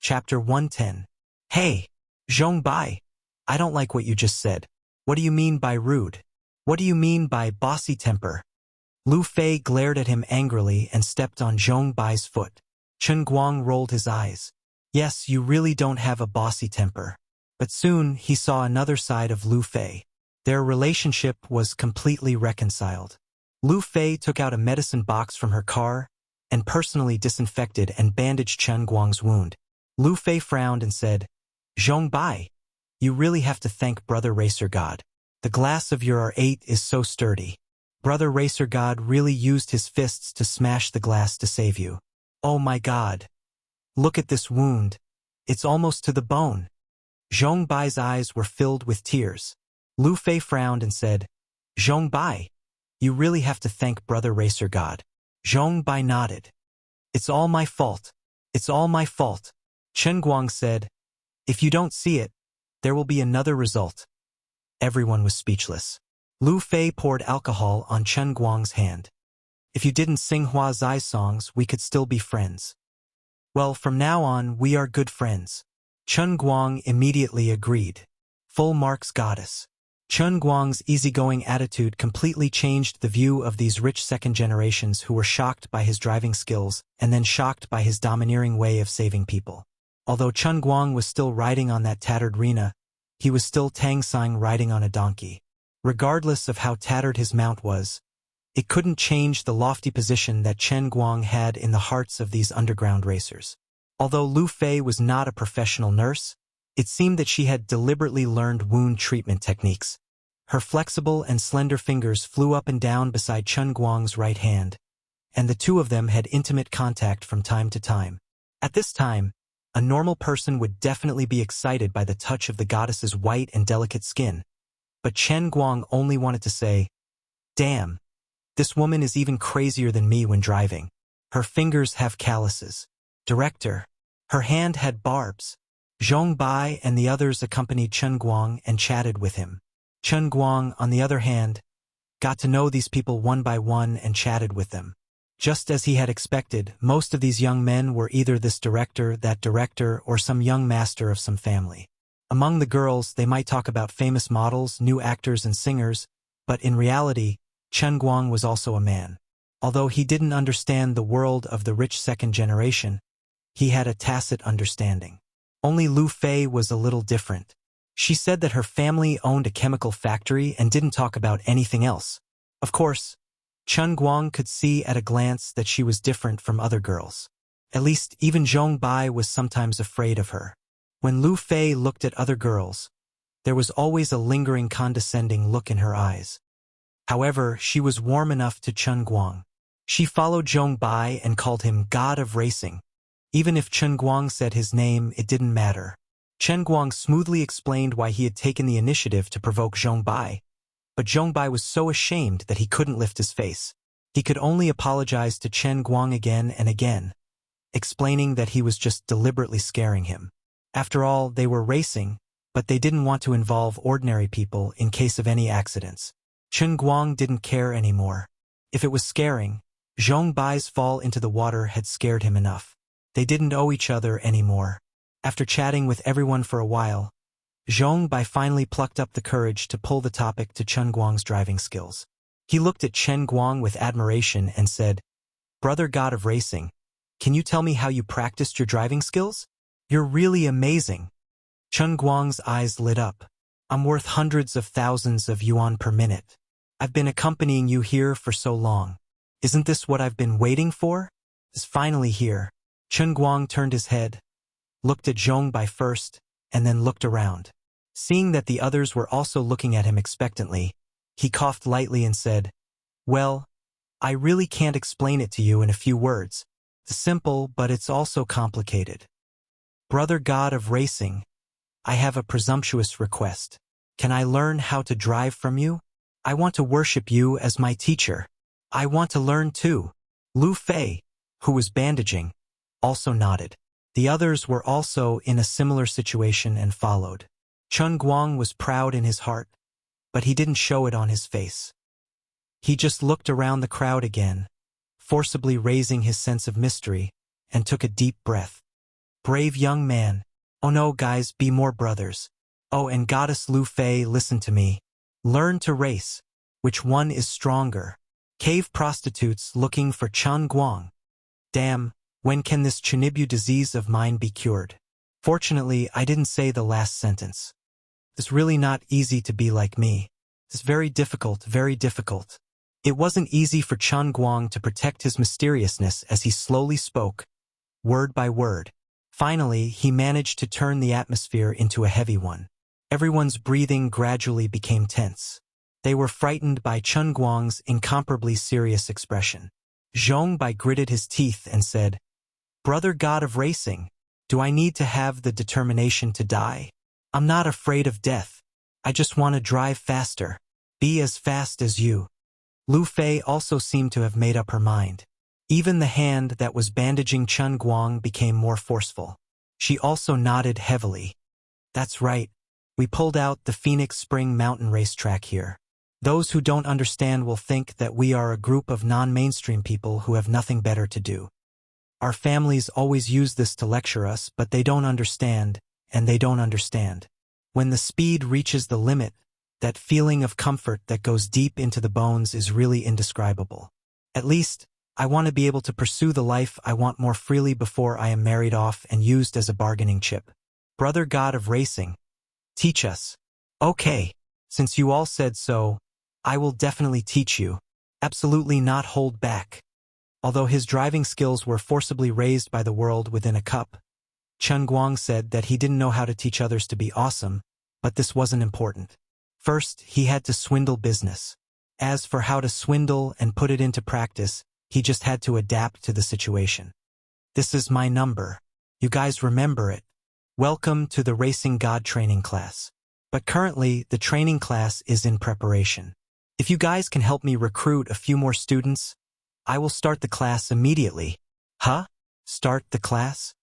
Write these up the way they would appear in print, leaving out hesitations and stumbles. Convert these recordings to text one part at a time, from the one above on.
Chapter 110. Hey, Zhong Bai. I don't like what you just said. What do you mean by rude? What do you mean by bossy temper? Lu Fei glared at him angrily and stepped on Zhong Bai's foot. Chen Guang rolled his eyes. Yes, you really don't have a bossy temper. But soon he saw another side of Lu Fei. Their relationship was completely reconciled. Lu Fei took out a medicine box from her car and personally disinfected and bandaged Chen Guang's wound. Lu Fei frowned and said, Zhong Bai, you really have to thank Brother Racer God. The glass of your R8 is so sturdy. Brother Racer God really used his fists to smash the glass to save you. Oh my God. Look at this wound. It's almost to the bone. Zhong Bai's eyes were filled with tears. Lu Fei frowned and said, Zhong Bai, you really have to thank Brother Racer God. Zhong Bai nodded. It's all my fault. It's all my fault. Chen Guang said, if you don't see it, there will be another result. Everyone was speechless. Lu Fei poured alcohol on Chen Guang's hand. If you didn't sing Hua Zai's songs, we could still be friends. Well, from now on, we are good friends. Chen Guang immediately agreed. Full marks goddess. Chen Guang's easygoing attitude completely changed the view of these rich second generations who were shocked by his driving skills and then shocked by his domineering way of saving people. Although Chen Guang was still riding on that tattered rena, he was still Tang Xing riding on a donkey. Regardless of how tattered his mount was, it couldn't change the lofty position that Chen Guang had in the hearts of these underground racers. Although Lu Fei was not a professional nurse, it seemed that she had deliberately learned wound treatment techniques. Her flexible and slender fingers flew up and down beside Chen Guang's right hand, and the two of them had intimate contact from time to time. At this time, a normal person would definitely be excited by the touch of the goddess's white and delicate skin, but Chen Guang only wanted to say, damn, this woman is even crazier than me when driving. Her fingers have calluses. Director. Her hand had barbs. Zhong Bai and the others accompanied Chen Guang and chatted with him. Chen Guang, on the other hand, got to know these people one by one and chatted with them. Just as he had expected, most of these young men were either this director, that director, or some young master of some family. Among the girls, they might talk about famous models, new actors and singers, but in reality, Chen Guang was also a man. Although he didn't understand the world of the rich second generation, he had a tacit understanding. Only Lu Fei was a little different. She said that her family owned a chemical factory and didn't talk about anything else. Of course, Chen Guang could see at a glance that she was different from other girls. At least, even Zhong Bai was sometimes afraid of her. When Lu Fei looked at other girls, there was always a lingering condescending look in her eyes. However, she was warm enough to Chen Guang. She followed Zhong Bai and called him God of Racing. Even if Chen Guang said his name, it didn't matter. Chen Guang smoothly explained why he had taken the initiative to provoke Zhong Bai, but Zhong Bai was so ashamed that he couldn't lift his face. He could only apologize to Chen Guang again and again, explaining that he was just deliberately scaring him. After all, they were racing, but they didn't want to involve ordinary people in case of any accidents. Chen Guang didn't care anymore. If it was scaring, Zhong Bai's fall into the water had scared him enough. They didn't owe each other anymore. After chatting with everyone for a while, Zhong Bai finally plucked up the courage to pull the topic to Chen Guang's driving skills. He looked at Chen Guang with admiration and said, Brother God of Racing, can you tell me how you practiced your driving skills? You're really amazing. Chen Guang's eyes lit up. I'm worth hundreds of thousands of yuan per minute. I've been accompanying you here for so long. Isn't this what I've been waiting for? It's finally here. Chen Guang turned his head, looked at Zhong Bai first, and then looked around. Seeing that the others were also looking at him expectantly, he coughed lightly and said, Well, I really can't explain it to you in a few words. It's simple, but it's also complicated. Brother God of Racing, I have a presumptuous request. Can I learn how to drive from you? I want to worship you as my teacher. I want to learn too. Lu Fei, who was bandaging, also nodded. The others were also in a similar situation and followed. Chen Guang was proud in his heart, but he didn't show it on his face. He just looked around the crowd again, forcibly raising his sense of mystery, and took a deep breath. Brave young man. Oh no, guys, be more brothers. Oh, and Goddess Lu Fei, listen to me. Learn to race. Which one is stronger? Cave prostitutes looking for Chen Guang. Damn, when can this Chinibu disease of mine be cured? Fortunately, I didn't say the last sentence. It's really not easy to be like me. It's very difficult, very difficult. It wasn't easy for Chen Guang to protect his mysteriousness as he slowly spoke, word by word. Finally, he managed to turn the atmosphere into a heavy one. Everyone's breathing gradually became tense. They were frightened by Chen Guang's incomparably serious expression. Zhong Bai gritted his teeth and said, "Brother God of racing, do I need to have the determination to die? I'm not afraid of death. I just want to drive faster. Be as fast as you." Lu Fei also seemed to have made up her mind. Even the hand that was bandaging Chen Guang became more forceful. She also nodded heavily. "That's right. We pulled out the Phoenix Spring Mountain racetrack here. Those who don't understand will think that we are a group of non-mainstream people who have nothing better to do. Our families always use this to lecture us, but they don't understand, and they don't understand. When the speed reaches the limit, that feeling of comfort that goes deep into the bones is really indescribable. At least, I want to be able to pursue the life I want more freely before I am married off and used as a bargaining chip. Brother God of racing, teach us." "Okay, since you all said so, I will definitely teach you. Absolutely not hold back." Although his driving skills were forcibly raised by the world within a cup, Chen Guang said that he didn't know how to teach others to be awesome, but this wasn't important. First, he had to swindle business. As for how to swindle and put it into practice, he just had to adapt to the situation. "This is my number. You guys remember it. Welcome to the Racing God training class. But currently, the training class is in preparation. If you guys can help me recruit a few more students, I will start the class immediately." "Huh? Start the class?"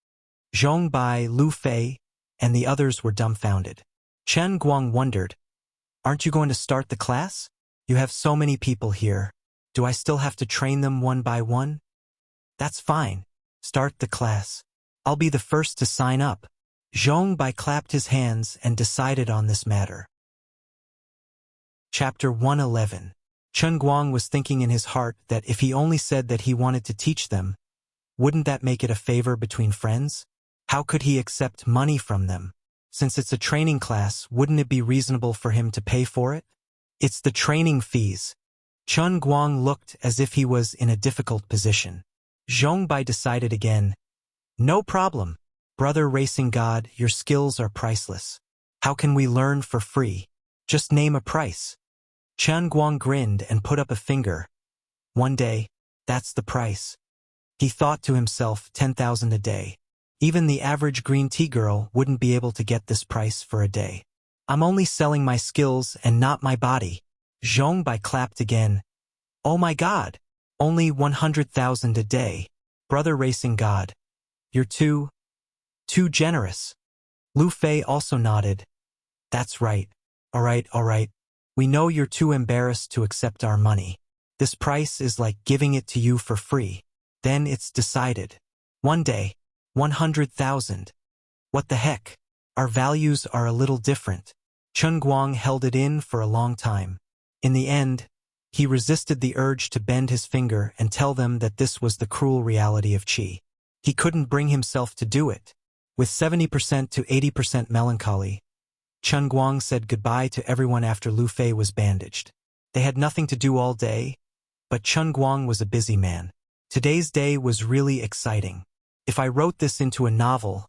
Zhong Bai, Lu Fei, and the others were dumbfounded. Chen Guang wondered, "Aren't you going to start the class? You have so many people here. Do I still have to train them one by one?" "That's fine. Start the class. I'll be the first to sign up." Zhong Bai clapped his hands and decided on this matter. Chapter 111. Chen Guang was thinking in his heart that if he only said that he wanted to teach them, wouldn't that make it a favor between friends? How could he accept money from them? Since it's a training class, wouldn't it be reasonable for him to pay for it? It's the training fees. Chen Guang looked as if he was in a difficult position. Zhong Bai decided again, "No problem. Brother Racing God, your skills are priceless. How can we learn for free? Just name a price." Chen Guang grinned and put up a finger. "One day, that's the price." He thought to himself, 10,000 a day. Even the average green tea girl wouldn't be able to get this price for a day. "I'm only selling my skills and not my body." Zhong Bai clapped again. "Oh my God! Only 100,000 a day. Brother Racing God. You're too generous." Lu Fei also nodded. "That's right. All right. We know you're too embarrassed to accept our money. This price is like giving it to you for free. Then it's decided. One day, 100,000. What the heck? Our values are a little different." Chen Guang held it in for a long time. In the end, he resisted the urge to bend his finger and tell them that this was the cruel reality of qi. He couldn't bring himself to do it. With 70% to 80% melancholy, Chen Guang said goodbye to everyone after Lu Fei was bandaged. They had nothing to do all day, but Chen Guang was a busy man. Today's day was really exciting. If I wrote this into a novel,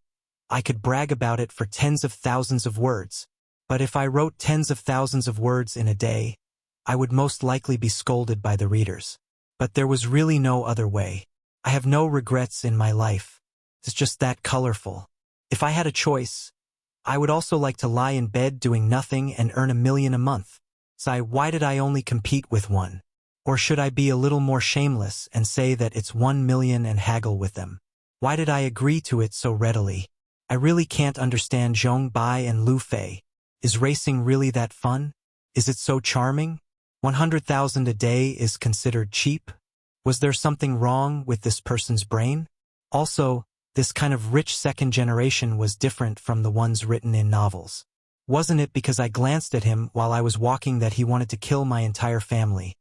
I could brag about it for tens of thousands of words. But if I wrote tens of thousands of words in a day, I would most likely be scolded by the readers. But there was really no other way. I have no regrets in my life. It's just that colorful. If I had a choice, I would also like to lie in bed doing nothing and earn 1 million a month. So why did I only compete with one? Or should I be a little more shameless and say that it's 1 million and haggle with them? Why did I agree to it so readily? I really can't understand Zhong Bai and Lu Fei. Is racing really that fun? Is it so charming? 100,000 a day is considered cheap? Was there something wrong with this person's brain? Also, This kind of rich second generation was different from the ones written in novels. Wasn't it because I glanced at him while I was walking that he wanted to kill my entire family,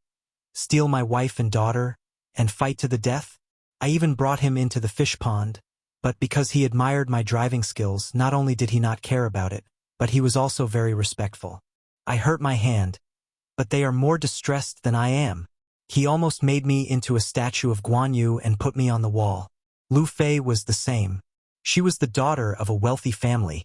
steal my wife and daughter, and fight to the death? I even brought him into the fish pond, but because he admired my driving skills, not only did he not care about it, but he was also very respectful. I hurt my hand, but they are more distressed than I am. He almost made me into a statue of Guan Yu and put me on the wall. Lu Fei was the same. She was the daughter of a wealthy family,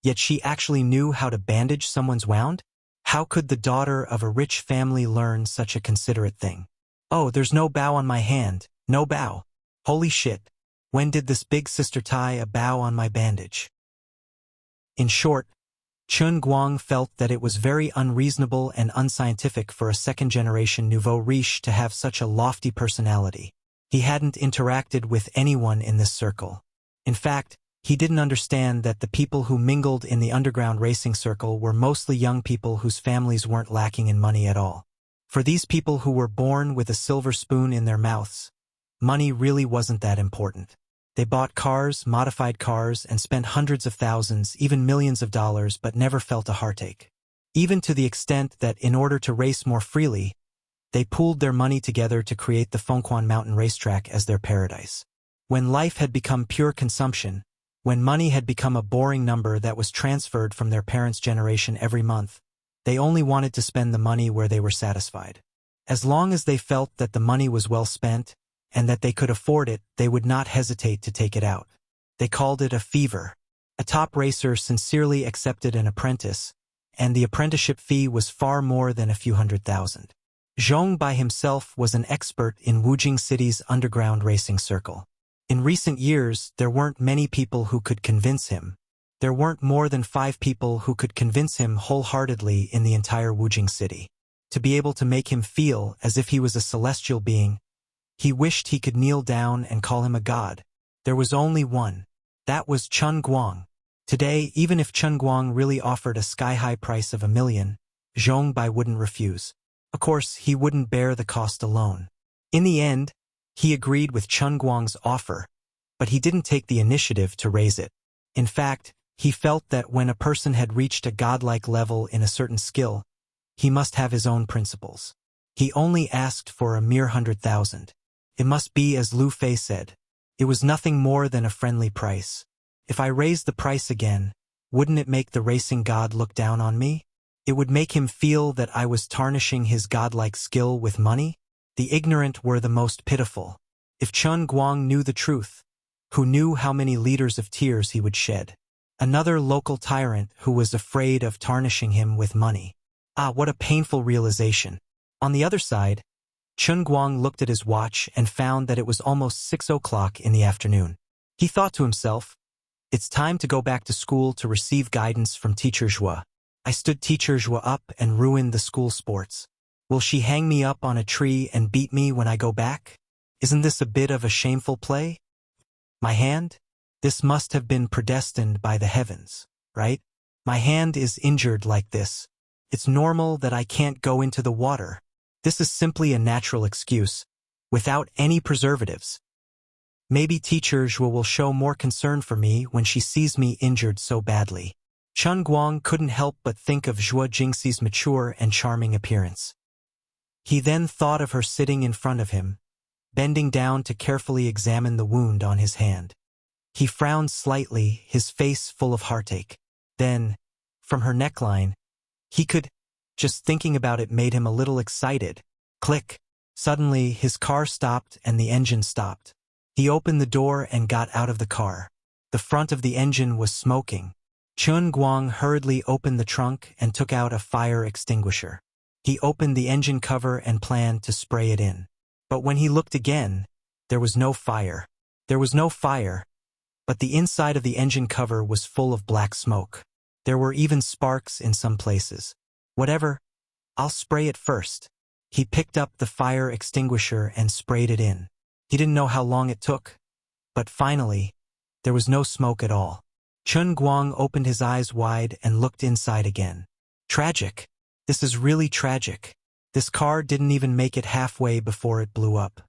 yet she actually knew how to bandage someone's wound? How could the daughter of a rich family learn such a considerate thing? Oh, there's no bow on my hand, no bow. Holy shit, when did this big sister tie a bow on my bandage? In short, Chun Guang felt that it was very unreasonable and unscientific for a second-generation nouveau riche to have such a lofty personality. He hadn't interacted with anyone in this circle. In fact, he didn't understand that the people who mingled in the underground racing circle were mostly young people whose families weren't lacking in money at all. For these people who were born with a silver spoon in their mouths, money really wasn't that important. They bought cars, modified cars, and spent hundreds of thousands, even millions of dollars, but never felt a heartache. Even to the extent that in order to race more freely, they pooled their money together to create the Fengquan Mountain Racetrack as their paradise. When life had become pure consumption, when money had become a boring number that was transferred from their parents' generation every month, they only wanted to spend the money where they were satisfied. As long as they felt that the money was well spent, and that they could afford it, they would not hesitate to take it out. They called it a fever. A top racer sincerely accepted an apprentice, and the apprenticeship fee was far more than a few $100,000. Zhong by himself was an expert in Wujing City's underground racing circle. In recent years, there weren't many people who could convince him. There weren't more than 5 people who could convince him wholeheartedly in the entire Wujing City. To be able to make him feel as if he was a celestial being, he wished he could kneel down and call him a god. There was only one. That was Chun Guang. Today, even if Chun Guang really offered a sky-high price of $1 million, Zhong Bai wouldn't refuse. Of course, he wouldn't bear the cost alone. In the end, he agreed with Chun Guang's offer, but he didn't take the initiative to raise it. In fact, he felt that when a person had reached a godlike level in a certain skill, he must have his own principles. He only asked for a mere 100,000. It must be as Lu Fei said. It was nothing more than a friendly price. If I raised the price again, wouldn't it make the racing god look down on me? It would make him feel that I was tarnishing his godlike skill with money? The ignorant were the most pitiful. If Chun Guang knew the truth, who knew how many liters of tears he would shed? Another local tyrant who was afraid of tarnishing him with money. Ah, what a painful realization. On the other side, Chun Guang looked at his watch and found that it was almost 6 o'clock in the afternoon. He thought to himself, it's time to go back to school to receive guidance from Teacher Zhua. I stood Teacher Zhua up and ruined the school sports. Will she hang me up on a tree and beat me when I go back? Isn't this a bit of a shameful play? My hand? This must have been predestined by the heavens, right? My hand is injured like this. It's normal that I can't go into the water. This is simply a natural excuse, without any preservatives. Maybe Teacher Zhua will show more concern for me when she sees me injured so badly. Chun Guang couldn't help but think of Zhua Jingxi's mature and charming appearance. He then thought of her sitting in front of him, bending down to carefully examine the wound on his hand. He frowned slightly, his face full of heartache. Then, from her neckline, he could... Just thinking about it made him a little excited. Click. Suddenly, his car stopped and the engine stopped. He opened the door and got out of the car. The front of the engine was smoking. Chun Guang hurriedly opened the trunk and took out a fire extinguisher. He opened the engine cover and planned to spray it in. But when he looked again, there was no fire. There was no fire, but the inside of the engine cover was full of black smoke. There were even sparks in some places. Whatever, I'll spray it first. He picked up the fire extinguisher and sprayed it in. He didn't know how long it took, but finally, there was no smoke at all. Chun Guang opened his eyes wide and looked inside again. Tragic. This is really tragic. This car didn't even make it halfway before it blew up.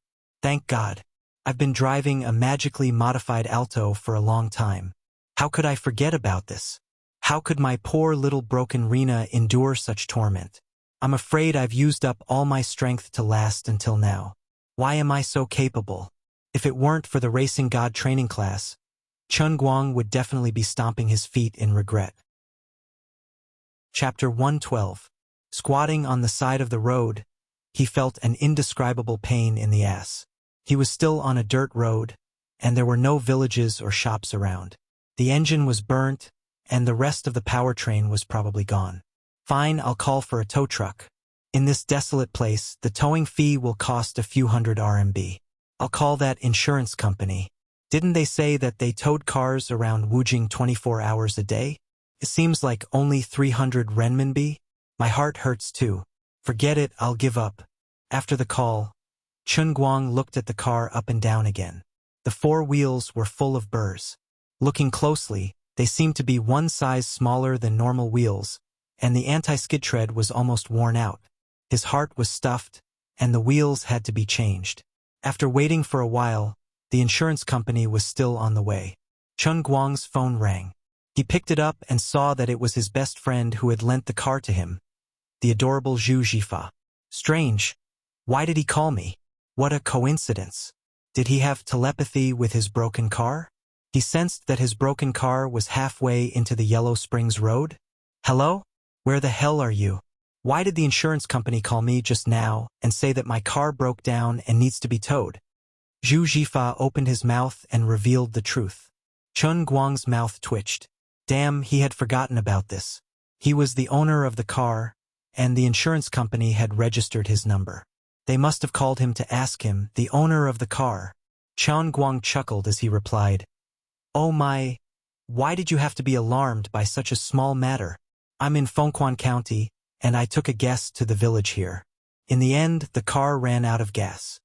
Thank God. I've been driving a magically modified Alto for a long time. How could I forget about this? How could my poor little broken Rena endure such torment? I'm afraid I've used up all my strength to last until now. Why am I so capable? If it weren't for the racing god training class, Chun Guang would definitely be stomping his feet in regret. Chapter 112. Squatting on the side of the road, he felt an indescribable pain in the ass. He was still on a dirt road, and there were no villages or shops around. The engine was burnt, and the rest of the powertrain was probably gone. Fine, I'll call for a tow truck. In this desolate place, the towing fee will cost a few hundred RMB. I'll call that insurance company. Didn't they say that they towed cars around Wujing 24 hours a day? It seems like only 300 renminbi. My heart hurts too. Forget it, I'll give up. After the call, Chun Guang looked at the car up and down again. The four wheels were full of burrs. Looking closely, they seemed to be one size smaller than normal wheels, and the anti-skid tread was almost worn out. His heart was stuffed, and the wheels had to be changed. After waiting for a while, the insurance company was still on the way. Chun Guang's phone rang. He picked it up and saw that it was his best friend who had lent the car to him, the adorable Zhu Jifa. Strange. Why did he call me? What a coincidence. Did he have telepathy with his broken car? He sensed that his broken car was halfway into the Yellow Springs Road. Hello? Where the hell are you? Why did the insurance company call me just now and say that my car broke down and needs to be towed? Zhu Jifa opened his mouth and revealed the truth. Chun Guang's mouth twitched. Damn, he had forgotten about this. He was the owner of the car, and the insurance company had registered his number. They must have called him to ask him, the owner of the car. Chun Guang chuckled as he replied, "Oh my, why did you have to be alarmed by such a small matter? I'm in Fengquan County, and I took a guest to the village here. In the end, the car ran out of gas."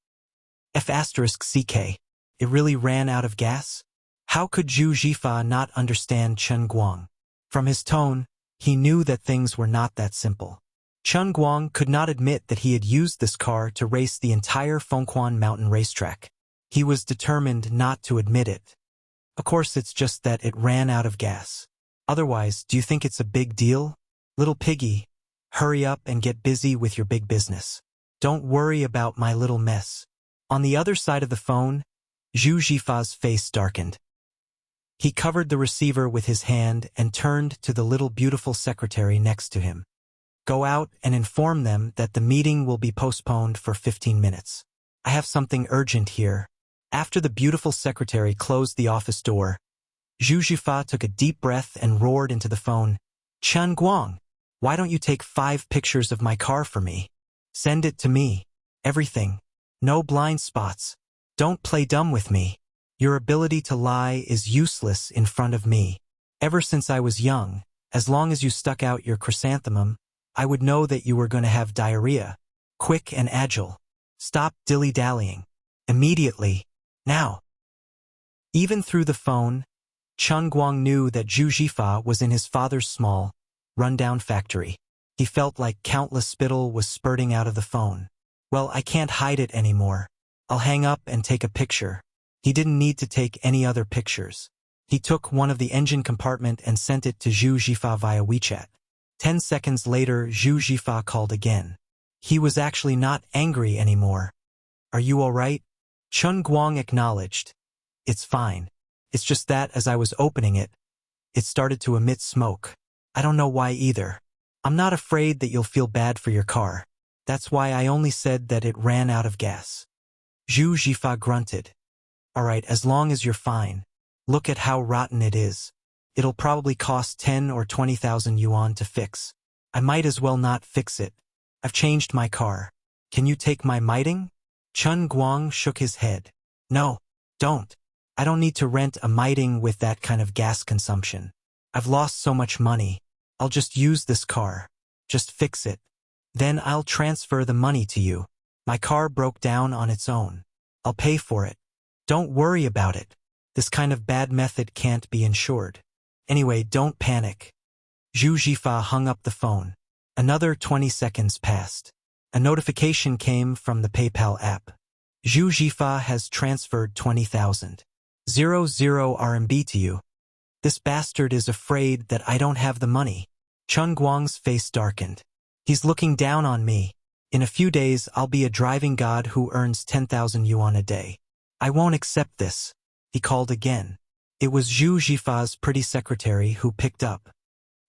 F***CK. It really ran out of gas? How could Zhu Jifa not understand Chun Guang? From his tone, he knew that things were not that simple. Chun Guang could not admit that he had used this car to race the entire Fengquan mountain racetrack. He was determined not to admit it. Of course, it's just that it ran out of gas. Otherwise, do you think it's a big deal? Little piggy, hurry up and get busy with your big business. Don't worry about my little mess. On the other side of the phone, Zhu Jifa's face darkened. He covered the receiver with his hand and turned to the little beautiful secretary next to him. Go out and inform them that the meeting will be postponed for 15 minutes. I have something urgent here. After the beautiful secretary closed the office door, Zhu Jifa took a deep breath and roared into the phone, "Chun Guang, why don't you take 5 pictures of my car for me? Send it to me. Everything. No blind spots. Don't play dumb with me. Your ability to lie is useless in front of me. Ever since I was young, as long as you stuck out your chrysanthemum, I would know that you were going to have diarrhea. Quick and agile. Stop dilly-dallying. Immediately. Now." Even through the phone, Chun Guang knew that Zhu Jifa was in his father's small, run-down factory. He felt like countless spittle was spurting out of the phone. Well, I can't hide it anymore. I'll hang up and take a picture. He didn't need to take any other pictures. He took one of the engine compartment and sent it to Zhu Jifa via WeChat. 10 seconds later, Zhu Jifa called again. He was actually not angry anymore. "Are you all right?" Chun Guang acknowledged. "It's fine. It's just that as I was opening it, it started to emit smoke. I don't know why either. I'm not afraid that you'll feel bad for your car. That's why I only said that it ran out of gas." Zhu Jifa grunted. "All right, as long as you're fine. Look at how rotten it is. It'll probably cost 10 or 20,000 yuan to fix. I might as well not fix it. I've changed my car. Can you take my miting?" Chun Guang shook his head. "No, don't. I don't need to rent a miting with that kind of gas consumption. I've lost so much money. I'll just use this car. Just fix it. Then I'll transfer the money to you. My car broke down on its own. I'll pay for it. Don't worry about it. This kind of bad method can't be insured. Anyway, don't panic." Zhu Jifa hung up the phone. Another 20 seconds passed. A notification came from the PayPal app. Zhu Jifa has transferred 20,000. 00 RMB to you. This bastard is afraid that I don't have the money. Chun Guang's face darkened. He's looking down on me. In a few days, I'll be a driving god who earns 10,000 yuan a day. I won't accept this. He called again. It was Zhu Jifa's pretty secretary who picked up.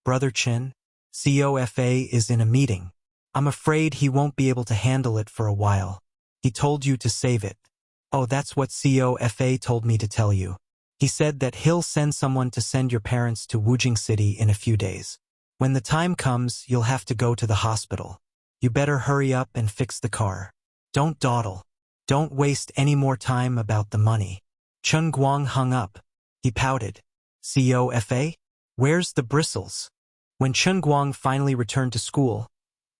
Brother Chen, COFA is in a meeting. I'm afraid he won't be able to handle it for a while. He told you to save it. Oh, that's what COFA told me to tell you. He said that he'll send someone to send your parents to Wujing City in a few days. When the time comes, you'll have to go to the hospital. You better hurry up and fix the car. Don't dawdle. Don't waste any more time about the money. Chun Guang hung up. He pouted. COFA? Where's the bristles? When Chun Guang finally returned to school,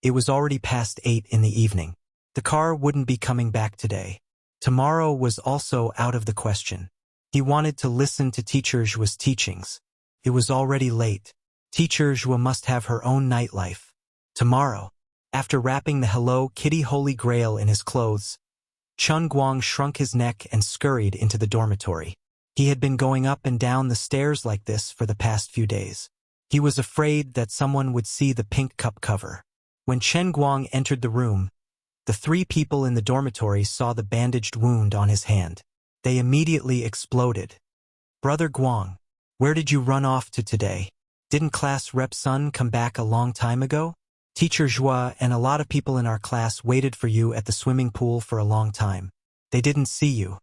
it was already past 8 in the evening. The car wouldn't be coming back today. Tomorrow was also out of the question. He wanted to listen to Teacher Zhua's teachings. It was already late. Teacher Zhua must have her own nightlife. Tomorrow. After wrapping the Hello Kitty Holy Grail in his clothes, Chun Guang shrunk his neck and scurried into the dormitory. He had been going up and down the stairs like this for the past few days. He was afraid that someone would see the pink cup cover. When Chen Guang entered the room, the 3 people in the dormitory saw the bandaged wound on his hand. They immediately exploded. Brother Guang, where did you run off to today? Didn't class rep Sun come back a long time ago? Teacher Zhua and a lot of people in our class waited for you at the swimming pool for a long time. They didn't see you.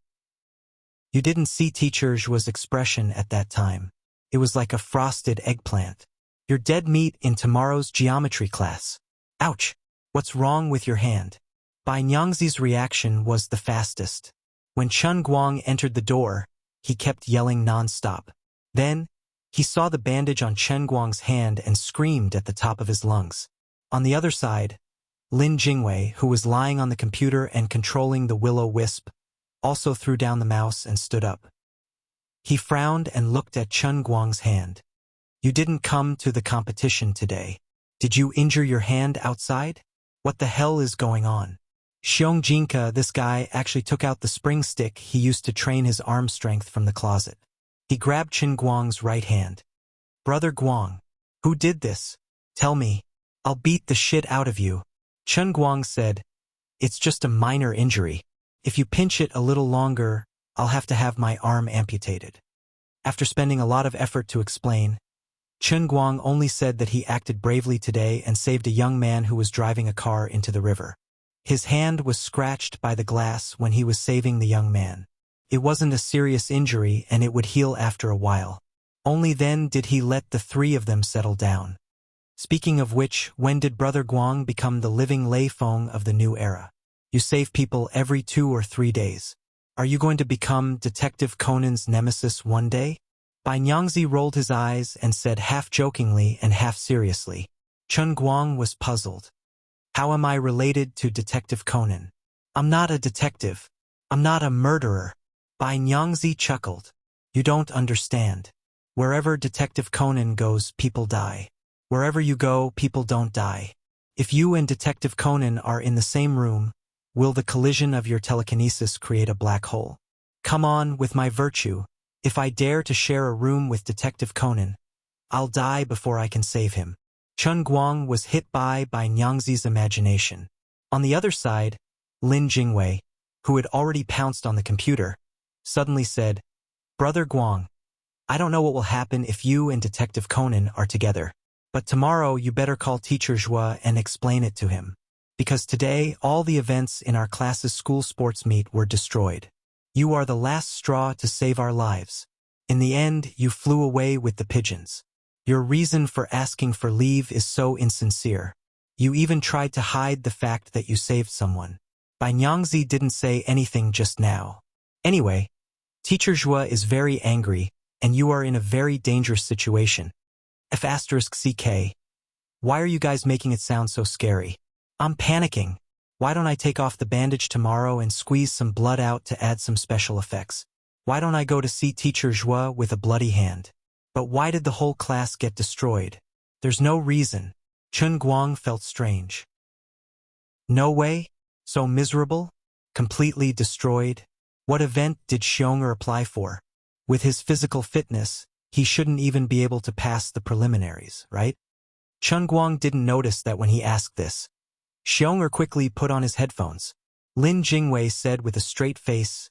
You didn't see Teacher Zhua's expression at that time. It was like a frosted eggplant. You're dead meat in tomorrow's geometry class. Ouch! What's wrong with your hand? Bai Nyangzi's reaction was the fastest. When Chun Guang entered the door, he kept yelling non-stop. Then, he saw the bandage on Chen Guang's hand and screamed at the top of his lungs. On the other side, Lin Jingwei, who was lying on the computer and controlling the will-o-wisp, also threw down the mouse and stood up. He frowned and looked at Chun Guang's hand. You didn't come to the competition today. Did you injure your hand outside? What the hell is going on? Xiong Jinka, this guy, actually took out the spring stick he used to train his arm strength from the closet. He grabbed Chen Guang's right hand. Brother Guang, who did this? Tell me. I'll beat the shit out of you. Chen Guang said, it's just a minor injury. If you pinch it a little longer, I'll have to have my arm amputated. After spending a lot of effort to explain, Chen Guang only said that he acted bravely today and saved a young man who was driving a car into the river. His hand was scratched by the glass when he was saving the young man. It wasn't a serious injury and it would heal after a while. Only then did he let the 3 of them settle down. Speaking of which, when did Brother Guang become the living Lei Feng of the new era? You save people every 2 or 3 days. Are you going to become Detective Conan's nemesis one day? Bai Nyangzi rolled his eyes and said half jokingly and half seriously. Chun Guang was puzzled. How am I related to Detective Conan? I'm not a detective. I'm not a murderer. Bai Nyangzi chuckled. You don't understand. Wherever Detective Conan goes, people die. Wherever you go, people don't die. If you and Detective Conan are in the same room, will the collision of your telekinesis create a black hole? Come on with my virtue. If I dare to share a room with Detective Conan, I'll die before I can save him. Chun Guang was hit by Nyangzi's imagination. On the other side, Lin Jingwei, who had already pounced on the computer, suddenly said, Brother Guang, I don't know what will happen if you and Detective Conan are together, but tomorrow you better call Teacher Zhua and explain it to him. Because today all the events in our class's school sports meet were destroyed. You are the last straw to save our lives. In the end, you flew away with the pigeons. Your reason for asking for leave is so insincere. You even tried to hide the fact that you saved someone. Bai Nyangzi didn't say anything just now. Anyway, Teacher Zhua is very angry, and you are in a very dangerous situation. F***CK. Why are you guys making it sound so scary? I'm panicking. Why don't I take off the bandage tomorrow and squeeze some blood out to add some special effects? Why don't I go to see Teacher Zhua with a bloody hand? But why did the whole class get destroyed? There's no reason. Chun Guang felt strange. No way? So miserable? Completely destroyed? What event did Xiong'er apply for? With his physical fitness, he shouldn't even be able to pass the preliminaries, right? Chen Guang didn't notice that when he asked this. Xiong'er quickly put on his headphones. Lin Jingwei said with a straight face,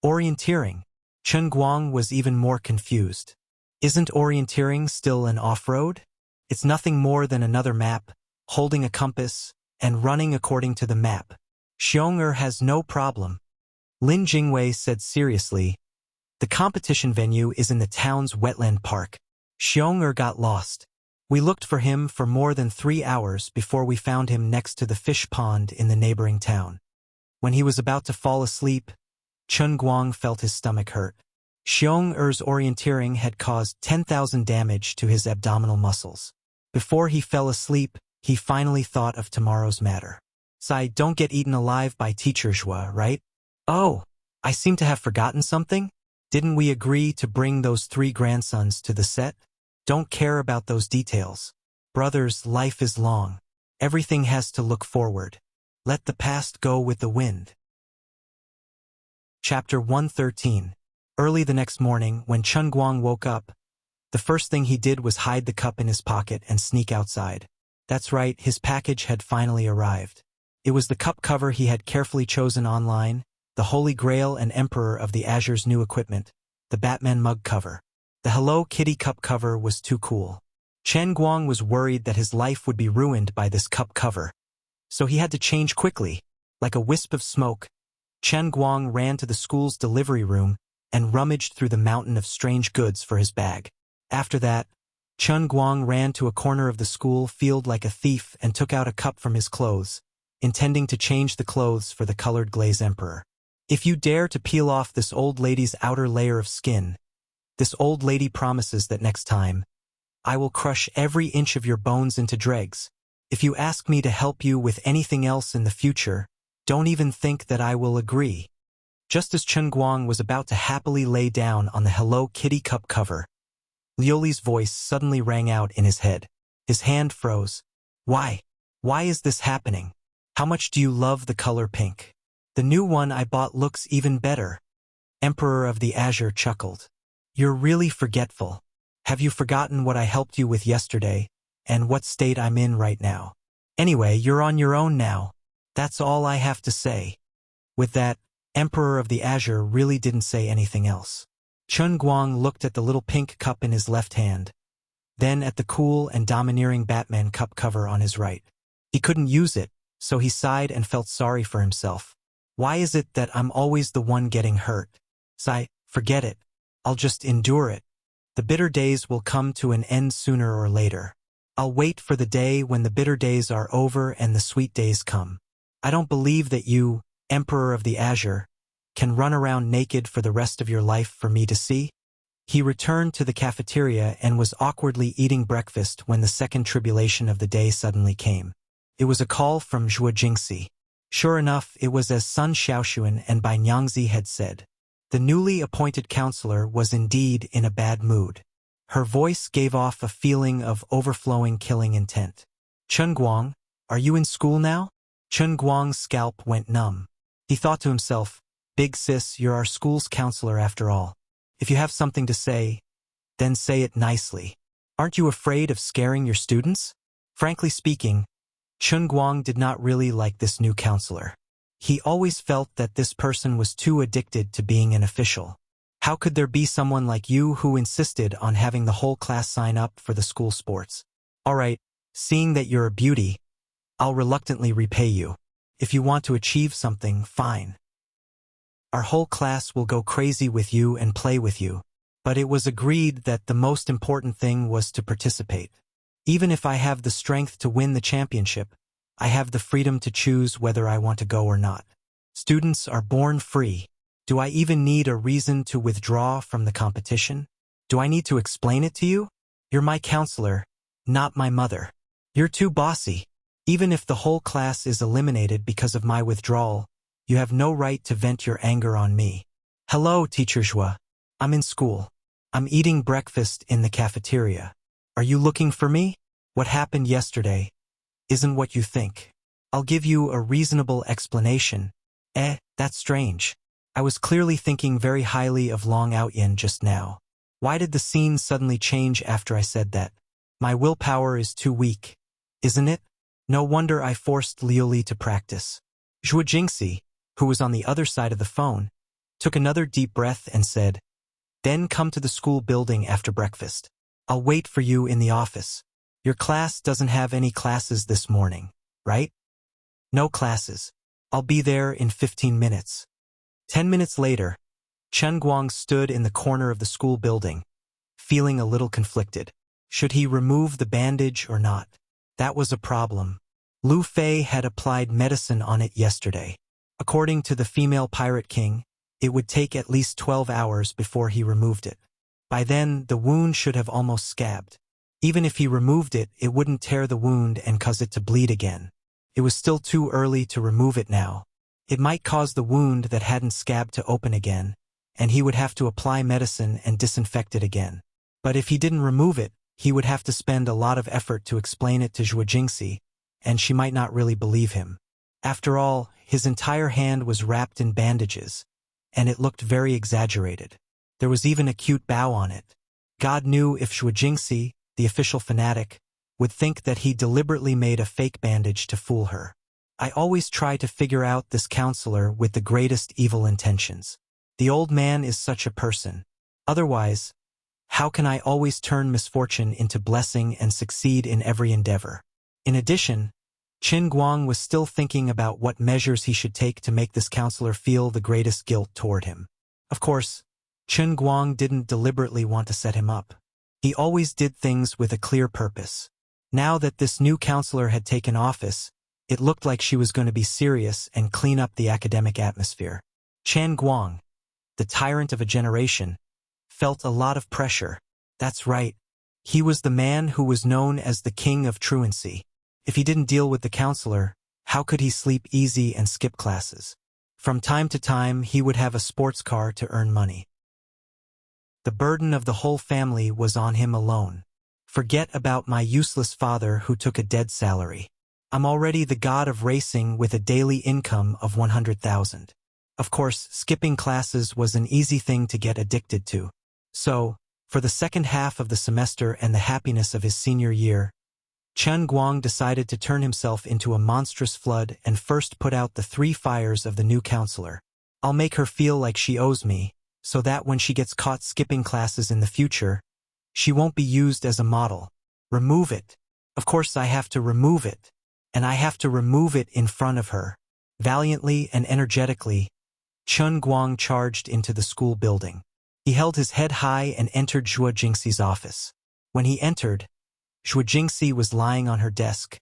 "Orienteering." Chen Guang was even more confused. Isn't orienteering still an off-road? It's nothing more than another map, holding a compass, and running according to the map. Xiong'er has no problem. Lin Jingwei said seriously, "The competition venue is in the town's wetland park." Xiong'er got lost. We looked for him for more than 3 hours before we found him next to the fish pond in the neighboring town. When he was about to fall asleep, Chen Guang felt his stomach hurt. Xiong'er's orienteering had caused 10,000 damage to his abdominal muscles. Before he fell asleep, he finally thought of tomorrow's matter. "Sai, don't get eaten alive by Teacher Zhua, right?" "Oh, I seem to have forgotten something. Didn't we agree to bring those 3 grandsons to the set?" "Don't care about those details. Brothers, life is long. Everything has to look forward. Let the past go with the wind." Chapter 113. Early the next morning, when Chen Guang woke up, the first thing he did was hide the cup in his pocket and sneak outside. That's right, his package had finally arrived. It was the cup cover he had carefully chosen online, the Holy Grail and Emperor of the Azure's new equipment, the Batman mug cover. The Hello Kitty cup cover was too cool. Chen Guang was worried that his life would be ruined by this cup cover. So he had to change quickly. Like a wisp of smoke, Chen Guang ran to the school's delivery room and rummaged through the mountain of strange goods for his bag. After that, Chen Guang ran to a corner of the school field like a thief and took out a cup from his clothes, intending to change the clothes for the colored glaze emperor. "If you dare to peel off this old lady's outer layer of skin, this old lady promises that next time, I will crush every inch of your bones into dregs. If you ask me to help you with anything else in the future, don't even think that I will agree." Just as Chen Guang was about to happily lay down on the Hello Kitty cup cover, Lioli's voice suddenly rang out in his head. His hand froze. "Why? Why is this happening? How much do you love the color pink? The new one I bought looks even better." Emperor of the Azure chuckled. "You're really forgetful. Have you forgotten what I helped you with yesterday, and what state I'm in right now? Anyway, you're on your own now. That's all I have to say." With that, Emperor of the Azure really didn't say anything else. Chen Guang looked at the little pink cup in his left hand, then at the cool and domineering Batman cup cover on his right. He couldn't use it, so he sighed and felt sorry for himself. "Why is it that I'm always the one getting hurt? Sigh, forget it. I'll just endure it. The bitter days will come to an end sooner or later. I'll wait for the day when the bitter days are over and the sweet days come. I don't believe that you, Emperor of the Azure, can run around naked for the rest of your life for me to see." He returned to the cafeteria and was awkwardly eating breakfast when the second tribulation of the day suddenly came. It was a call from Zhuo Jingxi. Sure enough, it was as Sun Xiaoxuan and Bai Nyangzi had said. The newly appointed counselor was indeed in a bad mood. Her voice gave off a feeling of overflowing killing intent. "Chen Guang, are you in school now?" Chen Guang's scalp went numb. He thought to himself, "Big sis, you're our school's counselor after all. If you have something to say, then say it nicely. Aren't you afraid of scaring your students?" Frankly speaking, Chen Guang did not really like this new counselor. He always felt that this person was too addicted to being an official. How could there be someone like you who insisted on having the whole class sign up for the school sports? "All right, seeing that you're a beauty, I'll reluctantly repay you. If you want to achieve something, fine. Our whole class will go crazy with you and play with you." But it was agreed that the most important thing was to participate. "Even if I have the strength to win the championship, I have the freedom to choose whether I want to go or not. Students are born free. Do I even need a reason to withdraw from the competition? Do I need to explain it to you? You're my counselor, not my mother. You're too bossy. Even if the whole class is eliminated because of my withdrawal, you have no right to vent your anger on me." "Hello, Teacher Zhua. I'm in school. I'm eating breakfast in the cafeteria. Are you looking for me? What happened yesterday isn't what you think. I'll give you a reasonable explanation, That's strange. I was clearly thinking very highly of Long Outyin just now. Why did the scene suddenly change after I said that? My willpower is too weak, isn't it? No wonder I forced Liu Li to practice. Zhuo Jingxi, who was on the other side of the phone, took another deep breath and said, "Then come to the school building after breakfast. I'll wait for you in the office. Your class doesn't have any classes this morning, right?" "No classes. I'll be there in 15 minutes. 10 minutes later, Chen Guang stood in the corner of the school building, feeling a little conflicted. Should he remove the bandage or not? That was a problem. Lu Fei had applied medicine on it yesterday. According to the female pirate king, it would take at least 12 hours before he removed it. By then, the wound should have almost scabbed. Even if he removed it, it wouldn't tear the wound and cause it to bleed again. It was still too early to remove it now. It might cause the wound that hadn't scabbed to open again, and he would have to apply medicine and disinfect it again. But if he didn't remove it, he would have to spend a lot of effort to explain it to Zhuo Jingxi, and she might not really believe him. After all, his entire hand was wrapped in bandages, and it looked very exaggerated. There was even a cute bow on it. God knew if Zhuo Jingxi, the official fanatic, would think that he deliberately made a fake bandage to fool her. I always try to figure out this counselor with the greatest evil intentions. The old man is such a person. Otherwise, how can I always turn misfortune into blessing and succeed in every endeavor? In addition, Qin Guang was still thinking about what measures he should take to make this counselor feel the greatest guilt toward him. Of course, Qin Guang didn't deliberately want to set him up. He always did things with a clear purpose. Now that this new counselor had taken office, it looked like she was going to be serious and clean up the academic atmosphere. Chen Guang, the tyrant of a generation, felt a lot of pressure. That's right. He was the man who was known as the king of truancy. If he didn't deal with the counselor, how could he sleep easy and skip classes? From time to time, he would have a sports car to earn money. The burden of the whole family was on him alone. Forget about my useless father who took a dead salary. I'm already the god of racing with a daily income of 100,000. Of course, skipping classes was an easy thing to get addicted to. So, for the second half of the semester and the happiness of his senior year, Chen Guang decided to turn himself into a monstrous flood and first put out the 3 fires of the new counselor. I'll make her feel like she owes me, so that when she gets caught skipping classes in the future, she won't be used as a model. Remove it. Of course I have to remove it. And I have to remove it in front of her. Valiantly and energetically, Chen Guang charged into the school building. He held his head high and entered Zhuo Jingxi's office. When he entered, Zhuo Jingxi was lying on her desk,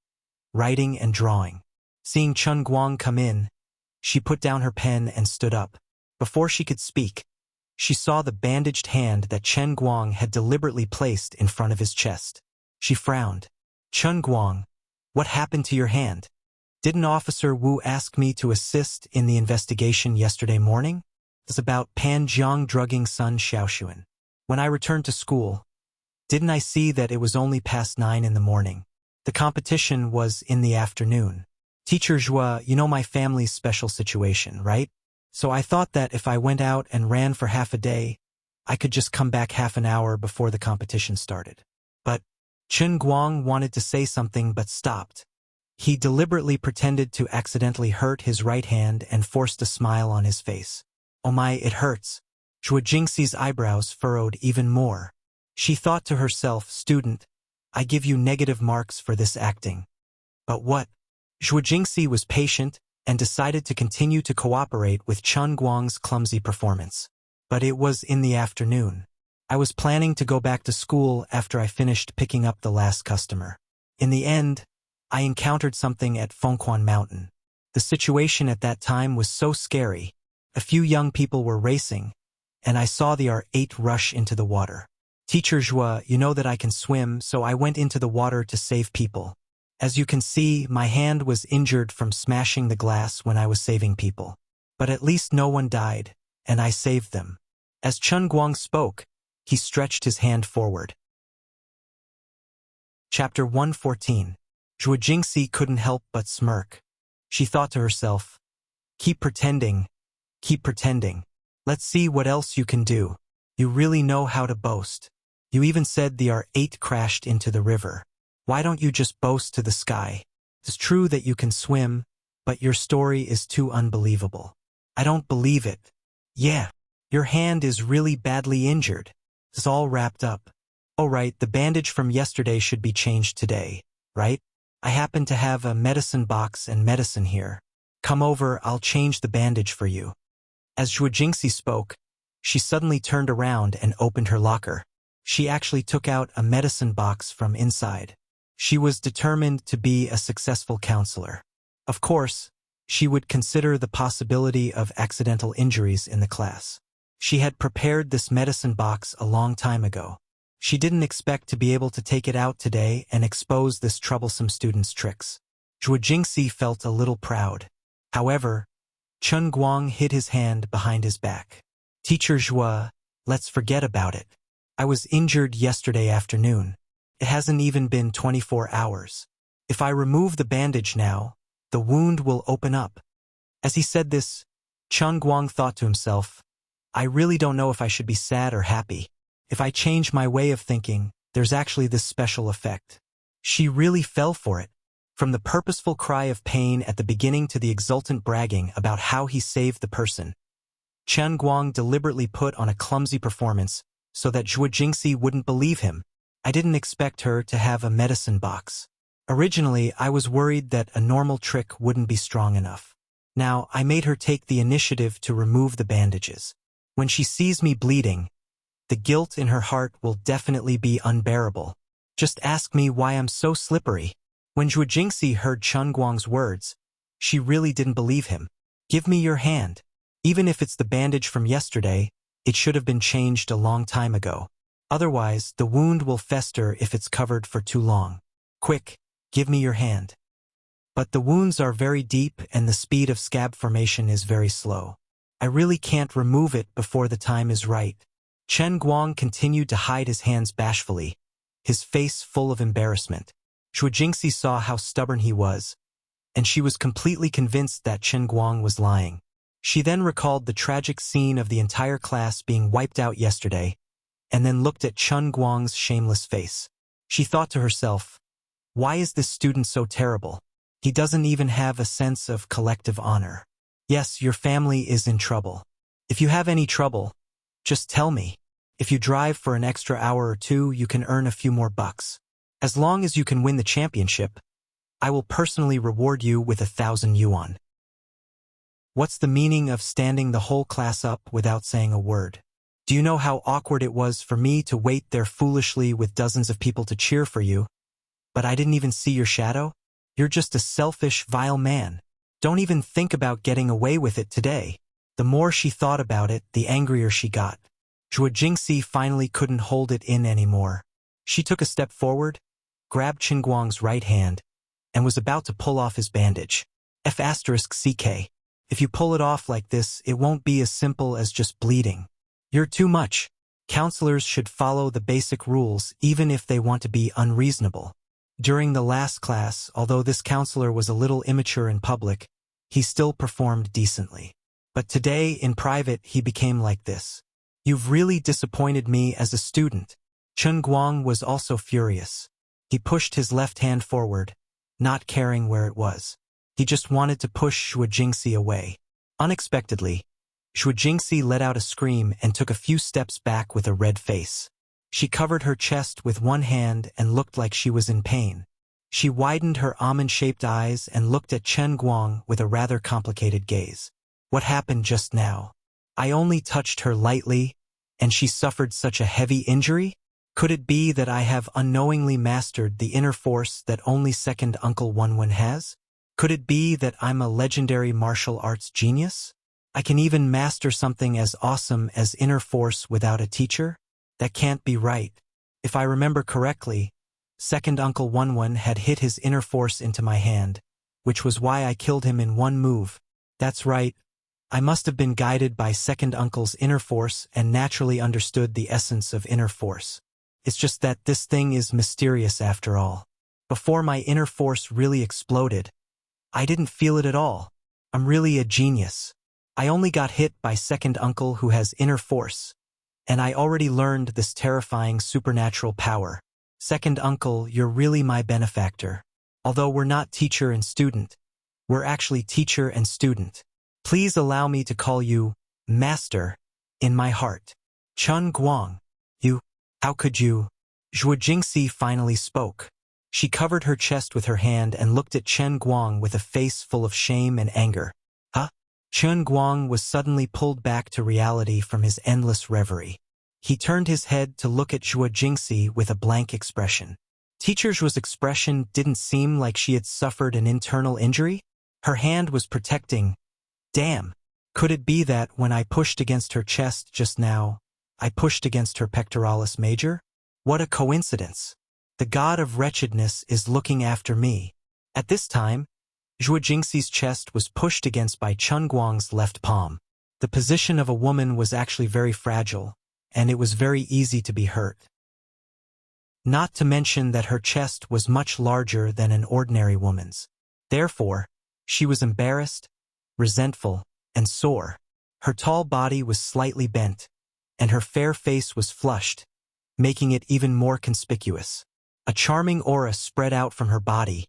writing and drawing. Seeing Chen Guang come in, she put down her pen and stood up. Before she could speak, she saw the bandaged hand that Chen Guang had deliberately placed in front of his chest. She frowned. "Chen Guang, what happened to your hand? Didn't Officer Wu ask me to assist in the investigation yesterday morning? It's about Pan Jiang drugging son Xiaoxuan. When I returned to school, didn't I see that it was only past 9 in the morning? The competition was in the afternoon. Teacher Zhuo, you know my family's special situation, right? So I thought that if I went out and ran for half a day, I could just come back half an hour before the competition started." But Chen Guang wanted to say something but stopped. He deliberately pretended to accidentally hurt his right hand and forced a smile on his face. "Oh my, it hurts." Zhuo Jingxi's eyebrows furrowed even more. She thought to herself, "Student, I give you negative marks for this acting." But what? Zhuo Jingxi was patient and decided to continue to cooperate with Chen Guang's clumsy performance. But it was in the afternoon. I was planning to go back to school after I finished picking up the last customer. In the end, I encountered something at Fengquan Mountain. The situation at that time was so scary. A few young people were racing, and I saw the R8 rush into the water. "Teacher Zhuo, you know that I can swim, so I went into the water to save people. As you can see, my hand was injured from smashing the glass when I was saving people. But at least no one died, and I saved them." As Chen Guang spoke, he stretched his hand forward. Chapter 114. Zhuo Jingxi couldn't help but smirk. She thought to herself, Keep pretending. Keep pretending. Let's see what else you can do. You really know how to boast. You even said the R8 crashed into the river. Why don't you just boast to the sky? It's true that you can swim, but your story is too unbelievable. I don't believe it. Yeah, your hand is really badly injured. It's all wrapped up. Oh right, the bandage from yesterday should be changed today, right? I happen to have a medicine box and medicine here. Come over, I'll change the bandage for you. As Zhuojingxi spoke, she suddenly turned around and opened her locker. She actually took out a medicine box from inside. She was determined to be a successful counselor. Of course, she would consider the possibility of accidental injuries in the class. She had prepared this medicine box a long time ago. She didn't expect to be able to take it out today and expose this troublesome student's tricks. Zhuojingxi felt a little proud. However, Chen Guang hid his hand behind his back. Teacher Zhua, let's forget about it. I was injured yesterday afternoon. It hasn't even been 24 hours. If I remove the bandage now, the wound will open up. As he said this, Chen Guang thought to himself, I really don't know if I should be sad or happy. If I change my way of thinking, there's actually this special effect. She really fell for it. From the purposeful cry of pain at the beginning to the exultant bragging about how he saved the person, Chen Guang deliberately put on a clumsy performance so that Zhuojingxi wouldn't believe him. I didn't expect her to have a medicine box. Originally, I was worried that a normal trick wouldn't be strong enough. Now, I made her take the initiative to remove the bandages. When she sees me bleeding, the guilt in her heart will definitely be unbearable. Just ask me why I'm so slippery. When Zhuojingxi heard Chen Guang's words, she really didn't believe him. Give me your hand. Even if it's the bandage from yesterday, it should have been changed a long time ago. Otherwise, the wound will fester if it's covered for too long. Quick, give me your hand. But the wounds are very deep and the speed of scab formation is very slow. I really can't remove it before the time is right. Chen Guang continued to hide his hands bashfully, his face full of embarrassment. Zhuojingxi saw how stubborn he was, and she was completely convinced that Chen Guang was lying. She then recalled the tragic scene of the entire class being wiped out yesterday, and then looked at Chen Guang's shameless face. She thought to herself, why is this student so terrible? He doesn't even have a sense of collective honor. Yes, your family is in trouble. If you have any trouble, just tell me. If you drive for an extra hour or two, you can earn a few more bucks. As long as you can win the championship, I will personally reward you with 1,000 yuan. What's the meaning of standing the whole class up without saying a word? Do you know how awkward it was for me to wait there foolishly with dozens of people to cheer for you? But I didn't even see your shadow? You're just a selfish, vile man. Don't even think about getting away with it today. The more she thought about it, the angrier she got. Zhuojingxi finally couldn't hold it in anymore. She took a step forward, grabbed Chen Guang's right hand, and was about to pull off his bandage. F***CK. If you pull it off like this, it won't be as simple as just bleeding. You're too much. Counselors should follow the basic rules even if they want to be unreasonable. During the last class, although this counselor was a little immature in public, he still performed decently. But today, in private, he became like this. You've really disappointed me as a student. Chen Guang was also furious. He pushed his left hand forward, not caring where it was. He just wanted to push Zhuojingxi away. Unexpectedly, Zhuojingxi let out a scream and took a few steps back with a red face. She covered her chest with one hand and looked like she was in pain. She widened her almond-shaped eyes and looked at Chen Guang with a rather complicated gaze. What happened just now? I only touched her lightly, and she suffered such a heavy injury? Could it be that I have unknowingly mastered the inner force that only second Uncle Wenwen has? Could it be that I'm a legendary martial arts genius? I can even master something as awesome as inner force without a teacher? That can't be right. If I remember correctly, second Uncle Wenwen had hit his inner force into my hand, which was why I killed him in one move. That's right. I must have been guided by second uncle's inner force and naturally understood the essence of inner force. It's just that this thing is mysterious after all. Before my inner force really exploded, I didn't feel it at all. I'm really a genius. I only got hit by second uncle who has inner force. And I already learned this terrifying supernatural power. Second uncle, you're really my benefactor. Although we're not teacher and student, we're actually teacher and student. Please allow me to call you Master in my heart. Chun Guang. How could you? Zhuo Jingxi finally spoke. She covered her chest with her hand and looked at Chen Guang with a face full of shame and anger. Huh? Chen Guang was suddenly pulled back to reality from his endless reverie. He turned his head to look at Zhuo Jingxi with a blank expression. Teacher Zhuo's expression didn't seem like she had suffered an internal injury. Her hand was protecting. Damn. Could it be that when I pushed against her chest just now, I pushed against her pectoralis major? What a coincidence. The god of wretchedness is looking after me. At this time, Zhuo Jingxi's chest was pushed against by Chen Guang's left palm. The position of a woman was actually very fragile, and it was very easy to be hurt. Not to mention that her chest was much larger than an ordinary woman's. Therefore, she was embarrassed, resentful, and sore. Her tall body was slightly bent, and her fair face was flushed, making it even more conspicuous. A charming aura spread out from her body,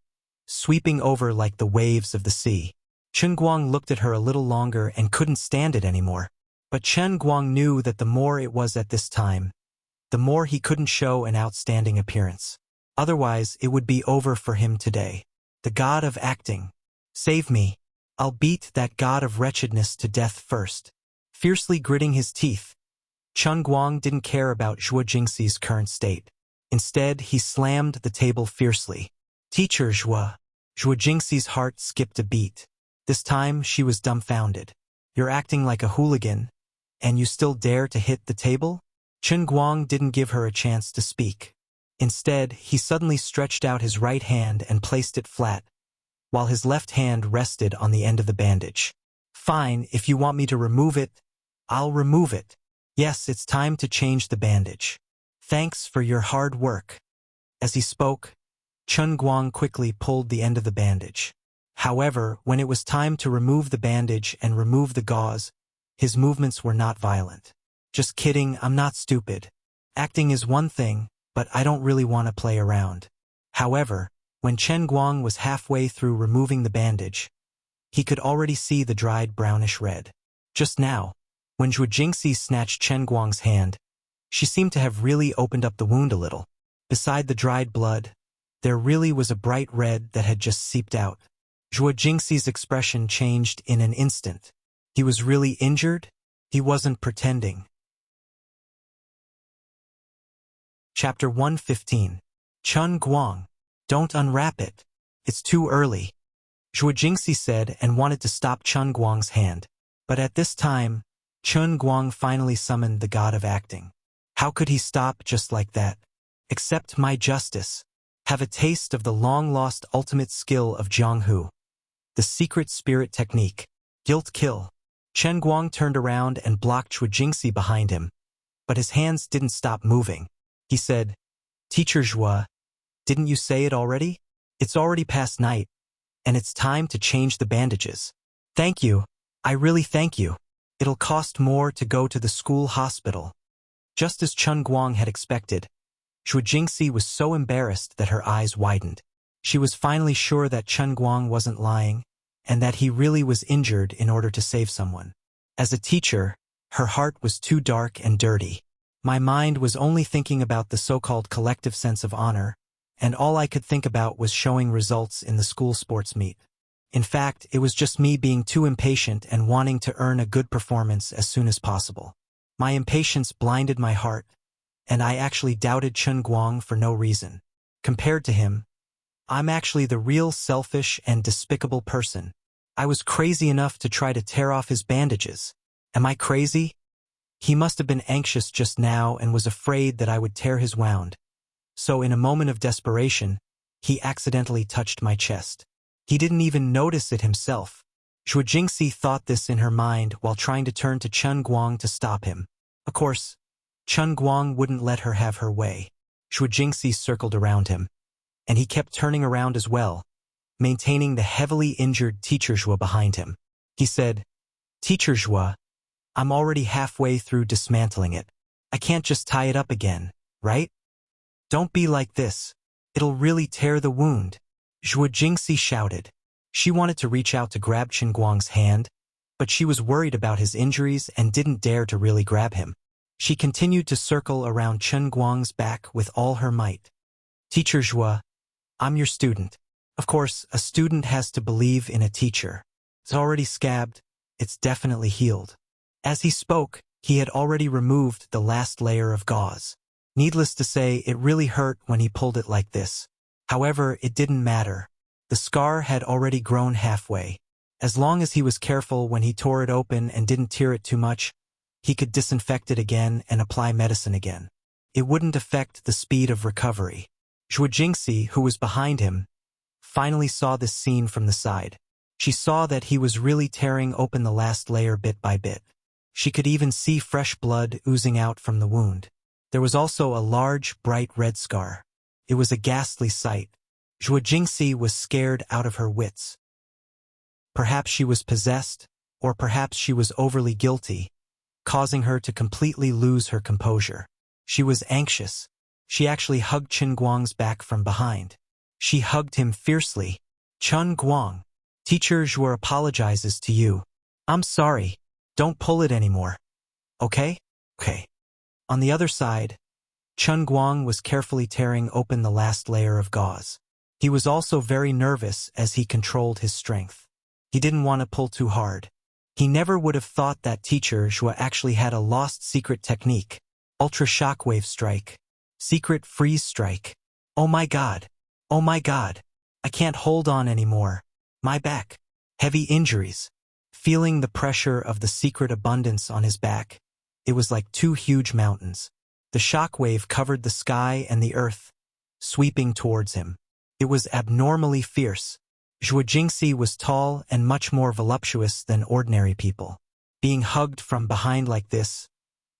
sweeping over like the waves of the sea. Chen Guang looked at her a little longer and couldn't stand it anymore. But Chen Guang knew that the more it was at this time, the more he couldn't show an outstanding appearance. Otherwise, it would be over for him today. The god of acting. Save me. I'll beat that god of wretchedness to death first. Fiercely gritting his teeth, Chen Guang didn't care about Zhuo Jingxi's current state. Instead, he slammed the table fiercely. Teacher Zhuo. Zhuo Jingxi's heart skipped a beat. This time, she was dumbfounded. You're acting like a hooligan, and you still dare to hit the table? Chen Guang didn't give her a chance to speak. Instead, he suddenly stretched out his right hand and placed it flat, while his left hand rested on the end of the bandage. Fine, if you want me to remove it, I'll remove it. Yes, it's time to change the bandage. Thanks for your hard work. As he spoke, Chen Guang quickly pulled the end of the bandage. However, when it was time to remove the bandage and remove the gauze, his movements were not violent. Just kidding, I'm not stupid. Acting is one thing, but I don't really want to play around. However, when Chen Guang was halfway through removing the bandage, he could already see the dried brownish red. Just now, when Zhuo Jingxi snatched Chen Guang's hand, she seemed to have really opened up the wound a little. Beside the dried blood, there really was a bright red that had just seeped out. Zhuo Jingxi's expression changed in an instant. He was really injured? He wasn't pretending. Chapter 115. Chen Guang. Don't unwrap it. It's too early. Zhuo Jingxi said and wanted to stop Chen Guang's hand. But at this time, Chen Guang finally summoned the god of acting. How could he stop just like that? Accept my justice. Have a taste of the long-lost ultimate skill of Jianghu. The secret spirit technique. Guilt kill. Chen Guang turned around and blocked Zhuo Jingxi behind him. But his hands didn't stop moving. He said, Teacher Zhuo, didn't you say it already? It's already past night, and it's time to change the bandages. Thank you. I really thank you. It'll cost more to go to the school hospital. Just as Chen Guang had expected, Zhuo Jingxi was so embarrassed that her eyes widened. She was finally sure that Chen Guang wasn't lying, and that he really was injured in order to save someone. As a teacher, her heart was too dark and dirty. My mind was only thinking about the so-called collective sense of honor, and all I could think about was showing results in the school sports meet. In fact, it was just me being too impatient and wanting to earn a good performance as soon as possible. My impatience blinded my heart, and I actually doubted Chen Guang for no reason. Compared to him, I'm actually the real selfish and despicable person. I was crazy enough to try to tear off his bandages. Am I crazy? He must have been anxious just now and was afraid that I would tear his wound. So in a moment of desperation, he accidentally touched my chest. He didn't even notice it himself. Zhuo Jingxi thought this in her mind while trying to turn to Chen Guang to stop him. Of course, Chen Guang wouldn't let her have her way. Zhuo Jingxi circled around him, and he kept turning around as well, maintaining the heavily injured teacher Zhuo behind him. He said, Teacher Zhua, I'm already halfway through dismantling it. I can't just tie it up again, right? Don't be like this. It'll really tear the wound. Zhua Jingxi shouted. She wanted to reach out to grab Chen Guang's hand, but she was worried about his injuries and didn't dare to really grab him. She continued to circle around Chen Guang's back with all her might. Teacher Zhua, I'm your student. Of course, a student has to believe in a teacher. It's already scabbed. It's definitely healed. As he spoke, he had already removed the last layer of gauze. Needless to say, it really hurt when he pulled it like this. However, it didn't matter. The scar had already grown halfway. As long as he was careful when he tore it open and didn't tear it too much, he could disinfect it again and apply medicine again. It wouldn't affect the speed of recovery. Zhua Jingxi, who was behind him, finally saw this scene from the side. She saw that he was really tearing open the last layer bit by bit. She could even see fresh blood oozing out from the wound. There was also a large, bright red scar. It was a ghastly sight. Zhua Jingxi was scared out of her wits. Perhaps she was possessed, or perhaps she was overly guilty, causing her to completely lose her composure. She was anxious. She actually hugged Chen Guang's back from behind. She hugged him fiercely. Chen Guang, Teacher Zhua apologizes to you. I'm sorry. Don't pull it anymore. Okay? Okay. On the other side, Chen Guang was carefully tearing open the last layer of gauze. He was also very nervous as he controlled his strength. He didn't want to pull too hard. He never would have thought that Teacher Zhua actually had a lost secret technique. Ultra Shockwave Strike. Secret Freeze Strike. Oh my god. Oh my god. I can't hold on anymore. My back. Heavy injuries. Feeling the pressure of the secret abundance on his back, it was like two huge mountains. The shockwave covered the sky and the earth, sweeping towards him. It was abnormally fierce. Zhua Jingxi was tall and much more voluptuous than ordinary people. Being hugged from behind like this,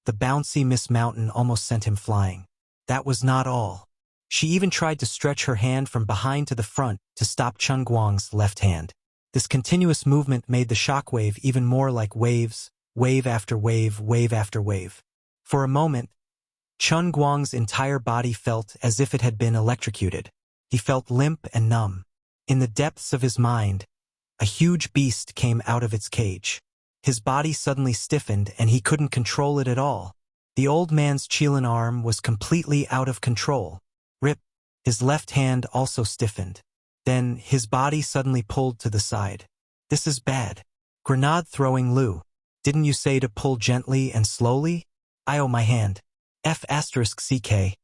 the bouncy Miss Mountain almost sent him flying. That was not all. She even tried to stretch her hand from behind to the front to stop Chen Guang's left hand. This continuous movement made the shockwave even more like waves, wave after wave, wave after wave. For a moment, Chen Guang's entire body felt as if it had been electrocuted. He felt limp and numb. In the depths of his mind, a huge beast came out of its cage. His body suddenly stiffened and he couldn't control it at all. The old man's Qilin arm was completely out of control. Rip. His left hand also stiffened. Then, his body suddenly pulled to the side. This is bad. Grenade-throwing Lu. Didn't you say to pull gently and slowly? Oh, my hand. F***CK.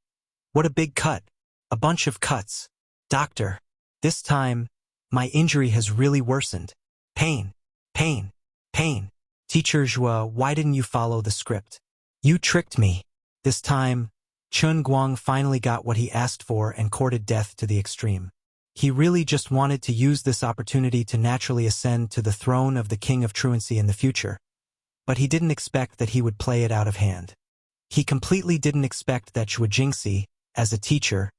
What a big cut. A bunch of cuts. Doctor. This time, my injury has really worsened. Pain. Pain. Pain. Teacher Zhua, why didn't you follow the script? You tricked me. This time, Chen Guang finally got what he asked for and courted death to the extreme. He really just wanted to use this opportunity to naturally ascend to the throne of the King of Truancy in the future. But he didn't expect that he would play it out of hand. He completely didn't expect that Zhua Jingxi, as a teacher,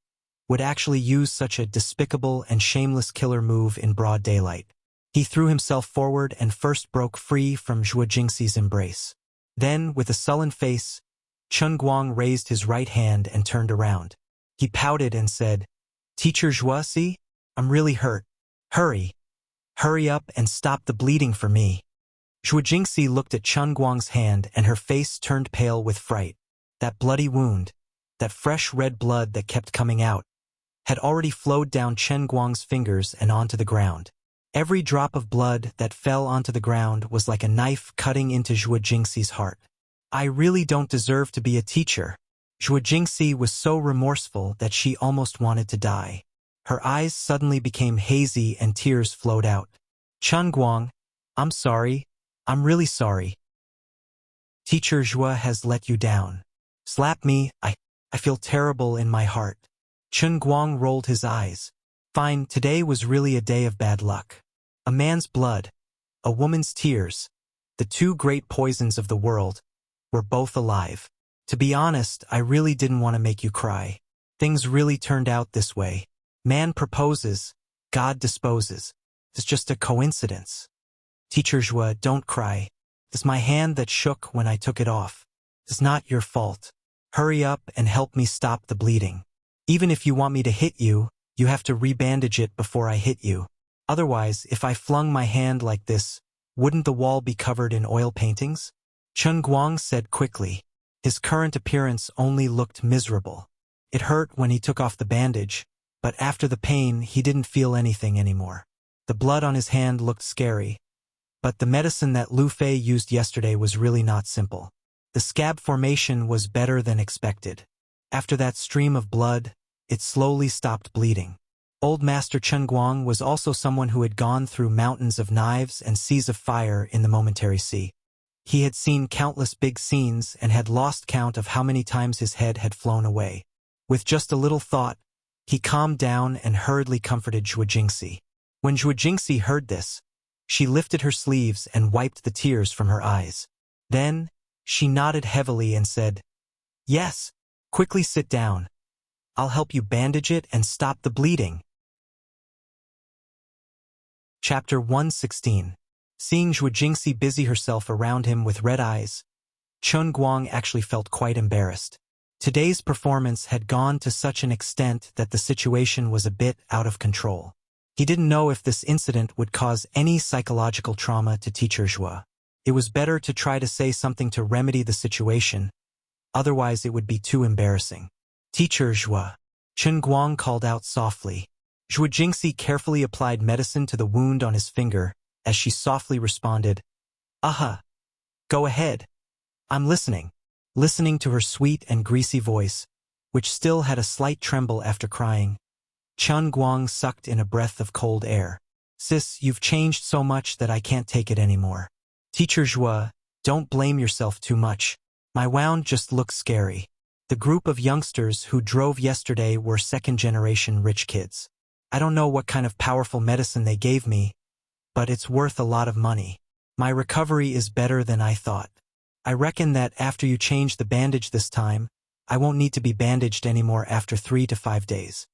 would actually use such a despicable and shameless killer move in broad daylight. He threw himself forward and first broke free from Zhua Jingxi's embrace. Then, with a sullen face, Chen Guang raised his right hand and turned around. He pouted and said, Teacher Zhua, see? I'm really hurt. Hurry. Hurry up and stop the bleeding for me. Zhua Jingxi looked at Chen Guang's hand and her face turned pale with fright. That bloody wound, that fresh red blood that kept coming out, had already flowed down Chen Guang's fingers and onto the ground. Every drop of blood that fell onto the ground was like a knife cutting into Zhua Jingxi's heart. I really don't deserve to be a teacher. Zhua Jingxi was so remorseful that she almost wanted to die. Her eyes suddenly became hazy and tears flowed out. Chen Guang, I'm sorry. I'm really sorry. Teacher Zhua has let you down. Slap me, I feel terrible in my heart. Chen Guang rolled his eyes. Fine, today was really a day of bad luck. A man's blood, a woman's tears, the two great poisons of the world, were both alive. To be honest, I really didn't want to make you cry. Things really turned out this way. Man proposes, God disposes. It's just a coincidence. Teacher Zhua, don't cry. It's my hand that shook when I took it off. It's not your fault. Hurry up and help me stop the bleeding. Even if you want me to hit you, you have to rebandage it before I hit you. Otherwise, if I flung my hand like this, wouldn't the wall be covered in oil paintings? Chen Guang said quickly. His current appearance only looked miserable. It hurt when he took off the bandage, but after the pain, he didn't feel anything anymore. The blood on his hand looked scary, but the medicine that Lu Fei used yesterday was really not simple. The scab formation was better than expected. After that stream of blood, it slowly stopped bleeding. Old Master Chen Guang was also someone who had gone through mountains of knives and seas of fire in the momentary sea. He had seen countless big scenes and had lost count of how many times his head had flown away. With just a little thought, he calmed down and hurriedly comforted Zhuo Jingxi. When Zhuo Jingxi heard this, she lifted her sleeves and wiped the tears from her eyes. Then, she nodded heavily and said, "Yes, quickly sit down. I'll help you bandage it and stop the bleeding." Chapter 116. Seeing Zhuo Jingxi busy herself around him with red eyes, Chen Guang actually felt quite embarrassed. Today's performance had gone to such an extent that the situation was a bit out of control. He didn't know if this incident would cause any psychological trauma to Teacher Zhua. It was better to try to say something to remedy the situation, otherwise it would be too embarrassing. "Teacher Zhua," Chen Guang called out softly. Zhuo Jingxi carefully applied medicine to the wound on his finger, as she softly responded, "Go ahead. I'm listening." Listening to her sweet and greasy voice, which still had a slight tremble after crying, Chen Guang sucked in a breath of cold air. "Sis, you've changed so much that I can't take it anymore." "Teacher Zhua, don't blame yourself too much. My wound just looks scary." The group of youngsters who drove yesterday were second-generation rich kids. "I don't know what kind of powerful medicine they gave me, but it's worth a lot of money. My recovery is better than I thought. I reckon that after you change the bandage this time, I won't need to be bandaged anymore after 3 to 5 days."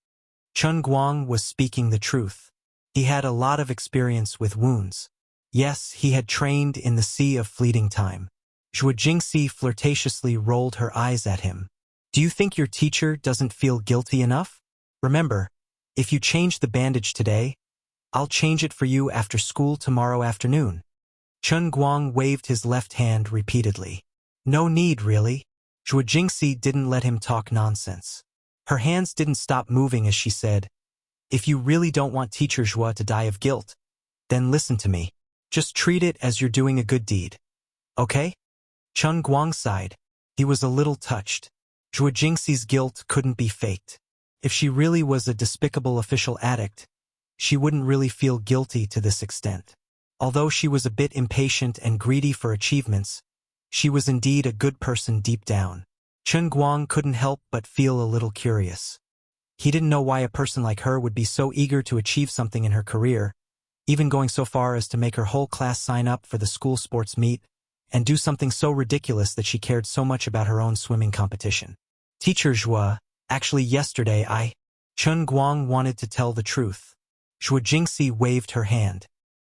Chen Guang was speaking the truth. He had a lot of experience with wounds. Yes, he had trained in the sea of fleeting time. Zhuo Jingxi flirtatiously rolled her eyes at him. "Do you think your teacher doesn't feel guilty enough? Remember, if you change the bandage today, I'll change it for you after school tomorrow afternoon." Chen Guang waved his left hand repeatedly. "No need, really." Zhuo Jingxi didn't let him talk nonsense. Her hands didn't stop moving as she said, "If you really don't want Teacher Zhua to die of guilt, then listen to me. Just treat it as you're doing a good deed. Okay?" Chen Guang sighed. He was a little touched. Zhuo Jingxi's guilt couldn't be faked. If she really was a despicable official addict, she wouldn't really feel guilty to this extent. Although she was a bit impatient and greedy for achievements, she was indeed a good person deep down. Chen Guang couldn't help but feel a little curious. He didn't know why a person like her would be so eager to achieve something in her career, even going so far as to make her whole class sign up for the school sports meet, and do something so ridiculous that she cared so much about her own swimming competition. "Teacher Zhua, actually yesterday Chen Guang wanted to tell the truth. Zhuo Jingxi waved her hand.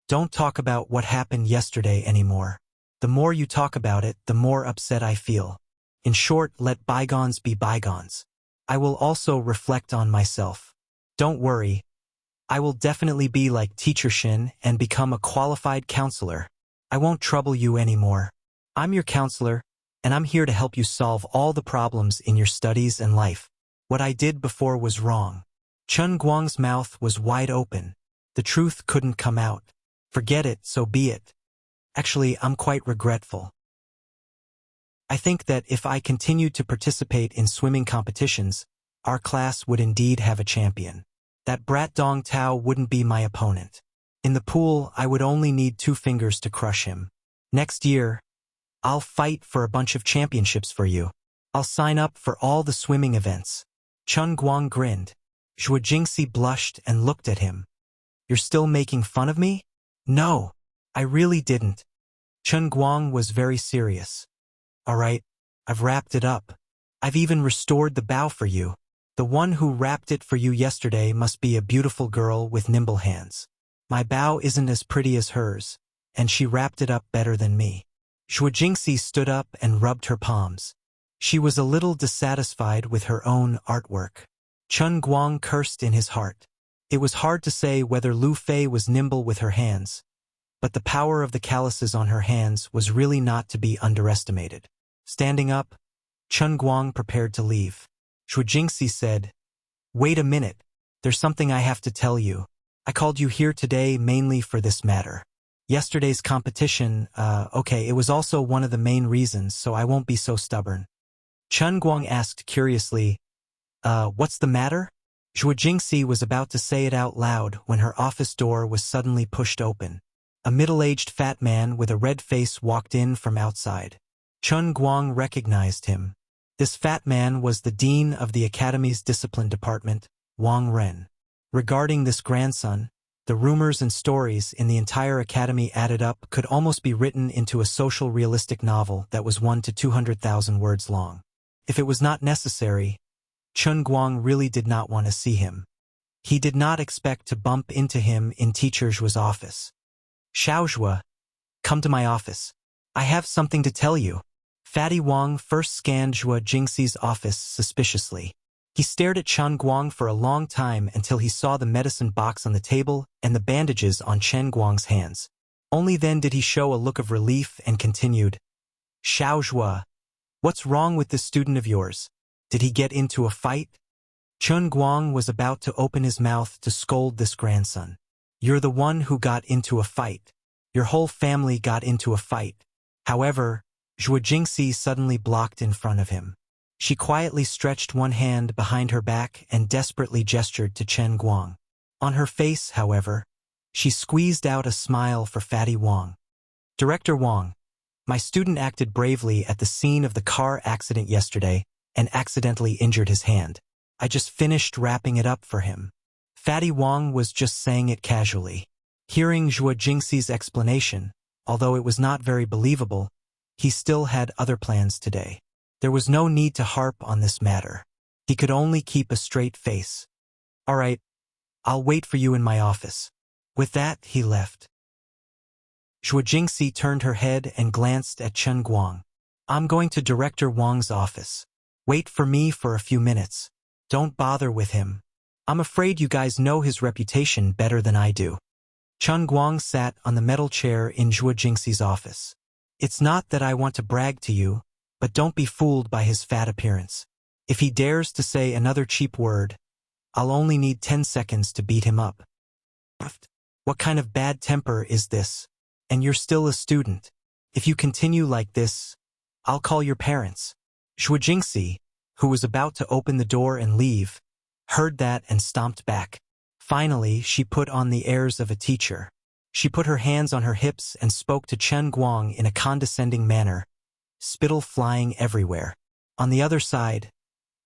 "Don't talk about what happened yesterday anymore. The more you talk about it, the more upset I feel. In short, let bygones be bygones. I will also reflect on myself. Don't worry. I will definitely be like Teacher Shin and become a qualified counselor. I won't trouble you anymore. I'm your counselor, and I'm here to help you solve all the problems in your studies and life. What I did before was wrong." Chen Guang's mouth was wide open. The truth couldn't come out. "Forget it, so be it. Actually, I'm quite regretful. I think that if I continued to participate in swimming competitions, our class would indeed have a champion. That brat Dong Tao wouldn't be my opponent. In the pool, I would only need 2 fingers to crush him. Next year, I'll fight for a bunch of championships for you. I'll sign up for all the swimming events." Chen Guang grinned. Zhuo Jingxi blushed and looked at him. "You're still making fun of me?" "No, I really didn't." Chen Guang was very serious. "All right, I've wrapped it up. I've even restored the bow for you. The one who wrapped it for you yesterday must be a beautiful girl with nimble hands. My bow isn't as pretty as hers, and she wrapped it up better than me. Zhuo Jingxi stood up and rubbed her palms. She was a little dissatisfied with her own artwork. Chen Guang cursed in his heart. It was hard to say whether Lu Fei was nimble with her hands, but the power of the calluses on her hands was really not to be underestimated. Standing up, Chen Guang prepared to leave. Zhuo Jingxi said, "Wait a minute, there's something I have to tell you. I called you here today mainly for this matter. Yesterday's competition, okay, it was also one of the main reasons, so I won't be so stubborn." Chen Guang asked curiously, "What's the matter?" Zhuo Jingxi was about to say it out loud when her office door was suddenly pushed open. A middle-aged fat man with a red face walked in from outside. Chen Guang recognized him. This fat man was the dean of the academy's discipline department, Wang Ren. Regarding this grandson, the rumors and stories in the entire academy added up could almost be written into a social realistic novel that was 1 to 200,000 words long. If it was not necessary, Chen Guang really did not want to see him. He did not expect to bump into him in Teacher Zhuo's office. "Xiao Zhuo, come to my office. I have something to tell you." Fatty Wang first scanned Zhuo Jingxi's office suspiciously. He stared at Chen Guang for a long time until he saw the medicine box on the table and the bandages on Chen Guang's hands. Only then did he show a look of relief and continued, "Xiao Zhuo, what's wrong with this student of yours? Did he get into a fight?" Chen Guang was about to open his mouth to scold this grandson. "You're the one who got into a fight. Your whole family got into a fight." However, Zhuo Jingxi suddenly blocked in front of him. She quietly stretched one hand behind her back and desperately gestured to Chen Guang. On her face, however, she squeezed out a smile for Fatty Wang. "Director Wang, my student acted bravely at the scene of the car accident yesterday and accidentally injured his hand. I just finished wrapping it up for him." Fatty Wang was just saying it casually. Hearing Zhuo Jingxi's explanation, although it was not very believable, he still had other plans today. There was no need to harp on this matter. He could only keep a straight face. "All right, I'll wait for you in my office." With that, he left. Zhuo Jingxi turned her head and glanced at Chen Guang. "I'm going to Director Wang's office. Wait for me for a few minutes. Don't bother with him. I'm afraid you guys know his reputation better than I do." Chen Guang sat on the metal chair in Zhuo Jingxi's office. "It's not that I want to brag to you, but don't be fooled by his fat appearance. If he dares to say another cheap word, I'll only need 10 seconds to beat him up." "What kind of bad temper is this? And you're still a student. If you continue like this, I'll call your parents." Zhuo Jingxi, who was about to open the door and leave, heard that and stomped back. Finally, she put on the airs of a teacher. She put her hands on her hips and spoke to Chen Guang in a condescending manner, spittle flying everywhere. On the other side,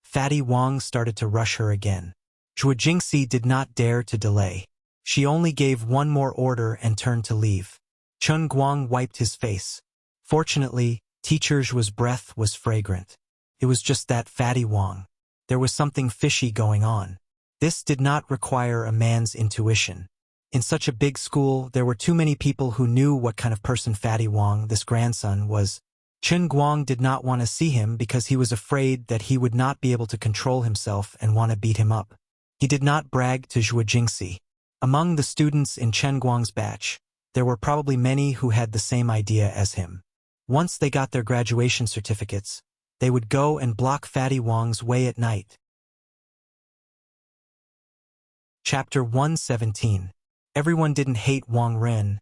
Fatty Wang started to rush her again. Zhuo Jingxi did not dare to delay. She only gave one more order and turned to leave. Chen Guang wiped his face. Fortunately, Teacher Zhuo's breath was fragrant. It was just that Fatty Wang. There was something fishy going on. This did not require a man's intuition. In such a big school, there were too many people who knew what kind of person Fatty Wang, this grandson, was. Chen Guang did not want to see him because he was afraid that he would not be able to control himself and want to beat him up. He did not brag to Zhuo Jingxi. Among the students in Chen Guang's batch, there were probably many who had the same idea as him. Once they got their graduation certificates, they would go and block Fatty Wang's way at night. Chapter 117. Everyone didn't hate Wang Ren,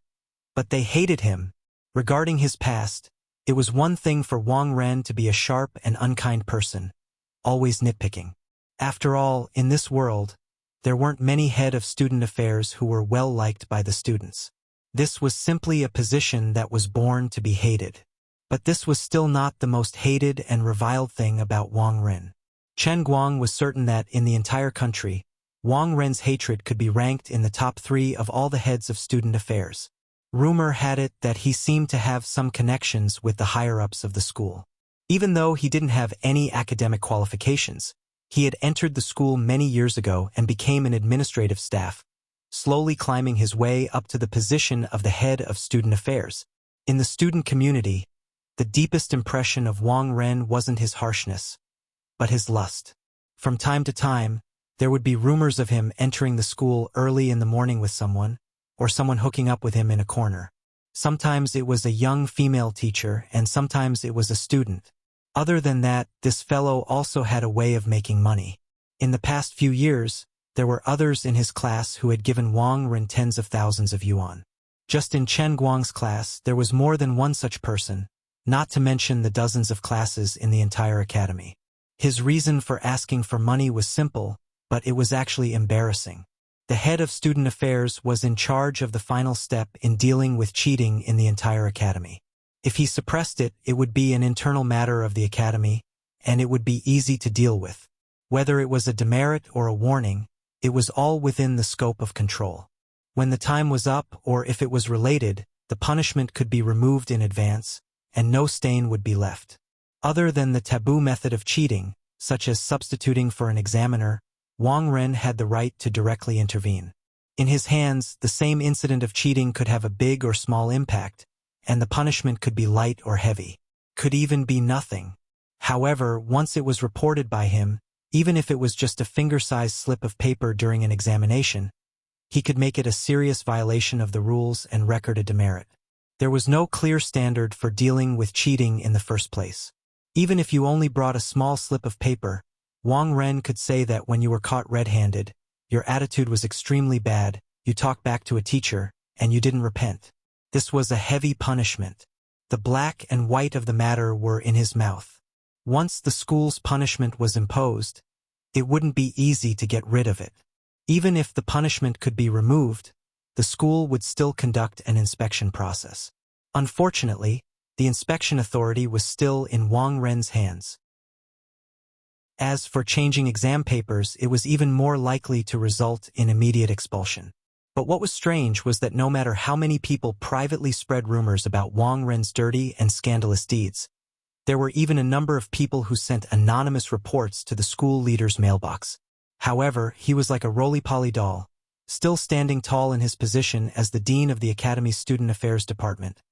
but they hated him. Regarding his past, it was one thing for Wang Ren to be a sharp and unkind person, always nitpicking. After all, in this world, there weren't many head of student affairs who were well liked by the students. This was simply a position that was born to be hated. But this was still not the most hated and reviled thing about Wang Ren. Chen Guang was certain that, in the entire country, Wang Ren's hatred could be ranked in the top 3 of all the heads of student affairs. Rumor had it that he seemed to have some connections with the higher-ups of the school. Even though he didn't have any academic qualifications, he had entered the school many years ago and became an administrative staff, slowly climbing his way up to the position of the head of student affairs. In the student community, the deepest impression of Wang Ren wasn't his harshness, but his lust. From time to time, there would be rumors of him entering the school early in the morning with someone, or someone hooking up with him in a corner. Sometimes it was a young female teacher, and sometimes it was a student. Other than that, this fellow also had a way of making money. In the past few years, there were others in his class who had given Wang Ren tens of thousands of yuan. Just in Chen Guang's class, there was more than one such person, not to mention the dozens of classes in the entire academy. His reason for asking for money was simple, but it was actually embarrassing. The head of student affairs was in charge of the final step in dealing with cheating in the entire academy. If he suppressed it, it would be an internal matter of the academy, and it would be easy to deal with. Whether it was a demerit or a warning, it was all within the scope of control. When the time was up, or if it was related, the punishment could be removed in advance, and no stain would be left. Other than the taboo method of cheating, such as substituting for an examiner, Wang Ren had the right to directly intervene. In his hands, the same incident of cheating could have a big or small impact, and the punishment could be light or heavy, could even be nothing. However, once it was reported by him, even if it was just a finger-sized slip of paper during an examination, he could make it a serious violation of the rules and record a demerit. There was no clear standard for dealing with cheating in the first place. Even if you only brought a small slip of paper, Wang Ren could say that when you were caught red-handed, your attitude was extremely bad, you talked back to a teacher, and you didn't repent. This was a heavy punishment. The black and white of the matter were in his mouth. Once the school's punishment was imposed, it wouldn't be easy to get rid of it. Even if the punishment could be removed, the school would still conduct an inspection process. Unfortunately, the inspection authority was still in Wang Ren's hands. As for changing exam papers, it was even more likely to result in immediate expulsion. But what was strange was that no matter how many people privately spread rumors about Wang Ren's dirty and scandalous deeds, there were even a number of people who sent anonymous reports to the school leader's mailbox. However, he was like a roly-poly doll, still standing tall in his position as the dean of the academy's student affairs department,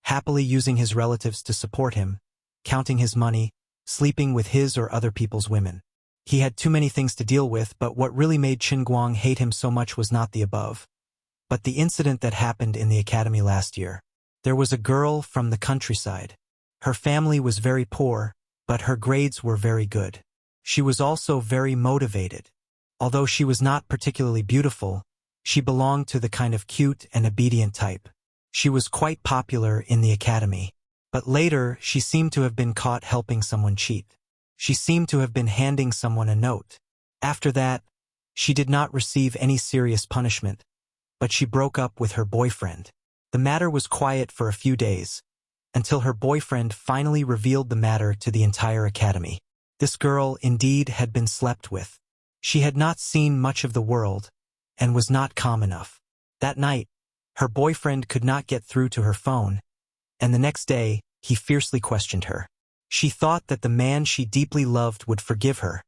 happily using his relatives to support him, counting his money, sleeping with his or other people's women. He had too many things to deal with, but what really made Qin Guang hate him so much was not the above, but the incident that happened in the academy last year. There was a girl from the countryside. Her family was very poor, but her grades were very good. She was also very motivated. Although she was not particularly beautiful, she belonged to the kind of cute and obedient type. She was quite popular in the academy. But later, she seemed to have been caught helping someone cheat. She seemed to have been handing someone a note. After that, she did not receive any serious punishment, but she broke up with her boyfriend. The matter was quiet for a few days, until her boyfriend finally revealed the matter to the entire academy. This girl indeed had been slept with. She had not seen much of the world, and was not calm enough. That night, her boyfriend could not get through to her phone, and the next day, he fiercely questioned her. She thought that the man she deeply loved would forgive her,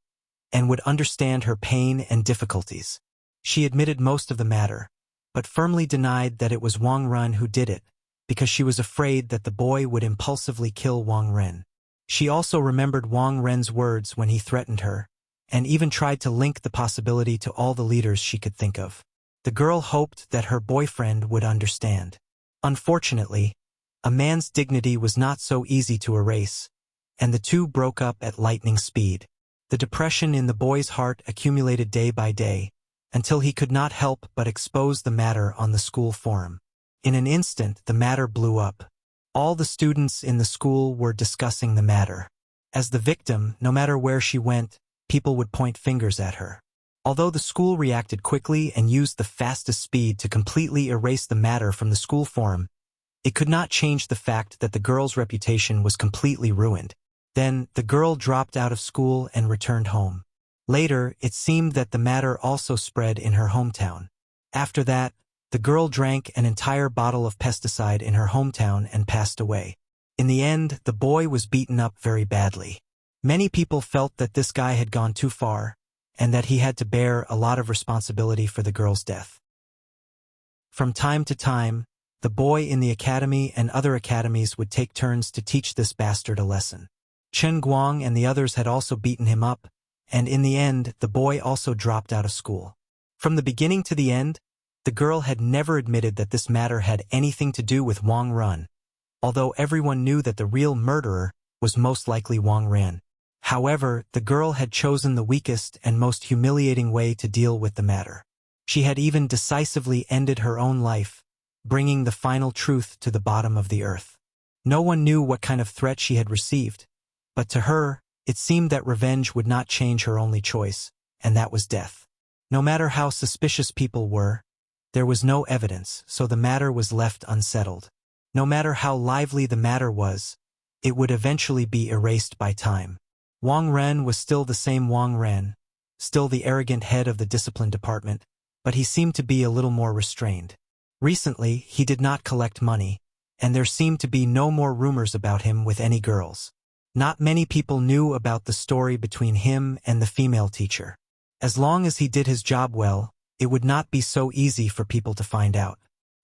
and would understand her pain and difficulties. She admitted most of the matter, but firmly denied that it was Wang Ren who did it, because she was afraid that the boy would impulsively kill Wang Ren. She also remembered Wang Ren's words when he threatened her, and even tried to link the possibility to all the leaders she could think of. The girl hoped that her boyfriend would understand. Unfortunately, a man's dignity was not so easy to erase, and the two broke up at lightning speed. The depression in the boy's heart accumulated day by day, until he could not help but expose the matter on the school forum. In an instant, the matter blew up. All the students in the school were discussing the matter. As the victim, no matter where she went, people would point fingers at her. Although the school reacted quickly and used the fastest speed to completely erase the matter from the school forum, it could not change the fact that the girl's reputation was completely ruined. Then, the girl dropped out of school and returned home. Later, it seemed that the matter also spread in her hometown. After that, the girl drank an entire bottle of pesticide in her hometown and passed away. In the end, the boy was beaten up very badly. Many people felt that this guy had gone too far, and that he had to bear a lot of responsibility for the girl's death. From time to time, the boy in the academy and other academies would take turns to teach this bastard a lesson. Chen Guang and the others had also beaten him up, and in the end, the boy also dropped out of school. From the beginning to the end, the girl had never admitted that this matter had anything to do with Wang Run, although everyone knew that the real murderer was most likely Wang Ran. However, the girl had chosen the weakest and most humiliating way to deal with the matter. She had even decisively ended her own life, bringing the final truth to the bottom of the earth. No one knew what kind of threat she had received, but to her, it seemed that revenge would not change her only choice, and that was death. No matter how suspicious people were, there was no evidence, so the matter was left unsettled. No matter how lively the matter was, it would eventually be erased by time. Wang Ren was still the same Wang Ren, still the arrogant head of the discipline department, but he seemed to be a little more restrained. Recently, he did not collect money, and there seemed to be no more rumors about him with any girls. Not many people knew about the story between him and the female teacher. As long as he did his job well, it would not be so easy for people to find out.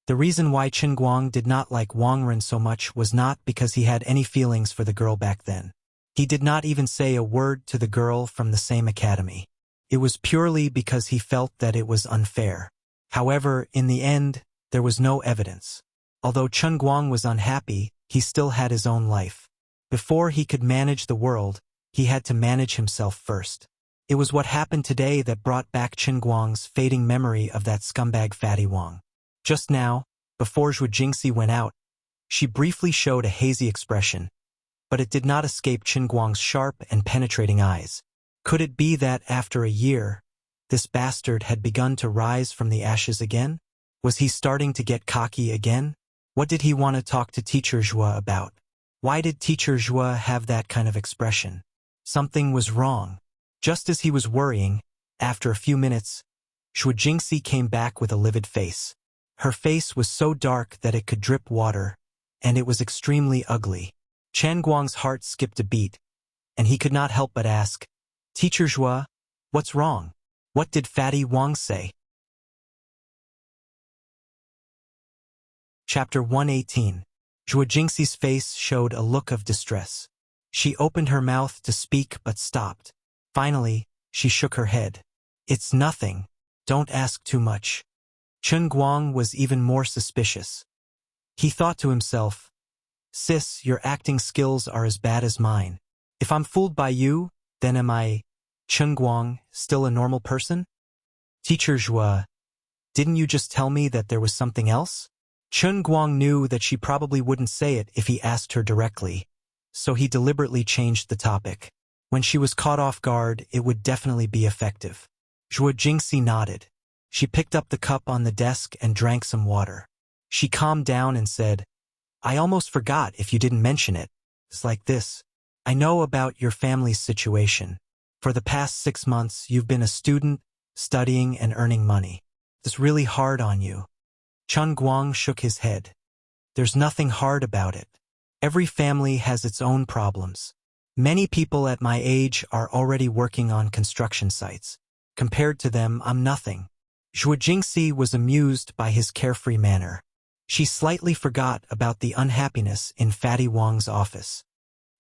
The reason why Chen Guang did not like Wang Ren so much was not because he had any feelings for the girl back then. He did not even say a word to the girl from the same academy. It was purely because he felt that it was unfair. However, in the end, there was no evidence. Although Chen Guang was unhappy, he still had his own life. Before he could manage the world, he had to manage himself first. It was what happened today that brought back Chen Guang's fading memory of that scumbag Fatty Wang. Just now, before Zhuo Jingxi went out, she briefly showed a hazy expression, but it did not escape Chen Guang's sharp and penetrating eyes. Could it be that, after a year, this bastard had begun to rise from the ashes again? Was he starting to get cocky again? What did he want to talk to Teacher Zhuo about? Why did Teacher Zhuo have that kind of expression? Something was wrong. Just as he was worrying, after a few minutes, Zhuo Jingxi came back with a livid face. Her face was so dark that it could drip water, and it was extremely ugly. Chen Guang's heart skipped a beat, and he could not help but ask, "Teacher Zhuo, what's wrong? What did Fatty Wang say?" Chapter 118. Zhuo Jingxi's face showed a look of distress. She opened her mouth to speak but stopped. Finally, she shook her head. "It's nothing. Don't ask too much." Chen Guang was even more suspicious. He thought to himself, "Sis, your acting skills are as bad as mine. If I'm fooled by you, then am I, Chen Guang, still a normal person?" "Teacher Zhuo, didn't you just tell me that there was something else?" Chen Guang knew that she probably wouldn't say it if he asked her directly, so he deliberately changed the topic. When she was caught off guard, it would definitely be effective. Zhuo Jingxi nodded. She picked up the cup on the desk and drank some water. She calmed down and said, "I almost forgot if you didn't mention it. It's like this. I know about your family's situation. For the past 6 months, you've been a student, studying and earning money. It's really hard on you." Chen Guang shook his head. "There's nothing hard about it. Every family has its own problems. Many people at my age are already working on construction sites. Compared to them, I'm nothing." Zhuo Jingxi was amused by his carefree manner. She slightly forgot about the unhappiness in Fatty Wang's office.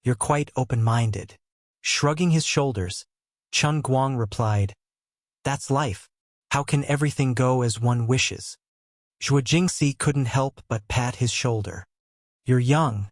"You're quite open-minded." Shrugging his shoulders, Chen Guang replied, "That's life. How can everything go as one wishes?" Zhuo Jingxi couldn't help but pat his shoulder. "You're young,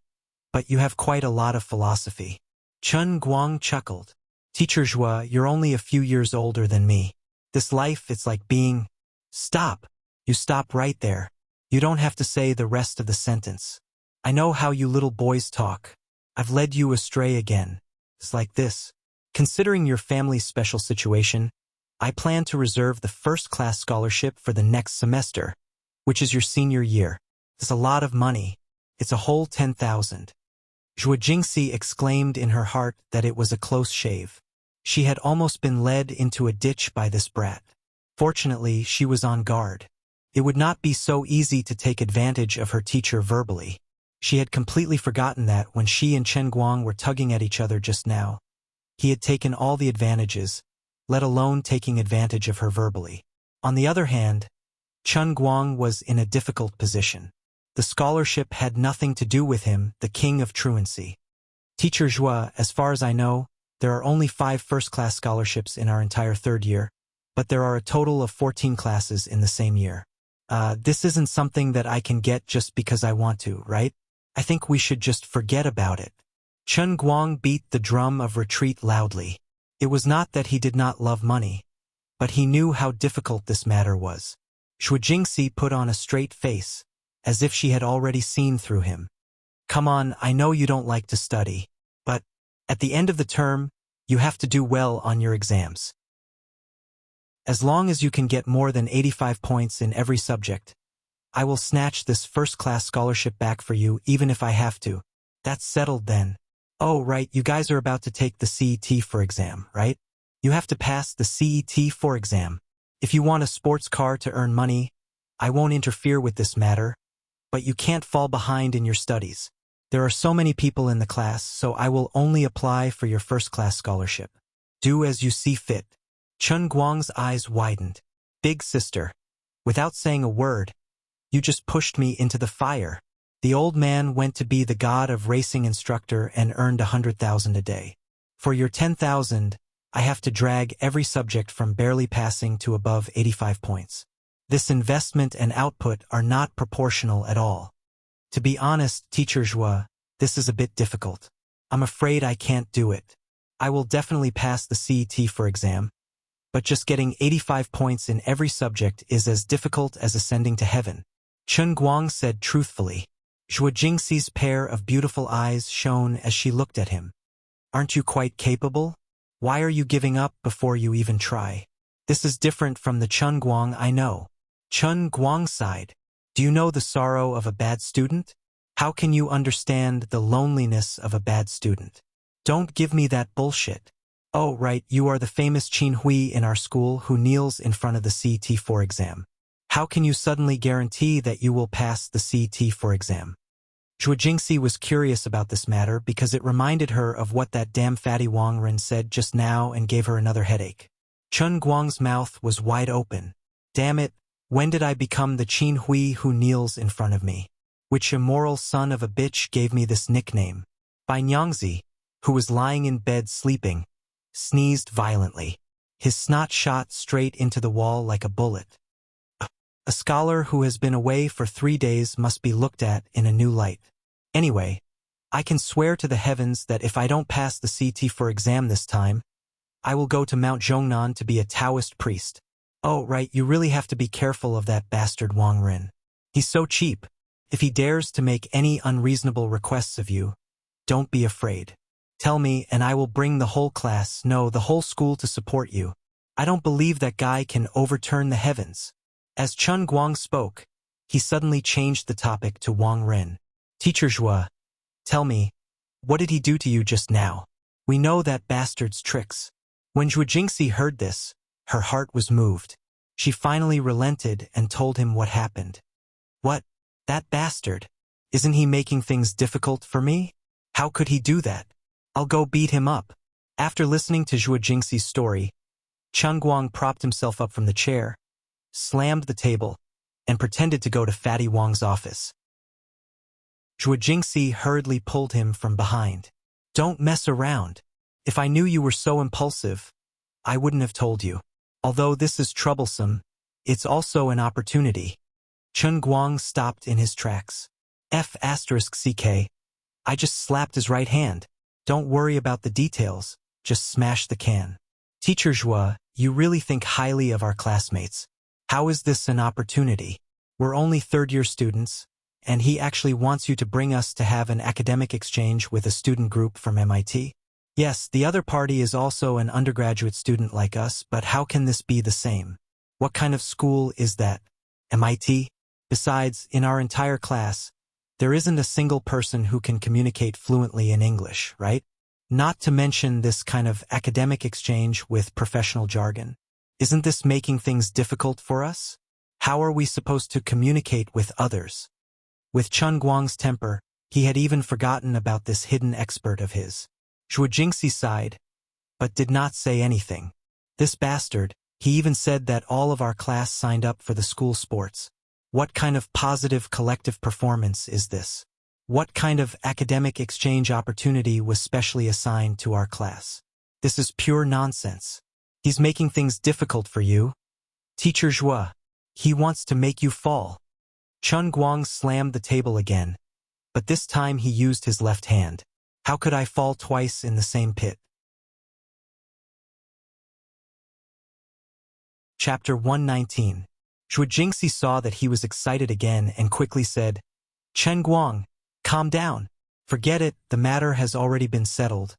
but you have quite a lot of philosophy." Chen Guang chuckled. "Teacher Zhuo, you're only a few years older than me. This life, it's like being—" "Stop! You stop right there. You don't have to say the rest of the sentence. I know how you little boys talk. I've led you astray again. It's like this. Considering your family's special situation, I plan to reserve the first-class scholarship for the next semester, which is your senior year. It's a lot of money. It's a whole 10,000. Zhuo Jingxi exclaimed in her heart that it was a close shave. She had almost been led into a ditch by this brat. Fortunately, she was on guard. It would not be so easy to take advantage of her teacher verbally. She had completely forgotten that when she and Chen Guang were tugging at each other just now, he had taken all the advantages, let alone taking advantage of her verbally. On the other hand, Chun Guang was in a difficult position. The scholarship had nothing to do with him, the king of truancy. Teacher Zhua, as far as I know, there are only 5 first-class scholarships in our entire 3rd year, but there are a total of 14 classes in the same year. This isn't something that I can get just because I want to, right? I think we should just forget about it. Chun Guang beat the drum of retreat loudly. It was not that he did not love money, but he knew how difficult this matter was. Zhuo Jingxi put on a straight face, as if she had already seen through him. Come on, I know you don't like to study, but at the end of the term, you have to do well on your exams. As long as you can get more than 85 points in every subject, I will snatch this first-class scholarship back for you even if I have to. That's settled then. Oh, right, you guys are about to take the CET4 exam, right? You have to pass the CET4 exam. If you want a sports car to earn money, I won't interfere with this matter, but you can't fall behind in your studies. There are so many people in the class, so I will only apply for your first-class scholarship. Do as you see fit. Chun Guang's eyes widened. Big sister, without saying a word, you just pushed me into the fire. The old man went to be the god of racing instructor and earned 100,000 a day. For your 10,000, I have to drag every subject from barely passing to above 85 points. This investment and output are not proportional at all. To be honest, Teacher Zhua, this is a bit difficult. I'm afraid I can't do it. I will definitely pass the CET4 exam, but just getting 85 points in every subject is as difficult as ascending to heaven. Chun Guang said truthfully. Zhuo Jingxi's pair of beautiful eyes shone as she looked at him. Aren't you quite capable? Why are you giving up before you even try? This is different from the Chun Guang I know. Chun Guang sighed. Do you know the sorrow of a bad student? How can you understand the loneliness of a bad student? Don't give me that bullshit. Oh, right, you are the famous Qin Hui in our school who kneels in front of the CET4 exam. How can you suddenly guarantee that you will pass the CET4 exam? Zhuo Jingxi was curious about this matter because it reminded her of what that damn fatty Wang Ren said just now and gave her another headache. Chun Guang's mouth was wide open. Damn it, when did I become the Qin Hui who kneels in front of me? Which immoral son of a bitch gave me this nickname? Bai Nyangzi, who was lying in bed sleeping, sneezed violently. His snot shot straight into the wall like a bullet. A scholar who has been away for 3 days must be looked at in a new light. Anyway, I can swear to the heavens that if I don't pass the CET4 exam this time, I will go to Mount Zhongnan to be a Taoist priest. Oh, right, you really have to be careful of that bastard Wang Ren. He's so cheap. If he dares to make any unreasonable requests of you, don't be afraid. Tell me, and I will bring the whole class, no, the whole school to support you. I don't believe that guy can overturn the heavens. As Chun Guang spoke, he suddenly changed the topic to Wang Ren. Teacher Zhua, tell me, what did he do to you just now? We know that bastard's tricks. When Zhuo Jingxi heard this, her heart was moved. She finally relented and told him what happened. What? That bastard? Isn't he making things difficult for me? How could he do that? I'll go beat him up. After listening to Zhuo Jingxi's story, Chun Guang propped himself up from the chair, slammed the table, and pretended to go to Fatty Wang's office. Zhuo Jingxi hurriedly pulled him from behind. Don't mess around. If I knew you were so impulsive, I wouldn't have told you. Although this is troublesome, it's also an opportunity. Chun Guang stopped in his tracks. F***ck. I just slapped his right hand. Don't worry about the details, just smash the can. Teacher Zhua, you really think highly of our classmates. How is this an opportunity? We're only third-year students, and he actually wants you to bring us to have an academic exchange with a student group from MIT? Yes, the other party is also an undergraduate student like us, but how can this be the same? What kind of school is that? MIT? Besides, in our entire class, there isn't a single person who can communicate fluently in English, right? Not to mention this kind of academic exchange with professional jargon. Isn't this making things difficult for us? How are we supposed to communicate with others? With Chun Guang's temper, he had even forgotten about this hidden expert of his. Zhuo Jingxi sighed, but did not say anything. This bastard, He even said that all of our class signed up for the school sports. What kind of positive collective performance is this? What kind of academic exchange opportunity was specially assigned to our class? This is pure nonsense. He's making things difficult for you. Teacher Zhua. He wants to make you fall. Chun Guang slammed the table again, but this time he used his left hand. How could I fall twice in the same pit? Chapter 119. Zhuo Jingxi saw that he was excited again and quickly said, Chen Guang, calm down. Forget it, the matter has already been settled,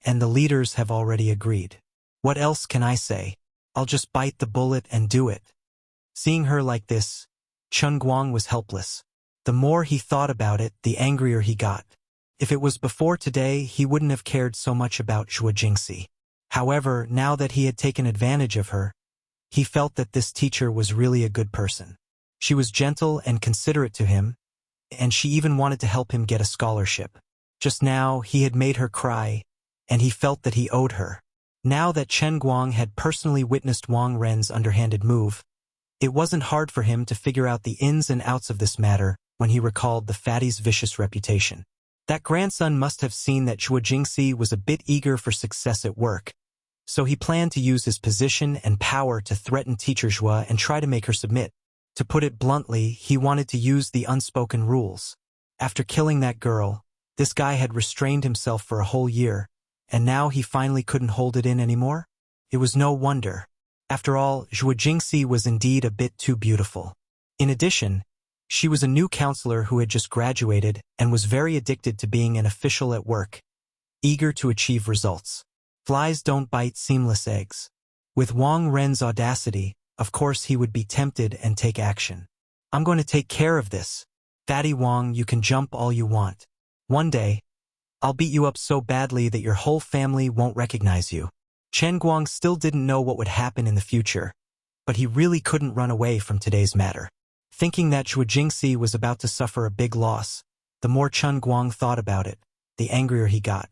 and the leaders have already agreed. What else can I say? I'll just bite the bullet and do it. Seeing her like this, Chen Guang was helpless. The more he thought about it, the angrier he got. If it was before today, he wouldn't have cared so much about Zhuo Jingxi. However, now that he had taken advantage of her, he felt that this teacher was really a good person. She was gentle and considerate to him, and she even wanted to help him get a scholarship. Just now, he had made her cry, and he felt that he owed her. Now that Chen Guang had personally witnessed Wang Ren's underhanded move, it wasn't hard for him to figure out the ins and outs of this matter when he recalled the fatty's vicious reputation. That grandson must have seen that Zhuo Jingxi was a bit eager for success at work, so he planned to use his position and power to threaten Teacher Zhua and try to make her submit. To put it bluntly, he wanted to use the unspoken rules. After killing that girl, this guy had restrained himself for a whole year, and now he finally couldn't hold it in anymore? It was no wonder. After all, Zhuo Jingxi was indeed a bit too beautiful. In addition, she was a new counselor who had just graduated and was very addicted to being an official at work, eager to achieve results. Flies don't bite seamless eggs. With Wang Ren's audacity, of course he would be tempted and take action. I'm going to take care of this. Fatty Wang, you can jump all you want. One day, I'll beat you up so badly that your whole family won't recognize you. Chen Guang still didn't know what would happen in the future, but he really couldn't run away from today's matter. Thinking that Zhuo Jingxi was about to suffer a big loss, the more Chen Guang thought about it, the angrier he got.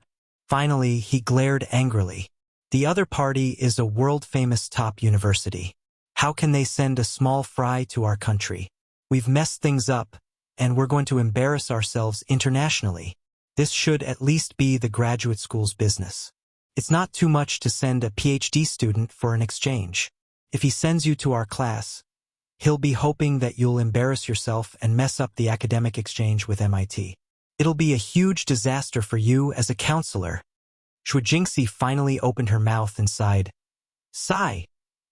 Finally, he glared angrily. The other party is a world-famous top university. How can they send a small fry to our country? We've messed things up, and we're going to embarrass ourselves internationally. This should at least be the graduate school's business. It's not too much to send a PhD student for an exchange. If he sends you to our class, he'll be hoping that you'll embarrass yourself and mess up the academic exchange with MIT. It'll be a huge disaster for you as a counselor. Zhuo Jingxi finally opened her mouth and sighed. Sigh.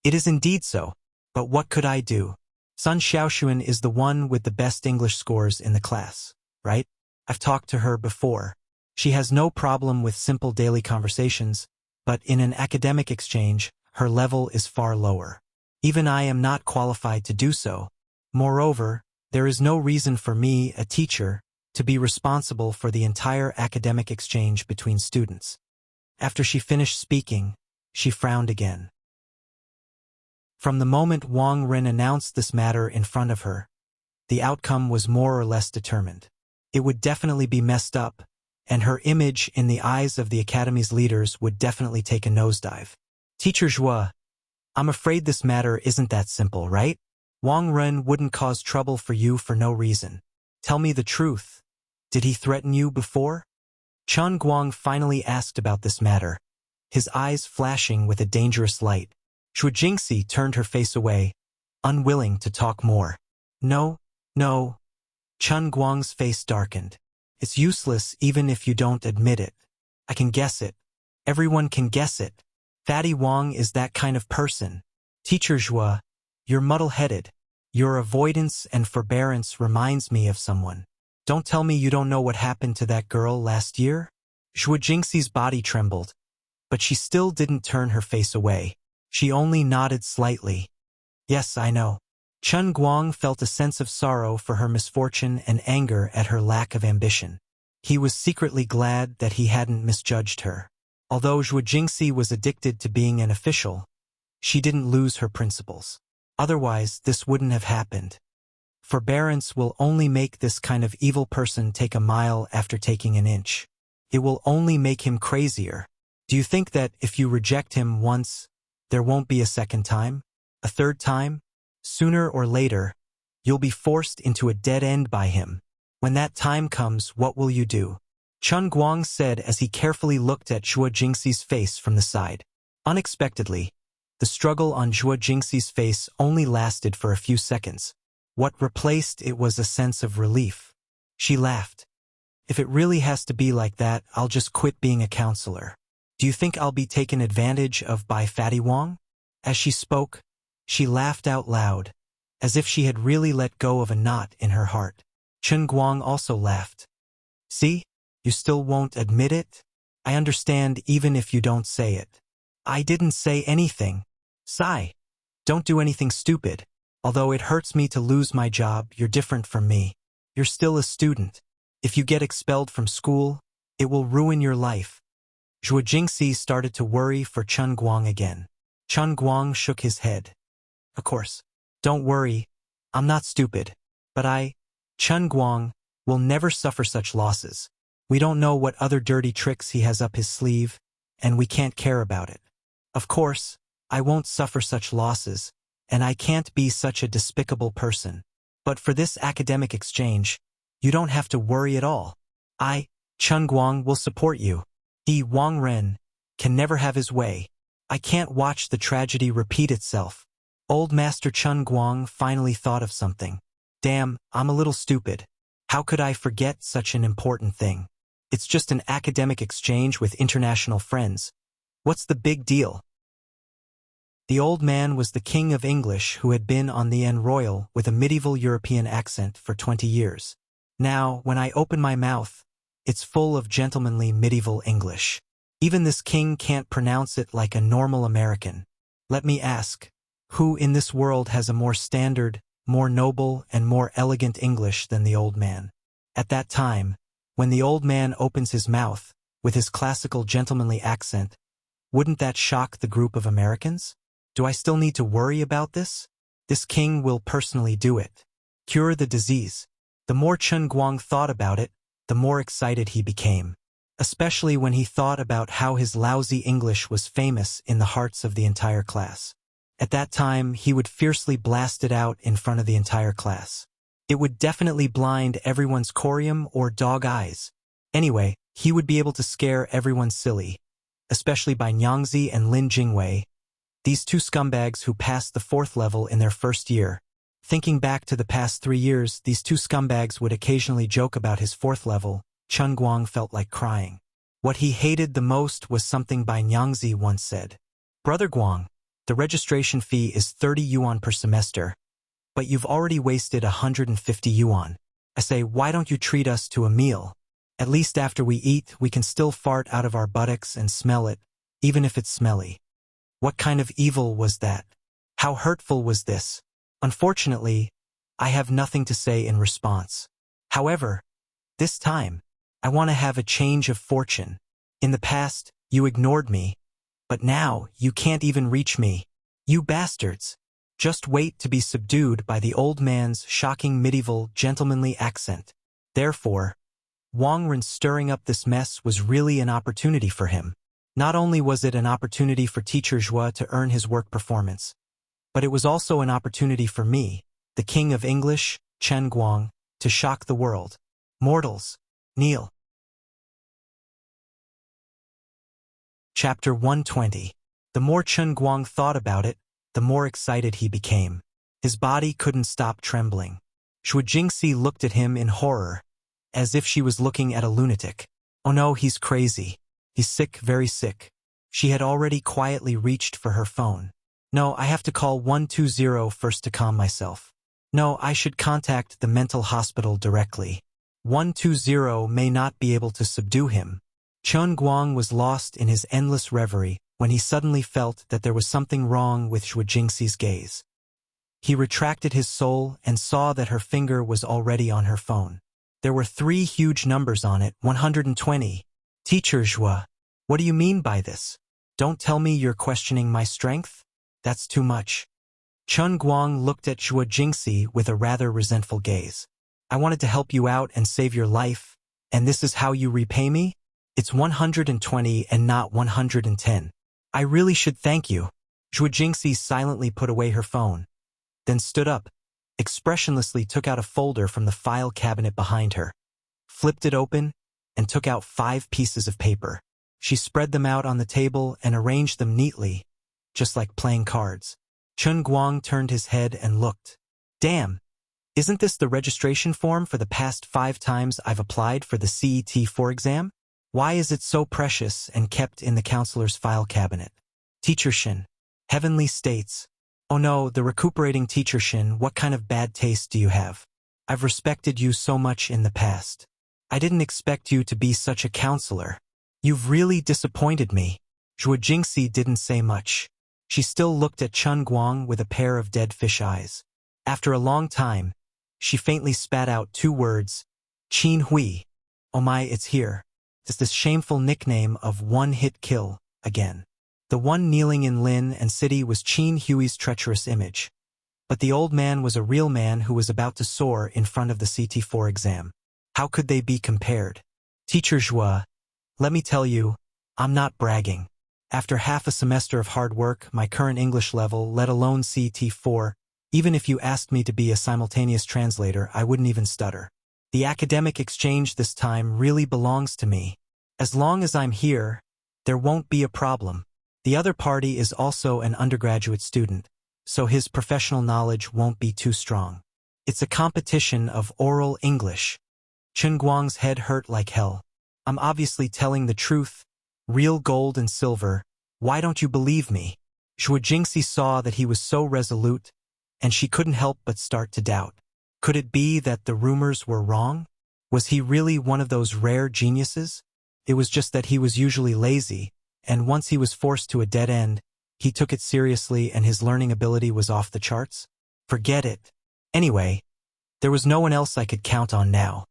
It is indeed so. But what could I do? Sun Xiaoxuan is the one with the best English scores in the class, right? I've talked to her before. She has no problem with simple daily conversations, but in an academic exchange, her level is far lower. Even I am not qualified to do so. Moreover, there is no reason for me, a teacher, to be responsible for the entire academic exchange between students. After she finished speaking, she frowned again. From the moment Wang Ren announced this matter in front of her, the outcome was more or less determined. It would definitely be messed up, and her image in the eyes of the academy's leaders would definitely take a nosedive. Teacher Zhua, I'm afraid this matter isn't that simple, right? Wang Ren wouldn't cause trouble for you for no reason. Tell me the truth. Did he threaten you before? Chen Guang finally asked about this matter, his eyes flashing with a dangerous light. Zhuo Jingxi turned her face away, unwilling to talk more. No. Chen Guang's face darkened. It's useless even if you don't admit it. I can guess it. Everyone can guess it. Fatty Wang is that kind of person. Teacher Zhua, you're muddle-headed. Your avoidance and forbearance reminds me of someone. Don't tell me you don't know what happened to that girl last year? Zhuo Jingxi's body trembled, but she still didn't turn her face away. She only nodded slightly. Yes, I know. Chen Guang felt a sense of sorrow for her misfortune and anger at her lack of ambition. He was secretly glad that he hadn't misjudged her. Although Zhuo Jingxi was addicted to being an official, she didn't lose her principles. Otherwise, this wouldn't have happened. Forbearance will only make this kind of evil person take a mile after taking an inch. It will only make him crazier. Do you think that if you reject him once, There won't be a second time? A third time? Sooner or later, you'll be forced into a dead end by him. When that time comes, what will you do? Chun Guang said as he carefully looked at Zhuo Jingxi's face from the side. Unexpectedly, the struggle on Zhuo Jingxi's face only lasted for a few seconds. What replaced it was a sense of relief. She laughed. If it really has to be like that, I'll just quit being a counselor. Do you think I'll be taken advantage of by Fatty Wong? As she spoke, she laughed out loud, as if she had really let go of a knot in her heart. Chun Guang also laughed. See? You still won't admit it? I understand even if you don't say it. I didn't say anything. Sigh. Don't do anything stupid. Although it hurts me to lose my job, you're different from me. You're still a student. If you get expelled from school, it will ruin your life. Zhuo Jingxi started to worry for Chun Guang again. Chun Guang shook his head. Of course. Don't worry. I'm not stupid. But Chun Guang, will never suffer such losses. We don't know what other dirty tricks he has up his sleeve, and we can't care about it. Of course, I won't suffer such losses, and I can't be such a despicable person. But for this academic exchange, you don't have to worry at all. Chun Guang, will support you. He, Wang Ren, can never have his way. I can't watch the tragedy repeat itself. Old Master Chun Guang finally thought of something. Damn, I'm a little stupid. How could I forget such an important thing? It's just an academic exchange with international friends. What's the big deal? The old man was the king of English who had been on the Royal with a medieval European accent for 20 years. Now, when I open my mouth, it's full of gentlemanly medieval English. Even this king can't pronounce it like a normal American. Let me ask, who in this world has a more standard, more noble, and more elegant English than the old man? At that time, when the old man opens his mouth, with his classical gentlemanly accent, wouldn't that shock the group of Americans? Do I still need to worry about this? This king will personally do it. Cure the disease. The more Chun Guang thought about it, the more excited he became. Especially when he thought about how his lousy English was famous in the hearts of the entire class. At that time, he would fiercely blast it out in front of the entire class. It would definitely blind everyone's corium or dog eyes. Anyway, he would be able to scare everyone silly, especially by Nyangzi and Lin Jingwei, these two scumbags who passed the 4th level in their first year. Thinking back to the past 3 years, these two scumbags would occasionally joke about his 4th level. Chun Guang felt like crying. What he hated the most was something Bai Nyangzi once said. Brother Guang, the registration fee is 30 yuan per semester, but you've already wasted 150 yuan. I say, why don't you treat us to a meal? At least after we eat, we can still fart out of our buttocks and smell it, even if it's smelly. What kind of evil was that? How hurtful was this? Unfortunately, I have nothing to say in response. However, this time, I want to have a change of fortune. In the past, you ignored me, but now you can't even reach me. You bastards. Just wait to be subdued by the old man's shocking medieval gentlemanly accent. Therefore, Wang Ren stirring up this mess was really an opportunity for him. Not only was it an opportunity for teacher Zhuo to earn his work performance, but it was also an opportunity for me, the king of English, Chen Guang, to shock the world. Mortals, kneel. Chapter 120. The more Chun Guang thought about it, the more excited he became. His body couldn't stop trembling. Zhuo Jingxi looked at him in horror, as if she was looking at a lunatic. Oh no, he's crazy. He's sick, very sick. She had already quietly reached for her phone. No, I have to call 120 first to calm myself. No, I should contact the mental hospital directly. 120 may not be able to subdue him. Chun Guang was lost in his endless reverie when he suddenly felt that there was something wrong with Zhuo Jingxi's gaze. He retracted his soul and saw that her finger was already on her phone. There were 3 huge numbers on it, 120. Teacher Zhuo, what do you mean by this? Don't tell me you're questioning my strength? That's too much. Chun Guang looked at Zhuo Jingxi with a rather resentful gaze. I wanted to help you out and save your life, and this is how you repay me? It's 120 and not 110. I really should thank you. Zhuo Jingxi silently put away her phone, then stood up, expressionlessly took out a folder from the file cabinet behind her, flipped it open, and took out 5 pieces of paper. She spread them out on the table and arranged them neatly, just like playing cards. Chun Guang turned his head and looked. Damn, isn't this the registration form for the past 5 times I've applied for the CET4 exam? Why is it so precious and kept in the counselor's file cabinet? Teacher Shin. Heavenly states, oh no, the recuperating Teacher Shin, what kind of bad taste do you have? I've respected you so much in the past. I didn't expect you to be such a counselor. You've really disappointed me. Zhuo Jingxi didn't say much. She still looked at Chun Guang with a pair of dead fish eyes. After a long time, she faintly spat out 2 words, Qin Hui. Oh my, it's here. It's this shameful nickname of one-hit kill, again. The one kneeling in Lin and City was Qin Hui's treacherous image. But the old man was a real man who was about to soar in front of the CT4 exam. How could they be compared? Teacher Zhuo, let me tell you, I'm not bragging. After half a semester of hard work, my current English level, let alone CT4, even if you asked me to be a simultaneous translator, I wouldn't even stutter. The academic exchange this time really belongs to me. As long as I'm here, there won't be a problem. The other party is also an undergraduate student, so his professional knowledge won't be too strong. It's a competition of oral English. Chun Guang's head hurt like hell. I'm obviously telling the truth. Real gold and silver. Why don't you believe me? Zhuo Jingxi saw that he was so resolute, and she couldn't help but start to doubt. Could it be that the rumors were wrong? Was he really one of those rare geniuses? It was just that he was usually lazy, and once he was forced to a dead end, he took it seriously and his learning ability was off the charts? Forget it. Anyway, there was no one else I could count on now.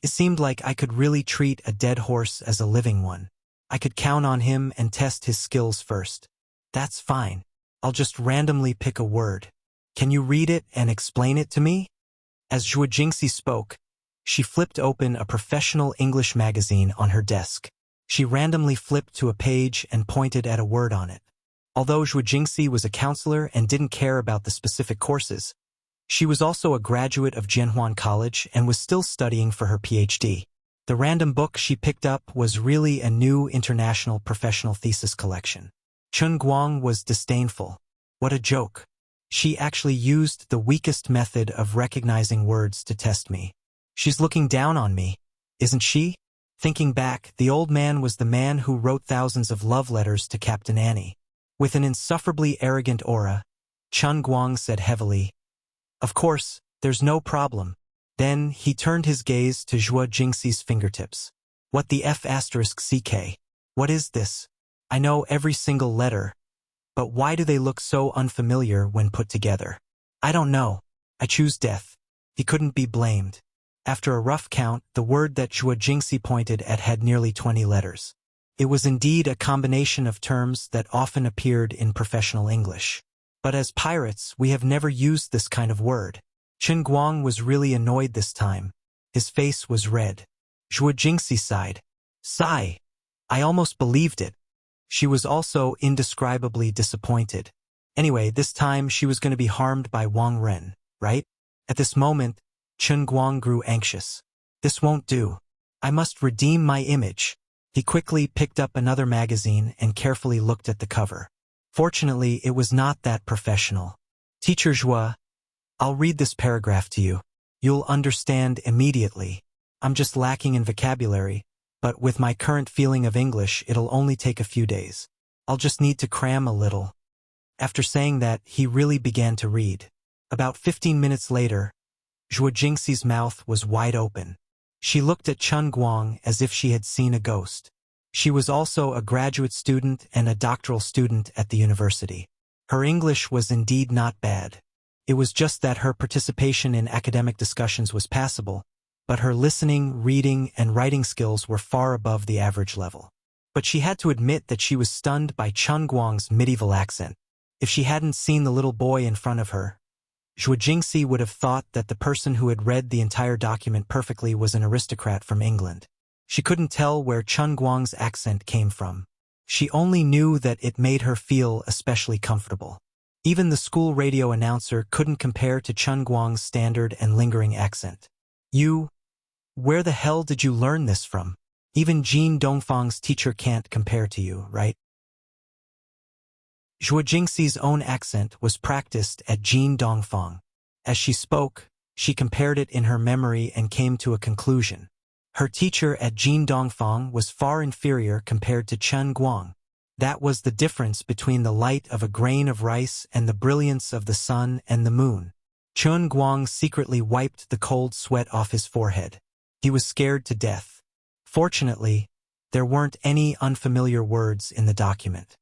It seemed like I could really treat a dead horse as a living one. I could count on him and test his skills first. That's fine. I'll just randomly pick a word. Can you read it and explain it to me? As Zhuo Jingxi spoke, she flipped open a professional English magazine on her desk. She randomly flipped to a page and pointed at a word on it. Although Zhuo Jingxi was a counselor and didn't care about the specific courses, she was also a graduate of Jianhuan College and was still studying for her PhD. The random book she picked up was really a new international professional thesis collection. Chun Guang was disdainful. What a joke. She actually used the weakest method of recognizing words to test me. She's looking down on me, isn't she? Thinking back, the old man was the man who wrote thousands of love letters to Captain Annie. With an insufferably arrogant aura, Chun Guang said heavily, "Of course, there's no problem." Then he turned his gaze to Zhuo Jingxi's fingertips. What the F***CK? What is this? I know every single letter, but why do they look so unfamiliar when put together? I don't know. I choose death. He couldn't be blamed. After a rough count, the word that Zhuo Jingxi pointed at had nearly 20 letters. It was indeed a combination of terms that often appeared in professional English. But as pirates, we have never used this kind of word. Chun Guang was really annoyed this time. His face was red. Zhuo Jingxi sighed. Sigh. I almost believed it. She was also indescribably disappointed. Anyway, this time she was going to be harmed by Wang Ren, right? At this moment, Chun Guang grew anxious. This won't do. I must redeem my image. He quickly picked up another magazine and carefully looked at the cover. Fortunately, it was not that professional. Teacher Zhuo, I'll read this paragraph to you. You'll understand immediately. I'm just lacking in vocabulary, but with my current feeling of English, it'll only take a few days. I'll just need to cram a little. After saying that, he really began to read. About 15 minutes later, Zhuo Jingxi's mouth was wide open. She looked at Chun Guang as if she had seen a ghost. She was also a graduate student and a doctoral student at the university. Her English was indeed not bad. It was just that her participation in academic discussions was passable, but her listening, reading, and writing skills were far above the average level. But she had to admit that she was stunned by Chun Guang's medieval accent. If she hadn't seen the little boy in front of her, Zhuo Jingxi would have thought that the person who had read the entire document perfectly was an aristocrat from England. She couldn't tell where Chun Guang's accent came from. She only knew that it made her feel especially comfortable. Even the school radio announcer couldn't compare to Chen Guang's standard and lingering accent. Where the hell did you learn this from? Even Jin Dongfang's teacher can't compare to you, right? Zhuo Jingxi's own accent was practiced at Jin Dongfang. As she spoke, she compared it in her memory and came to a conclusion. Her teacher at Jin Dongfang was far inferior compared to Chen Guang. That was the difference between the light of a grain of rice and the brilliance of the sun and the moon. Chen Guang secretly wiped the cold sweat off his forehead. He was scared to death. Fortunately, there weren't any unfamiliar words in the document.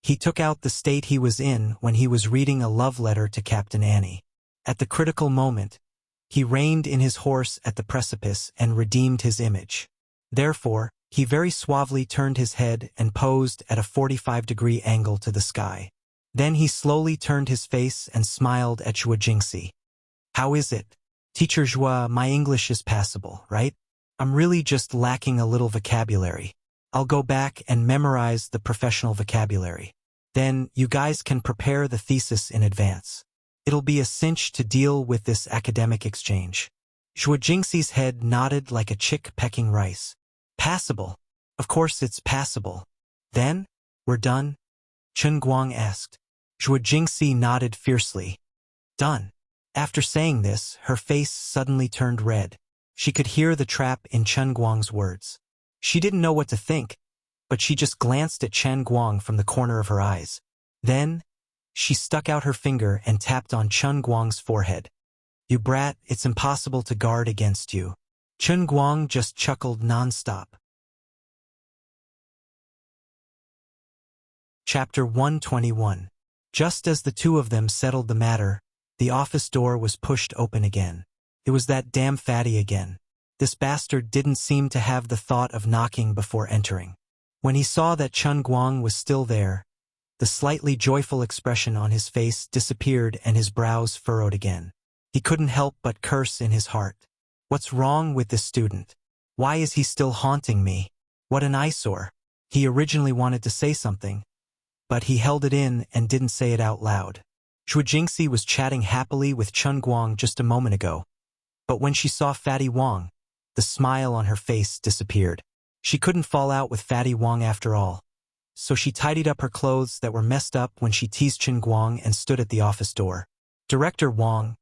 He took out the state he was in when he was reading a love letter to Captain Annie. At the critical moment, he reined in his horse at the precipice and redeemed his image. Therefore, he very suavely turned his head and posed at a 45-degree angle to the sky. Then he slowly turned his face and smiled at Zhuo Jingxi. How is it? Teacher Zhuo, my English is passable, right? I'm really just lacking a little vocabulary. I'll go back and memorize the professional vocabulary. Then you guys can prepare the thesis in advance. It'll be a cinch to deal with this academic exchange. Zhuo Jingxi's head nodded like a chick pecking rice. Passable. Of course it's passable. Then, we're done? Chen Guang asked. Zhuo Jingxi nodded fiercely. Done. After saying this, her face suddenly turned red. She could hear the trap in Chen Guang's words. She didn't know what to think, but she just glanced at Chen Guang from the corner of her eyes. Then, she stuck out her finger and tapped on Chen Guang's forehead. You brat, it's impossible to guard against you. Chen Guang just chuckled non-stop. Chapter 121. Just as the two of them settled the matter, the office door was pushed open again. It was that damn fatty again. This bastard didn't seem to have the thought of knocking before entering. When he saw that Chen Guang was still there, the slightly joyful expression on his face disappeared and his brows furrowed again. He couldn't help but curse in his heart. What's wrong with this student? Why is he still haunting me? What an eyesore. He originally wanted to say something, but he held it in and didn't say it out loud. Zhuo Jingxi was chatting happily with Chen Guang just a moment ago. But when she saw Fatty Wang, the smile on her face disappeared. She couldn't fall out with Fatty Wang after all. So she tidied up her clothes that were messed up when she teased Chen Guang and stood at the office door. Director Wang,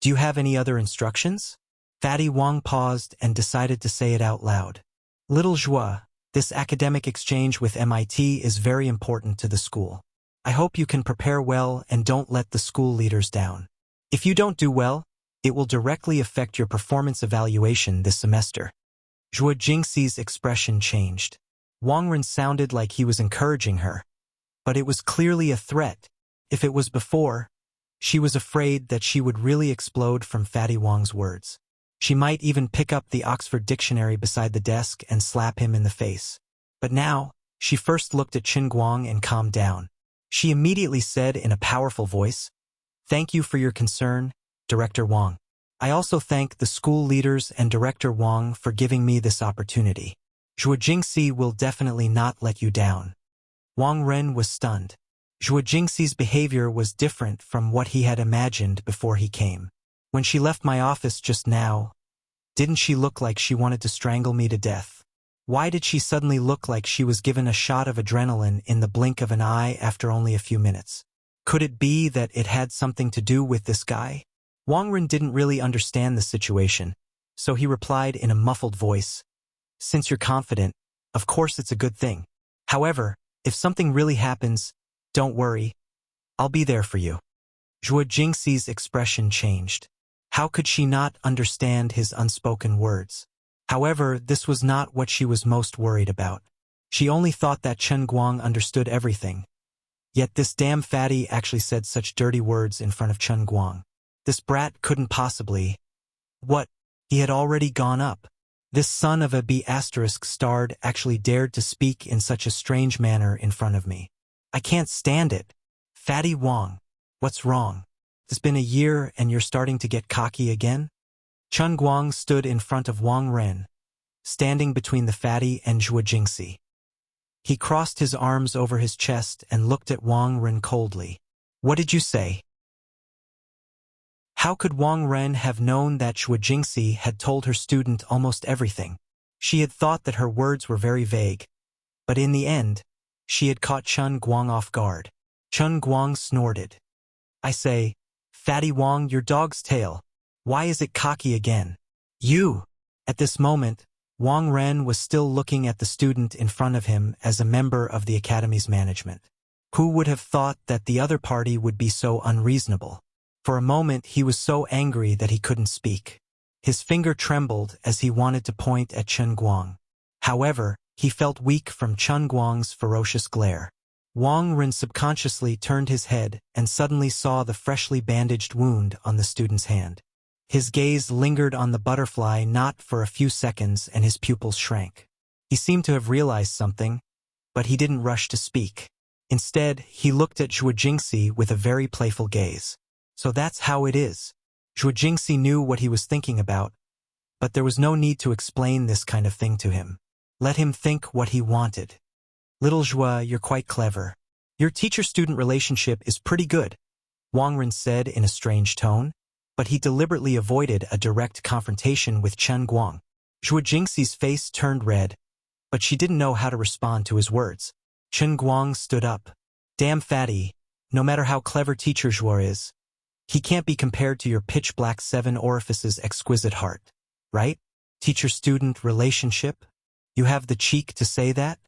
do you have any other instructions? Fatty Wang paused and decided to say it out loud. Little Zhuo, this academic exchange with MIT is very important to the school. I hope you can prepare well and don't let the school leaders down. If you don't do well, it will directly affect your performance evaluation this semester. Zhuo Jingxi's expression changed. Wang Ren sounded like he was encouraging her, but it was clearly a threat. If it was before, she was afraid that she would really explode from Fatty Wang's words. She might even pick up the Oxford Dictionary beside the desk and slap him in the face. But now, she first looked at Chen Guang and calmed down. She immediately said in a powerful voice, "Thank you for your concern, Director Wang. I also thank the school leaders and Director Wang for giving me this opportunity. Zhuo Jingxi will definitely not let you down." Wang Ren was stunned. Zhuo Jingxi's behavior was different from what he had imagined before he came. When she left my office just now, didn't she look like she wanted to strangle me to death? Why did she suddenly look like she was given a shot of adrenaline in the blink of an eye after only a few minutes? Could it be that it had something to do with this guy? Wang Ren didn't really understand the situation, so he replied in a muffled voice, "Since you're confident, of course it's a good thing. However, if something really happens, don't worry. I'll be there for you." Zhuo Jingxi's expression changed. How could she not understand his unspoken words? However, this was not what she was most worried about. She only thought that Chen Guang understood everything. Yet this damn fatty actually said such dirty words in front of Chen Guang. This brat couldn't possibly. What? He had already gone up. This son of a B***starred actually dared to speak in such a strange manner in front of me. I can't stand it. Fatty Wang, what's wrong? It's been a year and you're starting to get cocky again? Chen Guang stood in front of Wang Ren, standing between the fatty and Zhuo Jingxi. He crossed his arms over his chest and looked at Wang Ren coldly. What did you say? How could Wang Ren have known that Zhuo Jingxi had told her student almost everything? She had thought that her words were very vague, but in the end, she had caught Chen Guang off guard. Chen Guang snorted. I say, Fatty Wang, your dog's tail. Why is it cocky again? You! At this moment, Wang Ren was still looking at the student in front of him as a member of the academy's management. Who would have thought that the other party would be so unreasonable? For a moment he was so angry that he couldn't speak. His finger trembled as he wanted to point at Chen Guang. However, he felt weak from Chen Guang's ferocious glare. Wang Ren subconsciously turned his head and suddenly saw the freshly bandaged wound on the student's hand. His gaze lingered on the butterfly not for a few seconds and his pupils shrank. He seemed to have realized something, but he didn't rush to speak. Instead, he looked at Zhuo Jingxi with a very playful gaze. So that's how it is. Zhuo Jingxi knew what he was thinking about, but there was no need to explain this kind of thing to him. Let him think what he wanted. Little Zhuo, you're quite clever. Your teacher-student relationship is pretty good, Wang Ren said in a strange tone, but he deliberately avoided a direct confrontation with Chen Guang. Zhuo Jingxi's face turned red, but she didn't know how to respond to his words. Chen Guang stood up. Damn Fatty, no matter how clever Teacher Zhuo is, he can't be compared to your pitch-black 7 orifices exquisite heart, right? Teacher-student relationship? You have the cheek to say that?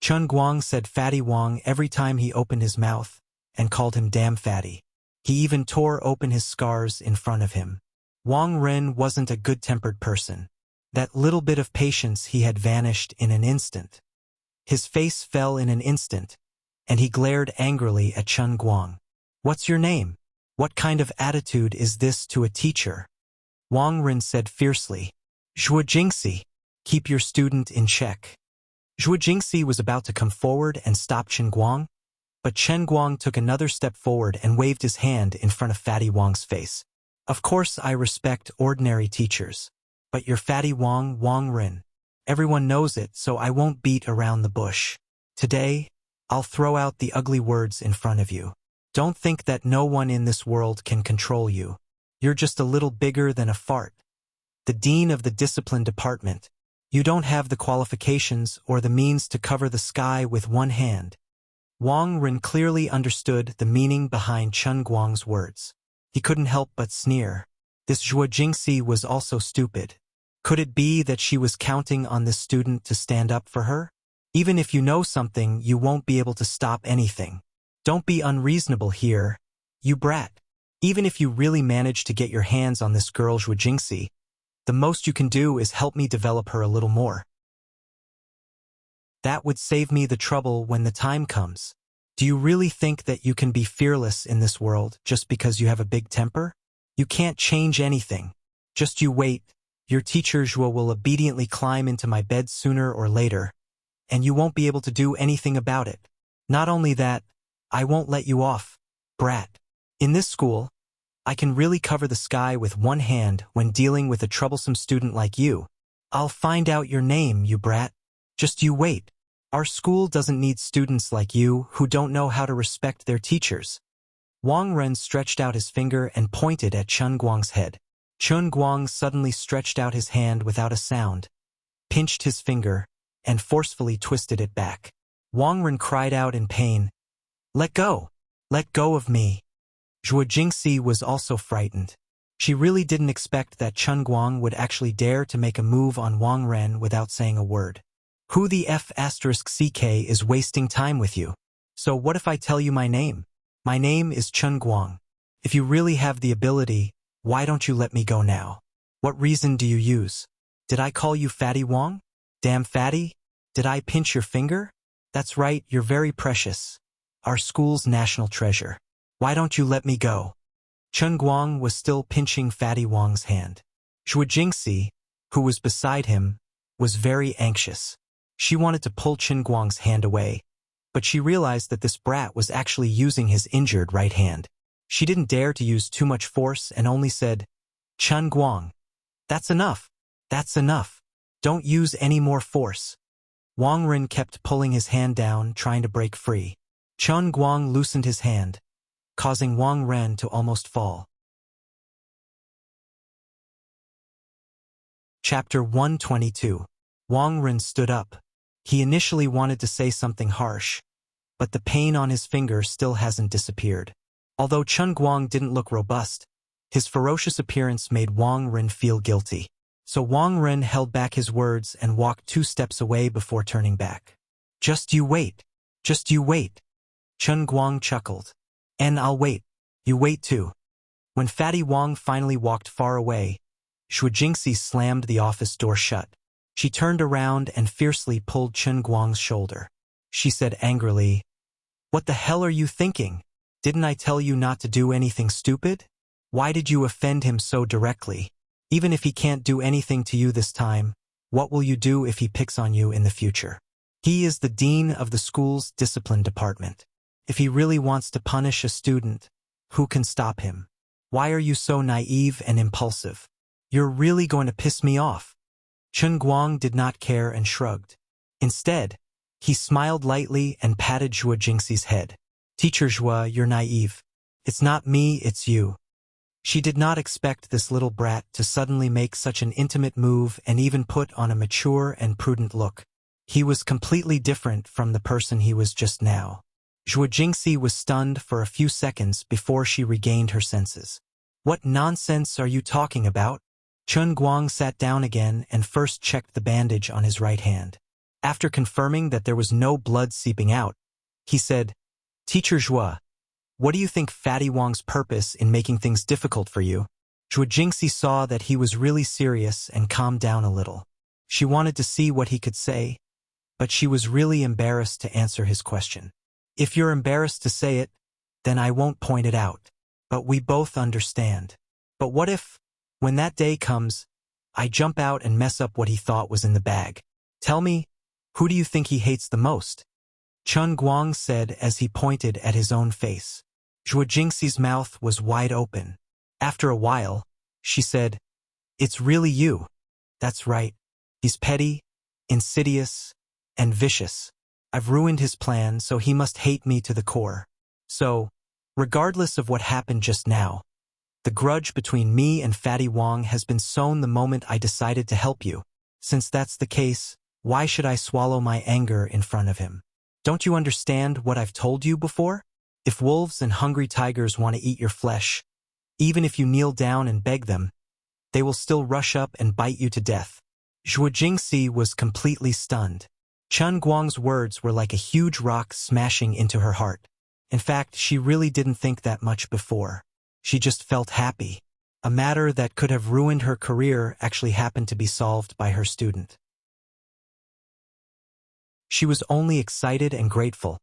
Chen Guang said Fatty Wang every time he opened his mouth and called him damn fatty. He even tore open his scars in front of him. Wang Ren wasn't a good-tempered person. That little bit of patience he had vanished in an instant. His face fell in an instant, and he glared angrily at Chen Guang. What's your name? What kind of attitude is this to a teacher? Wang Ren said fiercely. Zhuo Jingxi, keep your student in check. Zhuo Jingxi was about to come forward and stop Chen Guang, but Chen Guang took another step forward and waved his hand in front of Fatty Wang's face. Of course I respect ordinary teachers, but you're Fatty Wang, Wang Ren. Everyone knows it, so I won't beat around the bush. Today, I'll throw out the ugly words in front of you. Don't think that no one in this world can control you. You're just a little bigger than a fart. The dean of the discipline department. You don't have the qualifications or the means to cover the sky with one hand. Wang Ren clearly understood the meaning behind Chen Guang's words. He couldn't help but sneer. This Zhuo Jingxi was also stupid. Could it be that she was counting on this student to stand up for her? Even if you know something, you won't be able to stop anything. Don't be unreasonable here, you brat. Even if you really manage to get your hands on this girl Zhuo Jingxi, the most you can do is help me develop her a little more. That would save me the trouble when the time comes. Do you really think that you can be fearless in this world just because you have a big temper? You can't change anything. Just you wait. Your teacher Zhuo will obediently climb into my bed sooner or later, and you won't be able to do anything about it. Not only that, I won't let you off, brat. In this school, I can really cover the sky with one hand when dealing with a troublesome student like you. I'll find out your name, you brat. Just you wait. Our school doesn't need students like you who don't know how to respect their teachers. Wang Ren stretched out his finger and pointed at Chen Guang's head. Chen Guang suddenly stretched out his hand without a sound, pinched his finger, and forcefully twisted it back. Wang Ren cried out in pain. Let go! Let go of me! Zhuo Jingxi was also frightened. She really didn't expect that Chen Guang would actually dare to make a move on Wang Ren without saying a word. Who the F***ck is wasting time with you? So what if I tell you my name? My name is Chen Guang. If you really have the ability, why don't you let me go now? What reason do you use? Did I call you Fatty Wang? Damn fatty? Did I pinch your finger? That's right, you're very precious. Our school's national treasure. Why don't you let me go? Chen Guang was still pinching Fatty Wang's hand. Zhuo Jingxi, who was beside him, was very anxious. She wanted to pull Chen Guang's hand away, but she realized that this brat was actually using his injured right hand. She didn't dare to use too much force and only said, Chen Guang, that's enough. That's enough. Don't use any more force. Wang Ren kept pulling his hand down, trying to break free. Chen Guang loosened his hand, causing Wang Ren to almost fall. Chapter 122. Wang Ren stood up. He initially wanted to say something harsh, but the pain on his finger still hasn't disappeared. Although Chen Guang didn't look robust, his ferocious appearance made Wang Ren feel guilty. So Wang Ren held back his words and walked 2 steps away before turning back. Just you wait. Just you wait. Chen Guang chuckled. And I'll wait. You wait too. When Fatty Wang finally walked far away, Shu Jingxi slammed the office door shut. She turned around and fiercely pulled Chen Guang's shoulder. She said angrily, "What the hell are you thinking? Didn't I tell you not to do anything stupid? Why did you offend him so directly? Even if he can't do anything to you this time, what will you do if he picks on you in the future? He is the dean of the school's discipline department. If he really wants to punish a student, who can stop him? Why are you so naive and impulsive? You're really going to piss me off." Chen Guang did not care and shrugged. Instead, he smiled lightly and patted Shu Jingxi's head. "Teacher Zhua, you're naive. It's not me, it's you." She did not expect this little brat to suddenly make such an intimate move and even put on a mature and prudent look. He was completely different from the person he was just now. Shu Jingxi was stunned for a few seconds before she regained her senses. "What nonsense are you talking about?" Chen Guang sat down again and first checked the bandage on his right hand. After confirming that there was no blood seeping out, he said, "Teacher Zhua, what do you think Fatty Wang's purpose in making things difficult for you?" Shu Jingxi saw that he was really serious and calmed down a little. She wanted to see what he could say, but she was really embarrassed to answer his question. "If you're embarrassed to say it, then I won't point it out. But we both understand. But what if, when that day comes, I jump out and mess up what he thought was in the bag? Tell me, who do you think he hates the most?" Chen Guang said as he pointed at his own face. Shu Jingxi's mouth was wide open. After a while, she said, "It's really you. That's right. He's petty, insidious, and vicious. I've ruined his plan, so he must hate me to the core. So, regardless of what happened just now, the grudge between me and Fatty Wang has been sown the moment I decided to help you. Since that's the case, why should I swallow my anger in front of him? Don't you understand what I've told you before? If wolves and hungry tigers want to eat your flesh, even if you kneel down and beg them, they will still rush up and bite you to death." Shu Jingxi was completely stunned. Chen Guang's words were like a huge rock smashing into her heart. In fact, she really didn't think that much before. She just felt happy. A matter that could have ruined her career actually happened to be solved by her student. She was only excited and grateful,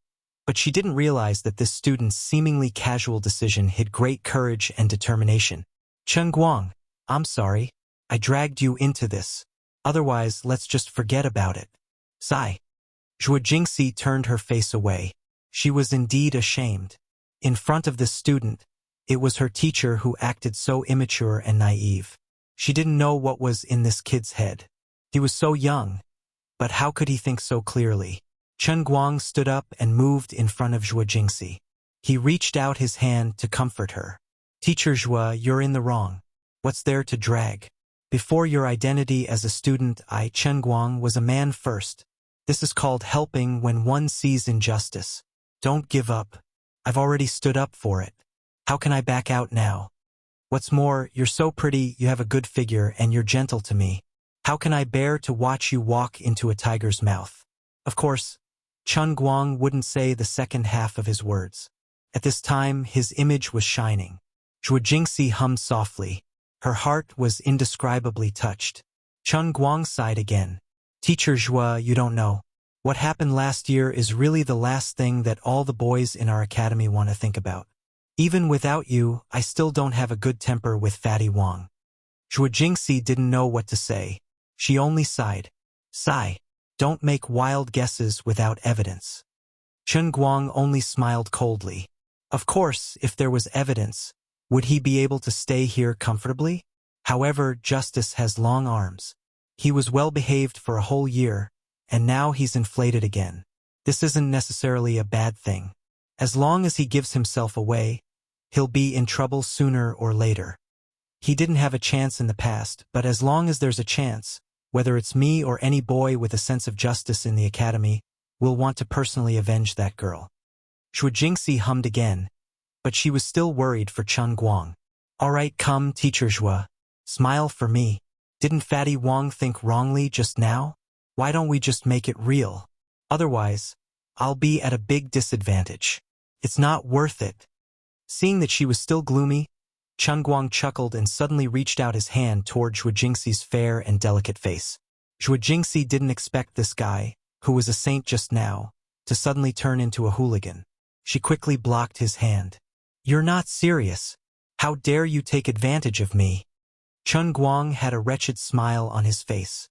but she didn't realize that this student's seemingly casual decision hid great courage and determination. "Chen Guang, I'm sorry. I dragged you into this. Otherwise, let's just forget about it." Sigh. Shu Jingxi turned her face away. She was indeed ashamed. In front of this student, it was her teacher who acted so immature and naive. She didn't know what was in this kid's head. He was so young, but how could he think so clearly? Chen Guang stood up and moved in front of Shu Jingxi. He reached out his hand to comfort her. "Teacher Zhua, you're in the wrong. What's there to drag? Before your identity as a student, I, Chen Guang, was a man first. This is called helping when one sees injustice. Don't give up. I've already stood up for it. How can I back out now? What's more, you're so pretty, you have a good figure, and you're gentle to me. How can I bear to watch you walk into a tiger's mouth?" Of course, Chen Guang wouldn't say the second half of his words. At this time, his image was shining. Shu Jingxi hummed softly. Her heart was indescribably touched. Chen Guang sighed again. "Teacher Zhua, you don't know. What happened last year is really the last thing that all the boys in our academy want to think about. Even without you, I still don't have a good temper with Fatty Wang." Shu Jingxi didn't know what to say. She only sighed. "Sigh. Don't make wild guesses without evidence." Chen Guang only smiled coldly. Of course, if there was evidence, would he be able to stay here comfortably? However, justice has long arms. He was well behaved for a whole year, and now he's inflated again. This isn't necessarily a bad thing. As long as he gives himself away, he'll be in trouble sooner or later. He didn't have a chance in the past, but as long as there's a chance, whether it's me or any boy with a sense of justice in the academy, will want to personally avenge that girl. Zhuo Jingxi hummed again, but she was still worried for Chen Guang. All right, come, Teacher Zhuo. Smile for me. Didn't Fatty Wong think wrongly just now? Why don't we just make it real? Otherwise, I'll be at a big disadvantage. It's not worth it. Seeing that she was still gloomy, Chen Guang chuckled and suddenly reached out his hand toward Zhuo Jingxi's fair and delicate face. Zhuo Jingxi didn't expect this guy, who was a saint just now, to suddenly turn into a hooligan. She quickly blocked his hand. You're not serious. How dare you take advantage of me? Chen Guang had a wretched smile on his face.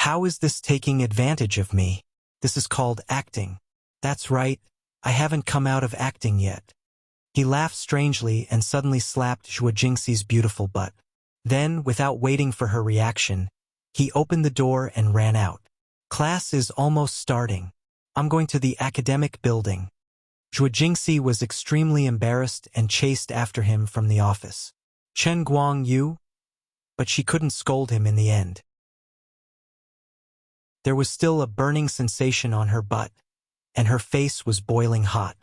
How is this taking advantage of me? This is called acting. That's right, I haven't come out of acting yet. He laughed strangely and suddenly slapped Zhuo Jingxi's beautiful butt. Then, without waiting for her reaction, he opened the door and ran out. Class is almost starting. I'm going to the academic building. Zhuo Jingxi was extremely embarrassed and chased after him from the office. Chen Guang, you? But she couldn't scold him in the end. There was still a burning sensation on her butt, and her face was boiling hot.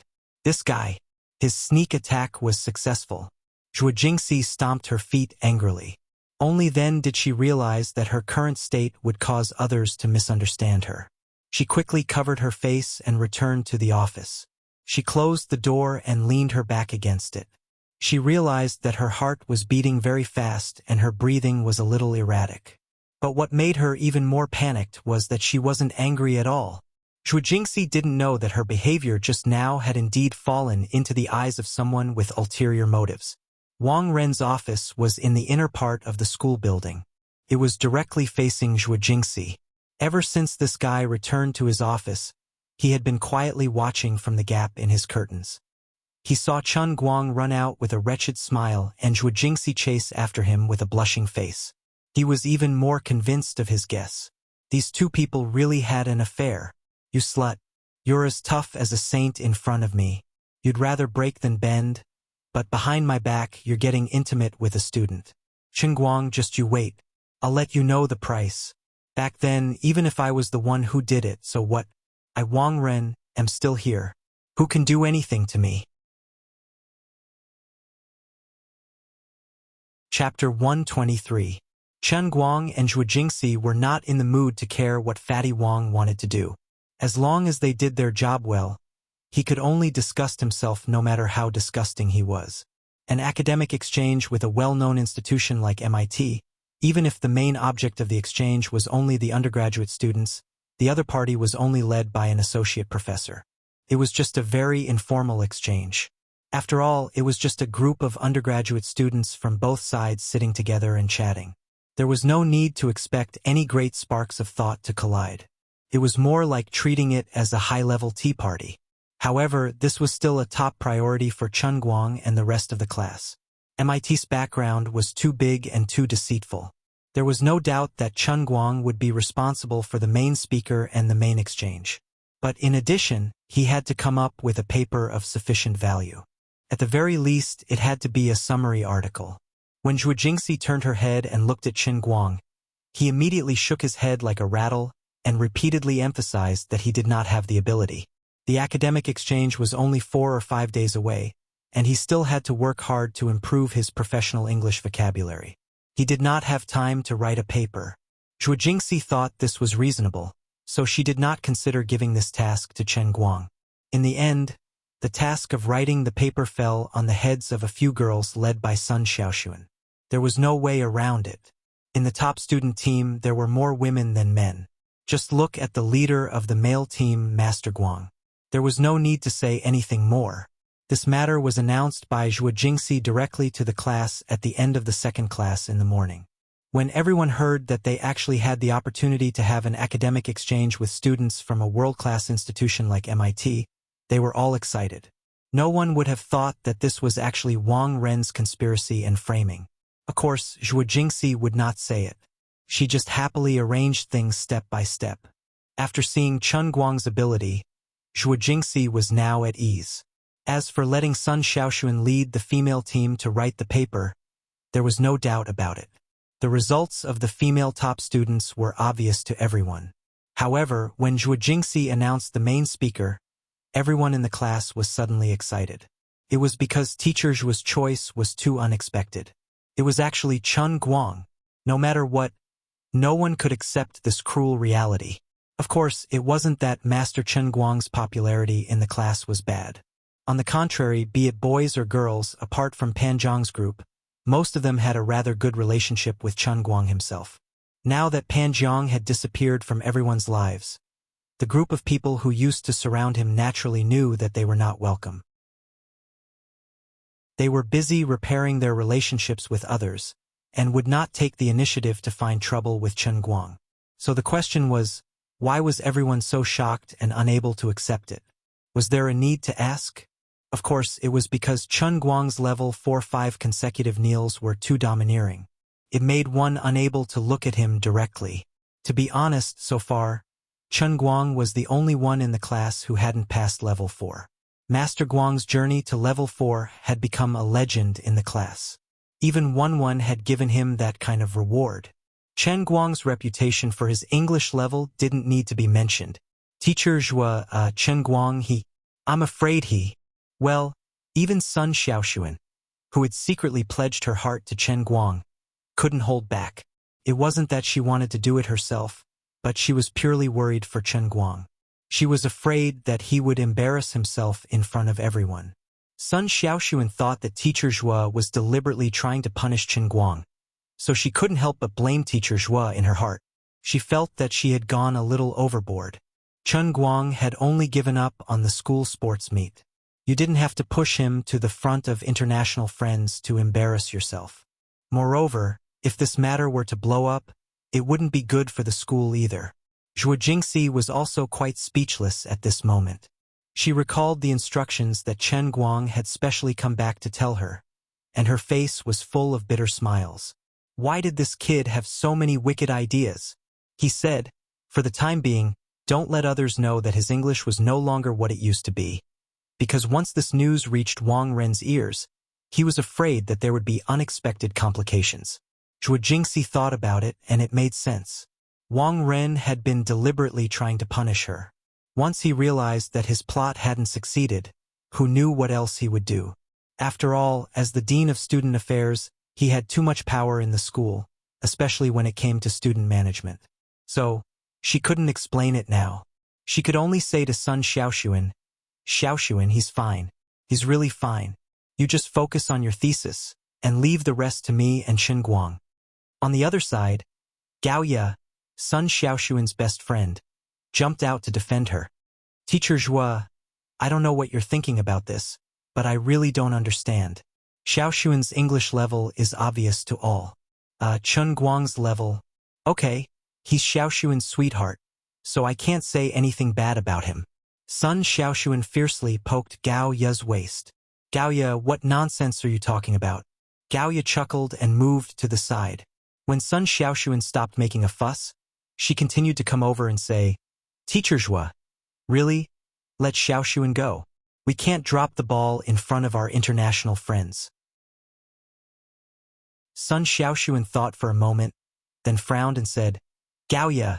This guy, his sneak attack was successful. Zhuo Jingxi stomped her feet angrily. Only then did she realize that her current state would cause others to misunderstand her. She quickly covered her face and returned to the office. She closed the door and leaned her back against it. She realized that her heart was beating very fast and her breathing was a little erratic. But what made her even more panicked was that she wasn't angry at all. Zhuo Jingxi didn't know that her behavior just now had indeed fallen into the eyes of someone with ulterior motives. Wang Ren's office was in the inner part of the school building. It was directly facing Zhuo Jingxi. Ever since this guy returned to his office, he had been quietly watching from the gap in his curtains. He saw Chen Guang run out with a wretched smile and Zhuo Jingxi chase after him with a blushing face. He was even more convinced of his guess. These two people really had an affair. You slut. You're as tough as a saint in front of me. You'd rather break than bend, but behind my back you're getting intimate with a student. Chen Guang, just you wait. I'll let you know the price. Back then, even if I was the one who did it, so what? I, Wang Ren, am still here. Who can do anything to me? Chapter 123. Chen Guang and Zhuo Jingxi were not in the mood to care what Fatty Wang wanted to do. As long as they did their job well, he could only disgust himself no matter how disgusting he was. An academic exchange with a well-known institution like MIT, even if the main object of the exchange was only the undergraduate students, the other party was only led by an associate professor. It was just a very informal exchange. After all, it was just a group of undergraduate students from both sides sitting together and chatting. There was no need to expect any great sparks of thought to collide. It was more like treating it as a high-level tea party. However, this was still a top priority for Chen Guang and the rest of the class. MIT's background was too big and too deceitful. There was no doubt that Chen Guang would be responsible for the main speaker and the main exchange. But in addition, he had to come up with a paper of sufficient value. At the very least, it had to be a summary article. When Zhuo Jingxi turned her head and looked at Chen Guang, he immediately shook his head like a rattle and repeatedly emphasized that he did not have the ability. The academic exchange was only 4 or 5 days away, and he still had to work hard to improve his professional English vocabulary. He did not have time to write a paper. Zhuo Jingxi thought this was reasonable, so she did not consider giving this task to Chen Guang. In the end, the task of writing the paper fell on the heads of a few girls led by Sun Xiaoxuan. There was no way around it. In the top student team, there were more women than men. Just look at the leader of the male team, Master Guang. There was no need to say anything more. This matter was announced by Zhuo Jingxi directly to the class at the end of the second class in the morning. When everyone heard that they actually had the opportunity to have an academic exchange with students from a world-class institution like MIT, they were all excited. No one would have thought that this was actually Wang Ren's conspiracy and framing. Of course, Zhuo Jingxi would not say it. She just happily arranged things step by step. After seeing Chen Guang's ability, Zhuo Jingxi was now at ease. As for letting Sun Xiaoxuan lead the female team to write the paper, there was no doubt about it. The results of the female top students were obvious to everyone. However, when Zhuo Jingxi announced the main speaker, everyone in the class was suddenly excited. It was because Teacher Zhuo's choice was too unexpected. It was actually Chen Guang. No matter what, no one could accept this cruel reality. Of course, it wasn't that Master Chen Guang's popularity in the class was bad. On the contrary, be it boys or girls, apart from Pan Zhang's group, most of them had a rather good relationship with Chen Guang himself. Now that Pan Zhang had disappeared from everyone's lives, the group of people who used to surround him naturally knew that they were not welcome. They were busy repairing their relationships with others, and would not take the initiative to find trouble with Chen Guang. So the question was, why was everyone so shocked and unable to accept it? Was there a need to ask? Of course, it was because Chen Guang's level 4-5 consecutive kneels were too domineering. It made one unable to look at him directly. To be honest, so far, Chen Guang was the only one in the class who hadn't passed level 4. Master Guang's journey to level 4 had become a legend in the class. Even One had given him that kind of reward. Chen Guang's reputation for his English level didn't need to be mentioned. Teacher Zhuo, Chen Guang, I'm afraid well, even Sun Xiaoxuan, who had secretly pledged her heart to Chen Guang, couldn't hold back. It wasn't that she wanted to do it herself, but she was purely worried for Chen Guang. She was afraid that he would embarrass himself in front of everyone. Sun Xiaoxuan thought that Teacher Zhuo was deliberately trying to punish Chen Guang, so she couldn't help but blame Teacher Zhuo in her heart. She felt that she had gone a little overboard. Chen Guang had only given up on the school sports meet. You didn't have to push him to the front of international friends to embarrass yourself. Moreover, if this matter were to blow up, it wouldn't be good for the school either. Zhuo Jingxi was also quite speechless at this moment. She recalled the instructions that Chen Guang had specially come back to tell her, and her face was full of bitter smiles. Why did this kid have so many wicked ideas? He said, for the time being, don't let others know that his English was no longer what it used to be. Because once this news reached Wang Ren's ears, he was afraid that there would be unexpected complications. Zhuo Jingxi thought about it, and it made sense. Wang Ren had been deliberately trying to punish her. Once he realized that his plot hadn't succeeded, who knew what else he would do? After all, as the Dean of Student Affairs, he had too much power in the school, especially when it came to student management. So, she couldn't explain it now. She could only say to Sun Xiaoxuan, Xiaoxuan, he's fine. He's really fine. You just focus on your thesis, and leave the rest to me and Chen Guang. On the other side, Gao Ye, Sun Xiaoxuan's best friend, jumped out to defend her. Teacher Zhuo, I don't know what you're thinking about this, but I really don't understand. Xiaoxuan's English level is obvious to all. Chen Guang's level, okay, he's Xiaoxuan's sweetheart, so I can't say anything bad about him. Sun Xiaoxuan fiercely poked Gao Ye's waist. Gao Ye, what nonsense are you talking about? Gao Ye chuckled and moved to the side. When Sun Xiaoxuan stopped making a fuss, she continued to come over and say, Teacher Zhuo, really? Let Xiaoxuan go. We can't drop the ball in front of our international friends. Sun Xiaoxuan thought for a moment, then frowned and said, Gao Ye,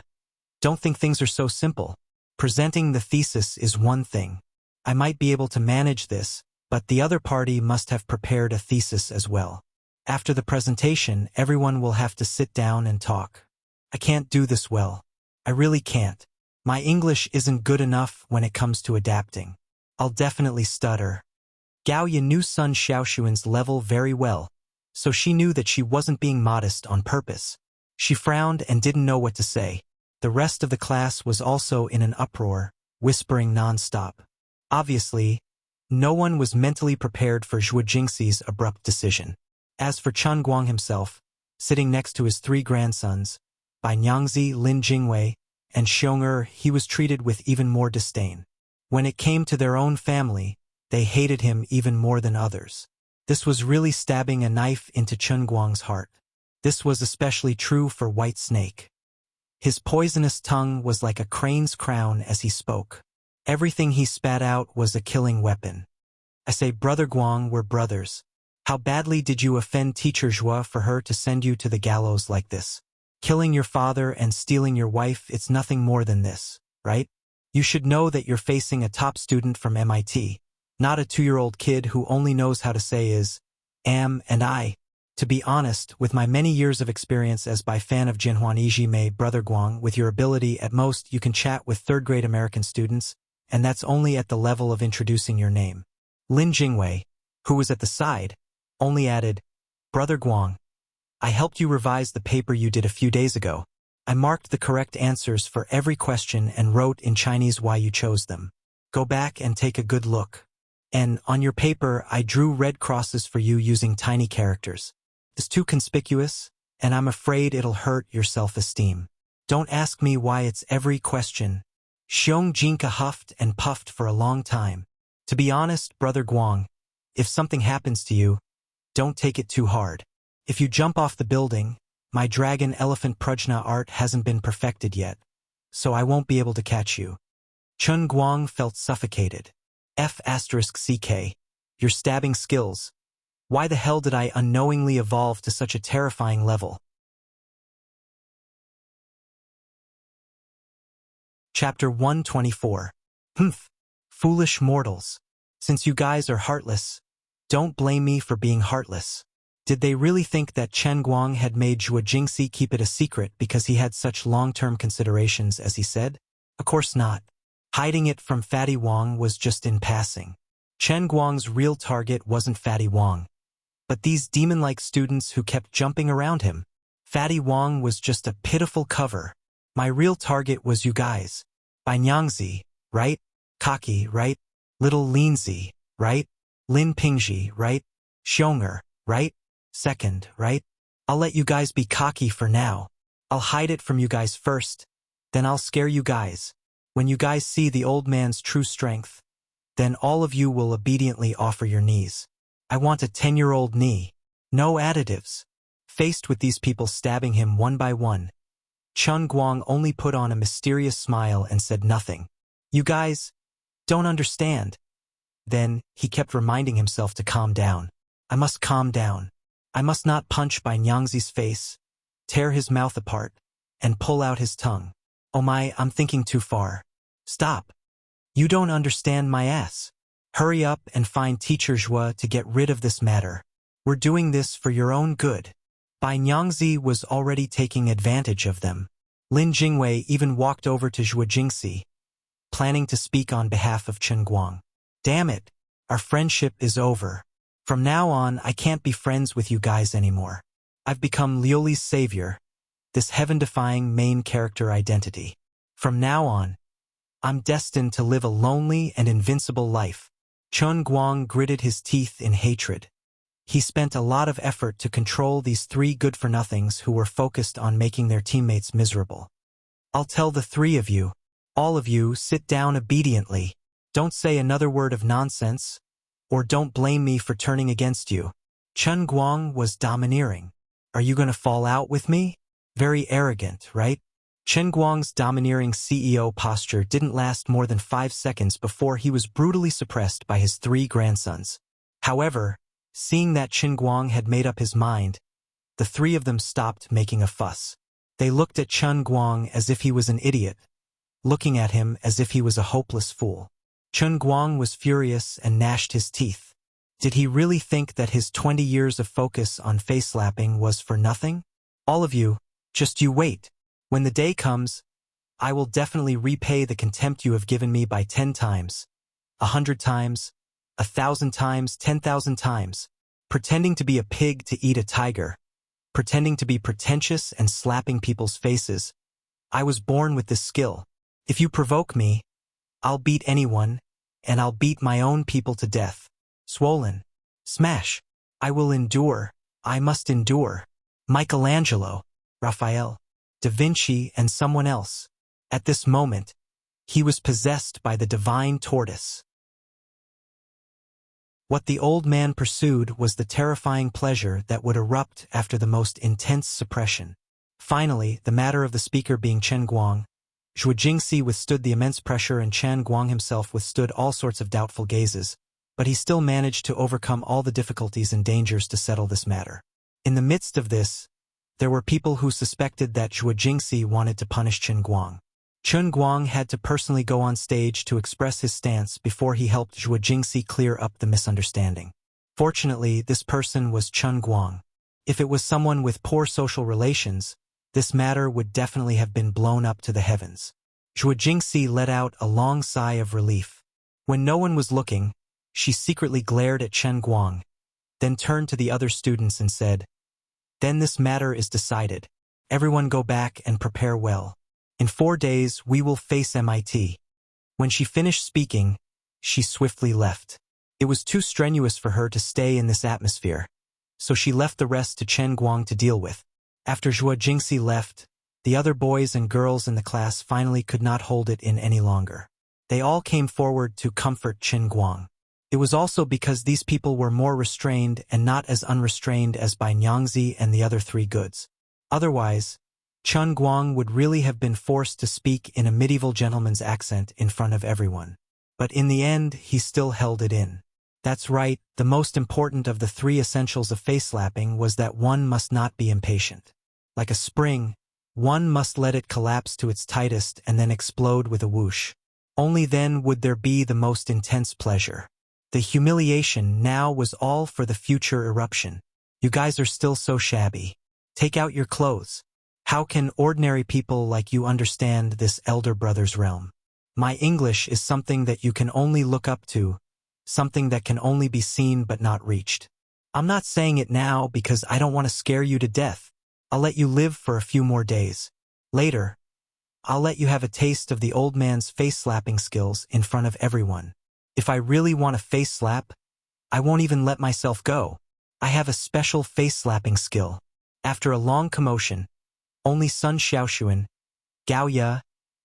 don't think things are so simple. Presenting the thesis is one thing. I might be able to manage this, but the other party must have prepared a thesis as well. After the presentation, everyone will have to sit down and talk. I can't do this well. I really can't. My English isn't good enough when it comes to adapting. I'll definitely stutter. Gao Ye knew Sun Xiaoxuan's level very well, so she knew that she wasn't being modest on purpose. She frowned and didn't know what to say. The rest of the class was also in an uproar, whispering non-stop. Obviously, no one was mentally prepared for Zhuo Jingxi's abrupt decision. As for Chen Guang himself, sitting next to his 3 grandsons, by Nyangzi, Lin Jingwei, and Xiong'er, he was treated with even more disdain. When it came to their own family, they hated him even more than others. This was really stabbing a knife into Chen Guang's heart. This was especially true for White Snake. His poisonous tongue was like a crane's crown as he spoke. Everything he spat out was a killing weapon. I say, Brother Guang, we're brothers. How badly did you offend Teacher Zhua for her to send you to the gallows like this? Killing your father and stealing your wife, it's nothing more than this, right? You should know that you're facing a top student from MIT, not a 2-year-old kid who only knows how to say is, am, and I. To be honest, with my many years of experience as by fan of Jinhuan Ijimei, Brother Guang, with your ability at most you can chat with third-grade American students, and that's only at the level of introducing your name. Lin Jingwei, who was at the side, only added, Brother Guang, I helped you revise the paper you did a few days ago. I marked the correct answers for every question and wrote in Chinese why you chose them. Go back and take a good look. And on your paper, I drew red crosses for you using tiny characters. It's too conspicuous, and I'm afraid it'll hurt your self-esteem. Don't ask me why it's every question. Xiong Jinka huffed and puffed for a long time. To be honest, Brother Guang, if something happens to you, don't take it too hard. If you jump off the building, my dragon elephant prajna art hasn't been perfected yet, so I won't be able to catch you. Chun Guang felt suffocated. F***CK. Your stabbing skills. Why the hell did I unknowingly evolve to such a terrifying level? Chapter 124. Humph. Foolish mortals. Since you guys are heartless, don't blame me for being heartless. Did they really think that Chen Guang had made Zhua Jingxi keep it a secret because he had such long-term considerations as he said? Of course not. Hiding it from Fatty Wang was just in passing. Chen Guang's real target wasn't Fatty Wang, but these demon-like students who kept jumping around him. Fatty Wang was just a pitiful cover. My real target was you guys. By Nyangzi, right? Kaki, right? Little Linzi, right? Lin Pingji, right? Xiong'er, right? Second, right? I'll let you guys be cocky for now. I'll hide it from you guys first, then I'll scare you guys. When you guys see the old man's true strength, then all of you will obediently offer your knees. I want a 10-year-old knee. No additives. Faced with these people stabbing him one by one, Chun Guang only put on a mysterious smile and said nothing. You guys don't understand. Then, he kept reminding himself to calm down. I must calm down. I must not punch by Nyangzi's face, tear his mouth apart, and pull out his tongue. Oh my, I'm thinking too far. Stop. You don't understand my ass. Hurry up and find Teacher Zhua to get rid of this matter. We're doing this for your own good. Bai Nyangzi was already taking advantage of them. Lin Jingwei even walked over to Zhua Jingxi, planning to speak on behalf of Chen Guang. Damn it, our friendship is over. From now on, I can't be friends with you guys anymore. I've become Liuli's savior, this heaven-defying main character identity. From now on, I'm destined to live a lonely and invincible life. Chun Guang gritted his teeth in hatred. He spent a lot of effort to control these 3 good-for-nothings who were focused on making their teammates miserable. I'll tell the 3 of you, all of you, sit down obediently. Don't say another word of nonsense, or don't blame me for turning against you. Chun Guang was domineering. Are you going to fall out with me? Very arrogant, right? Chen Guang's domineering CEO posture didn't last more than 5 seconds before he was brutally suppressed by his 3 grandsons. However, seeing that Chen Guang had made up his mind, the 3 of them stopped making a fuss. They looked at Chen Guang as if he was an idiot, looking at him as if he was a hopeless fool. Chen Guang was furious and gnashed his teeth. Did he really think that his 20 years of focus on face-slapping was for nothing? All of you, just you wait. When the day comes, I will definitely repay the contempt you have given me by 10 times, 100 times, 1,000 times, 10,000 times. Pretending to be a pig to eat a tiger. Pretending to be pretentious and slapping people's faces. I was born with this skill. If you provoke me, I'll beat anyone, and I'll beat my own people to death. Swollen. Smash. I will endure. I must endure. Michelangelo, Raphael, Da Vinci, and someone else. At this moment, he was possessed by the divine tortoise. What the old man pursued was the terrifying pleasure that would erupt after the most intense suppression. Finally, the matter of the speaker being Chen Guang, Zhuo Jingxi withstood the immense pressure and Chen Guang himself withstood all sorts of doubtful gazes, but he still managed to overcome all the difficulties and dangers to settle this matter. In the midst of this, there were people who suspected that Zhuo Jingxi wanted to punish Chen Guang. Chen Guang had to personally go on stage to express his stance before he helped Zhuo Jingxi clear up the misunderstanding. Fortunately, this person was Chen Guang. If it was someone with poor social relations, this matter would definitely have been blown up to the heavens. Zhuo Jingxi let out a long sigh of relief. When no one was looking, she secretly glared at Chen Guang, then turned to the other students and said, "Then this matter is decided. Everyone go back and prepare well. In 4 days we will face MIT." When she finished speaking, she swiftly left. It was too strenuous for her to stay in this atmosphere, so she left the rest to Chen Guang to deal with. After Zhuo Jingxi left, the other boys and girls in the class finally could not hold it in any longer. They all came forward to comfort Chen Guang. It was also because these people were more restrained and not as unrestrained as by Nyangzi and the other 3 goods. Otherwise, Chen Guang would really have been forced to speak in a medieval gentleman's accent in front of everyone. But in the end, he still held it in. That's right, the most important of the 3 essentials of face slapping was that one must not be impatient. Like a spring, one must let it collapse to its tightest and then explode with a whoosh. Only then would there be the most intense pleasure. The humiliation now was all for the future eruption. You guys are still so shabby. Take out your clothes. How can ordinary people like you understand this elder brother's realm? My English is something that you can only look up to, something that can only be seen but not reached. I'm not saying it now because I don't want to scare you to death. I'll let you live for a few more days. Later, I'll let you have a taste of the old man's face-slapping skills in front of everyone. If I really want a face slap, I won't even let myself go. I have a special face-slapping skill. After a long commotion, only Sun Xiaoshuan, Gao Ye,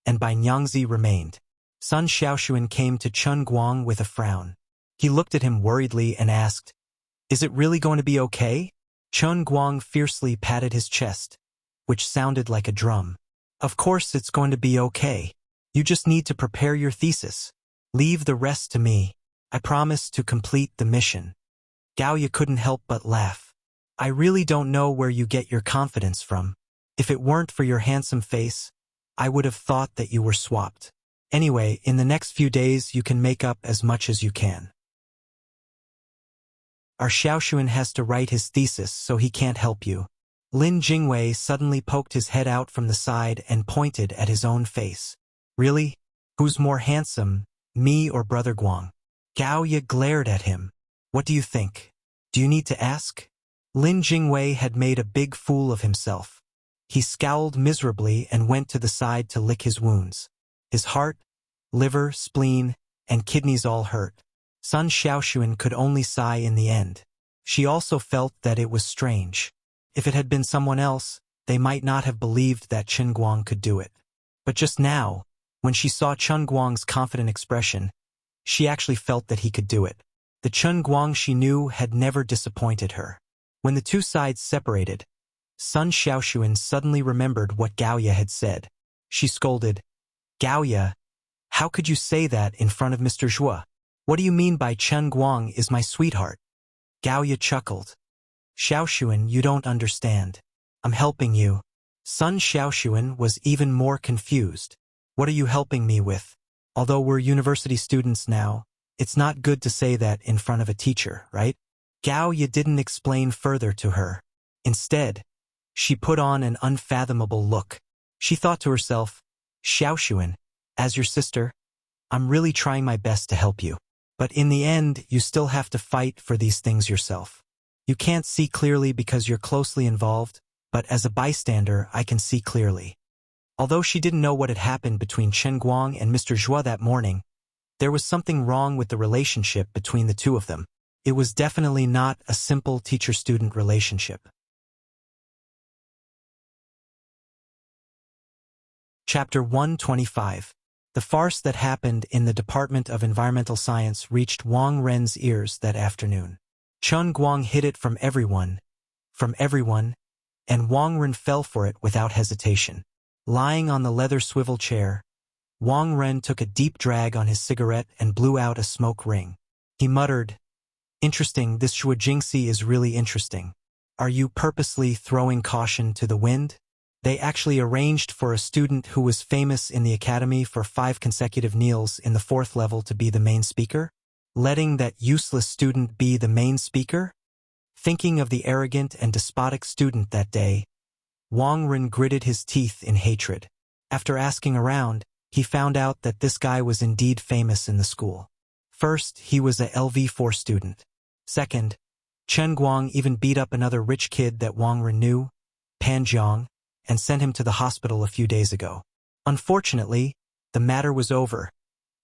and Bai Nyangzi remained. Sun Xiaoshuan came to Chen Guang with a frown. He looked at him worriedly and asked, "Is it really going to be okay?" Chen Guang fiercely patted his chest, which sounded like a drum. "Of course it's going to be okay. You just need to prepare your thesis. Leave the rest to me. I promise to complete the mission." Gao Ye couldn't help but laugh. "I really don't know where you get your confidence from. If it weren't for your handsome face, I would have thought that you were swapped. Anyway, in the next few days you can make up as much as you can. Our Xiaoshuan has to write his thesis, so he can't help you." Lin Jingwei suddenly poked his head out from the side and pointed at his own face. "Really? Who's more handsome, me or Brother Guang?" Gao Ye glared at him. "What do you think? Do you need to ask?" Lin Jingwei had made a big fool of himself. He scowled miserably and went to the side to lick his wounds. His heart, liver, spleen, and kidneys all hurt. Sun Xiaoshuan could only sigh in the end. She also felt that it was strange. If it had been someone else, they might not have believed that Chen Guang could do it. But just now, when she saw Chen Guang's confident expression, she actually felt that he could do it. The Chen Guang she knew had never disappointed her. When the 2 sides separated, Sun Xiaoshuan suddenly remembered what Gao Ye had said. She scolded, "Gao Ye, how could you say that in front of Mr. Zhuo? What do you mean by Chen Guang is my sweetheart?" Gao Ye chuckled. "Xiaoshuan, you don't understand. I'm helping you." Sun Xiaoshuan was even more confused. "What are you helping me with? Although we're university students now, it's not good to say that in front of a teacher, right?" Gao Ye didn't explain further to her. Instead, she put on an unfathomable look. She thought to herself, "Xiaoshuan, as your sister, I'm really trying my best to help you. But in the end, you still have to fight for these things yourself. You can't see clearly because you're closely involved, but as a bystander, I can see clearly." Although she didn't know what had happened between Chen Guang and Mr. Zhuo that morning, there was something wrong with the relationship between the 2 of them. It was definitely not a simple teacher-student relationship. Chapter 125. The farce that happened in the Department of Environmental Science reached Wang Ren's ears that afternoon. Chen Guang hid it from everyone, and Wang Ren fell for it without hesitation. Lying on the leather swivel chair, Wang Ren took a deep drag on his cigarette and blew out a smoke ring. He muttered, "Interesting, this Shuojingxi is really interesting. Are you purposely throwing caution to the wind? They actually arranged for a student who was famous in the academy for 5 consecutive kneels in the 4th level to be the main speaker? Letting that useless student be the main speaker?" Thinking of the arrogant and despotic student that day, Wang Ren gritted his teeth in hatred. After asking around, he found out that this guy was indeed famous in the school. First, he was a LV4 student. Second, Chen Guang even beat up another rich kid that Wang Ren knew, Pan Jiang, and sent him to the hospital a few days ago. Unfortunately, the matter was over,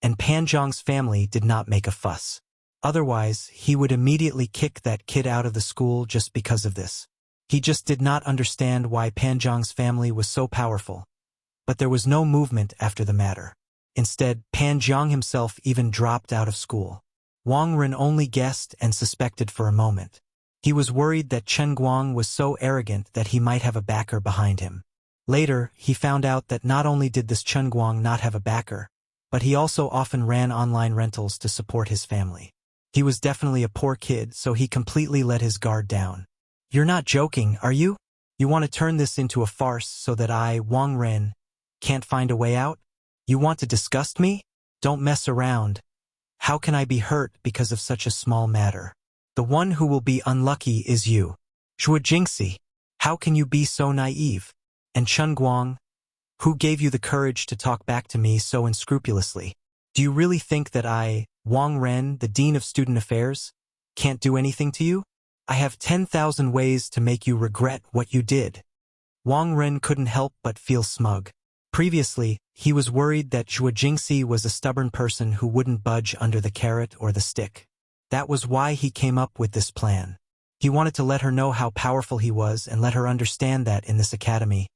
and Pan Jiang's family did not make a fuss. Otherwise, he would immediately kick that kid out of the school just because of this. He just did not understand why Pan Jiang's family was so powerful. But there was no movement after the matter. Instead, Pan Jiang himself even dropped out of school. Wang Ren only guessed and suspected for a moment. He was worried that Chen Guang was so arrogant that he might have a backer behind him. Later, he found out that not only did this Chen Guang not have a backer, but he also often ran online rentals to support his family. He was definitely a poor kid, so he completely let his guard down. "You're not joking, are you? You want to turn this into a farce so that I, Wang Ren, can't find a way out? You want to disgust me? Don't mess around. How can I be hurt because of such a small matter? The one who will be unlucky is you. Shuojingxi, how can you be so naive? And Chen Guang, who gave you the courage to talk back to me so unscrupulously? Do you really think that I, Wang Ren, the Dean of Student Affairs, can't do anything to you? I have 10,000 ways to make you regret what you did." Wang Ren couldn't help but feel smug. Previously, he was worried that Shuojingxi was a stubborn person who wouldn't budge under the carrot or the stick. That was why he came up with this plan. He wanted to let her know how powerful he was and let her understand that in this academy,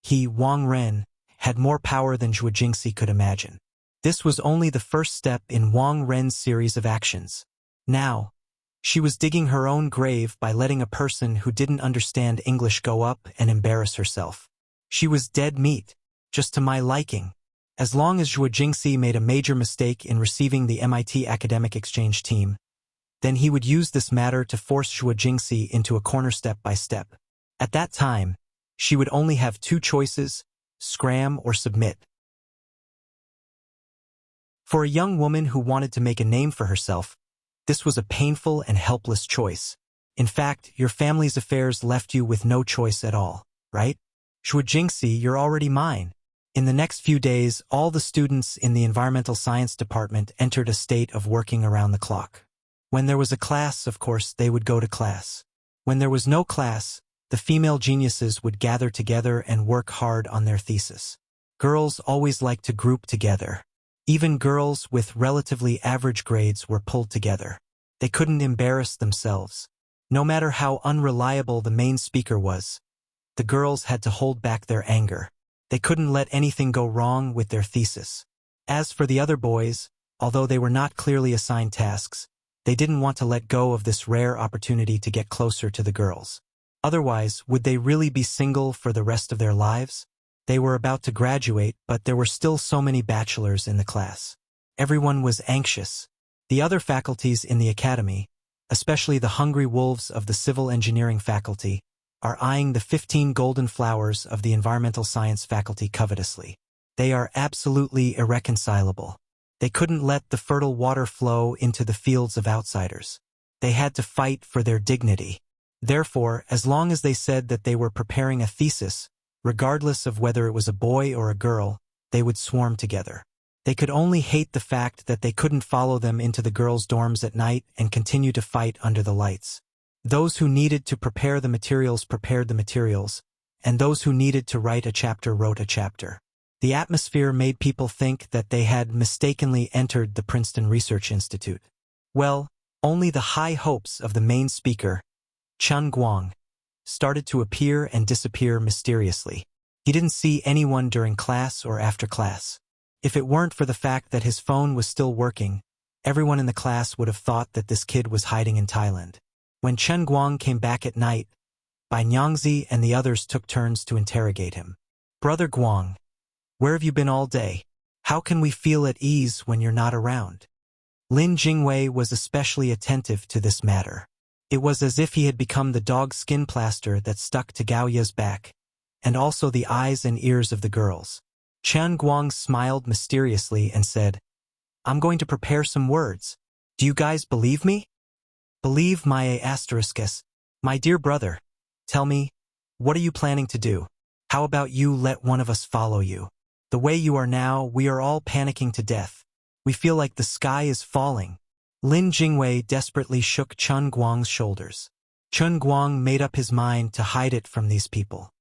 he, Wang Ren, had more power than Shuojingxi could imagine. This was only the first step in Wang Ren's series of actions. Now, she was digging her own grave by letting a person who didn't understand English go up and embarrass herself. She was dead meat, just to my liking. As long as Shuojingxi made a major mistake in receiving the MIT academic exchange team, then he would use this matter to force Shuojingxi into a corner step by step. At that time, she would only have 2 choices, scram or submit. For a young woman who wanted to make a name for herself, this was a painful and helpless choice. In fact, your family's affairs left you with no choice at all, right? Shuojingxi, you're already mine. In the next few days, all the students in the environmental science department entered a state of working around the clock. When there was a class, of course, they would go to class. When there was no class, the female geniuses would gather together and work hard on their thesis. Girls always liked to group together. Even girls with relatively average grades were pulled together. They couldn't embarrass themselves. No matter how unreliable the main speaker was, the girls had to hold back their anger. They couldn't let anything go wrong with their thesis. As for the other boys, although they were not clearly assigned tasks, they didn't want to let go of this rare opportunity to get closer to the girls. Otherwise, would they really be single for the rest of their lives? They were about to graduate, but there were still so many bachelors in the class. Everyone was anxious. The other faculties in the academy, especially the hungry wolves of the civil engineering faculty, are eyeing the 15 golden flowers of the environmental science faculty covetously. They are absolutely irreconcilable. They couldn't let the fertile water flow into the fields of outsiders. They had to fight for their dignity. Therefore, as long as they said that they were preparing a thesis, regardless of whether it was a boy or a girl, they would swarm together. They could only hate the fact that they couldn't follow them into the girls' dorms at night and continue to fight under the lights. Those who needed to prepare the materials prepared the materials, and those who needed to write a chapter wrote a chapter. The atmosphere made people think that they had mistakenly entered the Princeton Research Institute. Well, only the high hopes of the main speaker, Chen Guang, started to appear and disappear mysteriously. He didn't see anyone during class or after class. If it weren't for the fact that his phone was still working, everyone in the class would have thought that this kid was hiding in Thailand. When Chen Guang came back at night, Bai Nyangzi and the others took turns to interrogate him. Brother Guang, where have you been all day? How can we feel at ease when you're not around? Lin Jingwei was especially attentive to this matter. It was as if he had become the dog skin plaster that stuck to Gao Ye's back, and also the eyes and ears of the girls. Chen Guang smiled mysteriously and said, I'm going to prepare some words. Do you guys believe me? Believe my asteriskes. My dear brother, tell me, what are you planning to do? How about you let one of us follow you? The way you are now, we are all panicking to death. We feel like the sky is falling. Lin Jingwei desperately shook Chen Guang's shoulders. Chen Guang made up his mind to hide it from these people.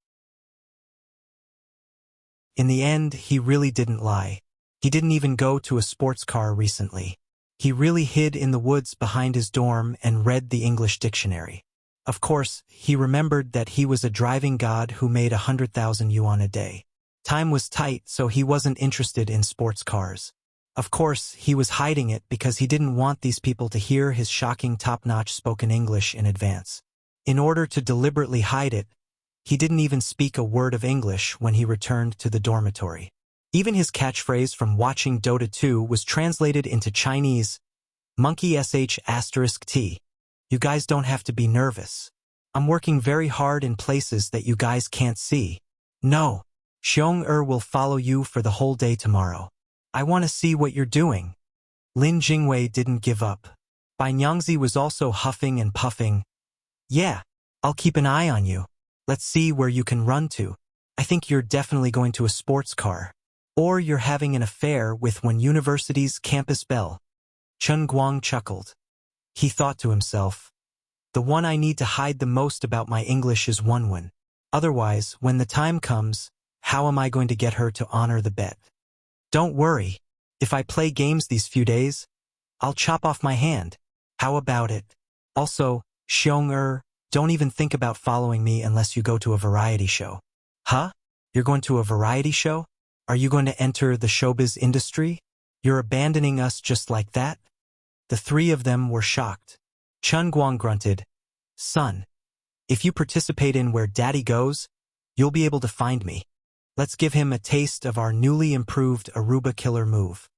In the end, he really didn't lie. He didn't even go to a sports car recently. He really hid in the woods behind his dorm and read the English dictionary. Of course, he remembered that he was a driving god who made 100,000 yuan a day. Time was tight, so he wasn't interested in sports cars. Of course, he was hiding it because he didn't want these people to hear his shocking top-notch spoken English in advance. In order to deliberately hide it, he didn't even speak a word of English when he returned to the dormitory. Even his catchphrase from watching Dota 2 was translated into Chinese, monkey sh*t. You guys don't have to be nervous. I'm working very hard in places that you guys can't see. No, Xiong will follow you for the whole day tomorrow. I want to see what you're doing. Lin Jingwei didn't give up. Bai Nyangzi was also huffing and puffing. Yeah, I'll keep an eye on you. Let's see where you can run to. I think you're definitely going to a sports car. Or you're having an affair with one university's campus belle. Chen Guang chuckled. He thought to himself, the one I need to hide the most about my English is Wenwen. Otherwise, when the time comes, how am I going to get her to honor the bet? Don't worry. If I play games these few days, I'll chop off my hand. How about it? Also, Xiong don't even think about following me unless you go to a variety show. Huh? You're going to a variety show? Are you going to enter the showbiz industry? You're abandoning us just like that? The three of them were shocked. Chen Guang grunted, Son, if you participate in Where Daddy Goes, you'll be able to find me. Let's give him a taste of our newly improved Aruba killer move.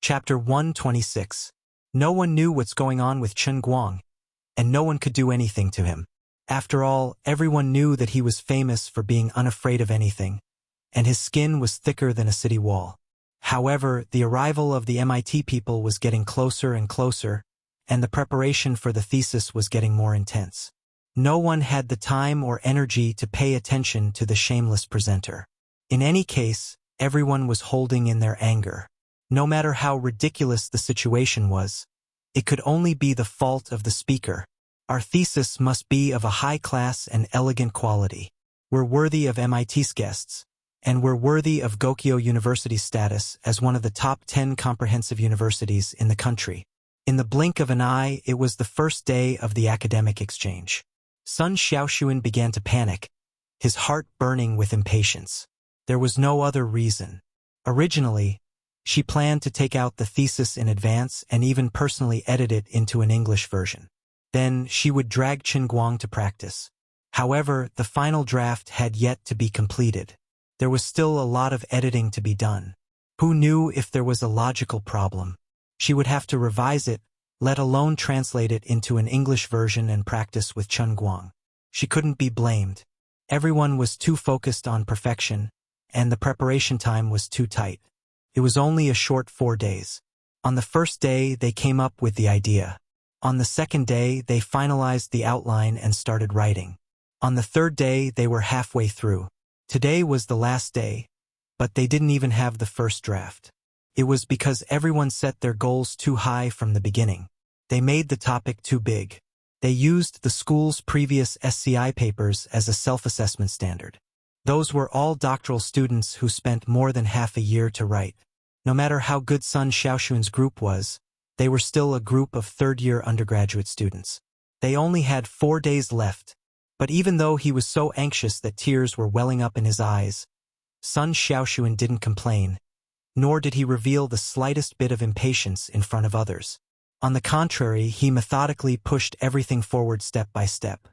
Chapter 126. No one knew what's going on with Chen Guang, and no one could do anything to him. After all, everyone knew that he was famous for being unafraid of anything, and his skin was thicker than a city wall. However, the arrival of the MIT people was getting closer and closer, and the preparation for the thesis was getting more intense. No one had the time or energy to pay attention to the shameless presenter. In any case, everyone was holding in their anger. No matter how ridiculous the situation was, it could only be the fault of the speaker. Our thesis must be of a high class and elegant quality. We're worthy of MIT's guests, and we're worthy of Gokyo University's status as one of the top 10 comprehensive universities in the country. In the blink of an eye, it was the first day of the academic exchange. Sun Xiaoxuan began to panic, his heart burning with impatience. There was no other reason. Originally, she planned to take out the thesis in advance and even personally edit it into an English version. Then she would drag Chen Guang to practice. However, the final draft had yet to be completed. There was still a lot of editing to be done. Who knew if there was a logical problem? She would have to revise it, let alone translate it into an English version and practice with Chen Guang. She couldn't be blamed. Everyone was too focused on perfection, and the preparation time was too tight. It was only a short 4 days. On the first day, they came up with the idea. On the second day, they finalized the outline and started writing. On the third day, they were halfway through. Today was the last day, but they didn't even have the first draft. It was because everyone set their goals too high from the beginning. They made the topic too big. They used the school's previous SCI papers as a self-assessment standard. Those were all doctoral students who spent more than half a year to write. No matter how good Sun Xiaoxuan's group was, they were still a group of third-year undergraduate students. They only had 4 days left, but even though he was so anxious that tears were welling up in his eyes, Sun Xiaoxuan didn't complain, nor did he reveal the slightest bit of impatience in front of others. On the contrary, he methodically pushed everything forward step by step.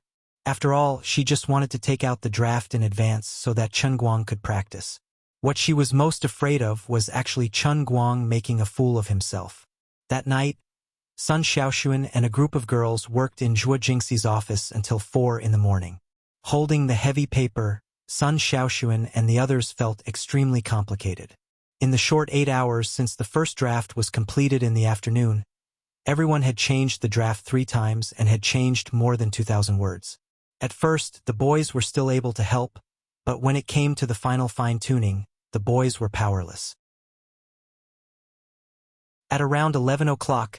After all, she just wanted to take out the draft in advance so that Chen Guang could practice. What she was most afraid of was actually Chen Guang making a fool of himself. That night, Sun Xiaoxuan and a group of girls worked in Zhuo Jingxi's office until 4 in the morning. Holding the heavy paper, Sun Xiaoxuan and the others felt extremely complicated. In the short 8 hours since the first draft was completed in the afternoon, everyone had changed the draft 3 times and had changed more than 2,000 words. At first, the boys were still able to help, but when it came to the final fine-tuning, the boys were powerless. At around 11 o'clock,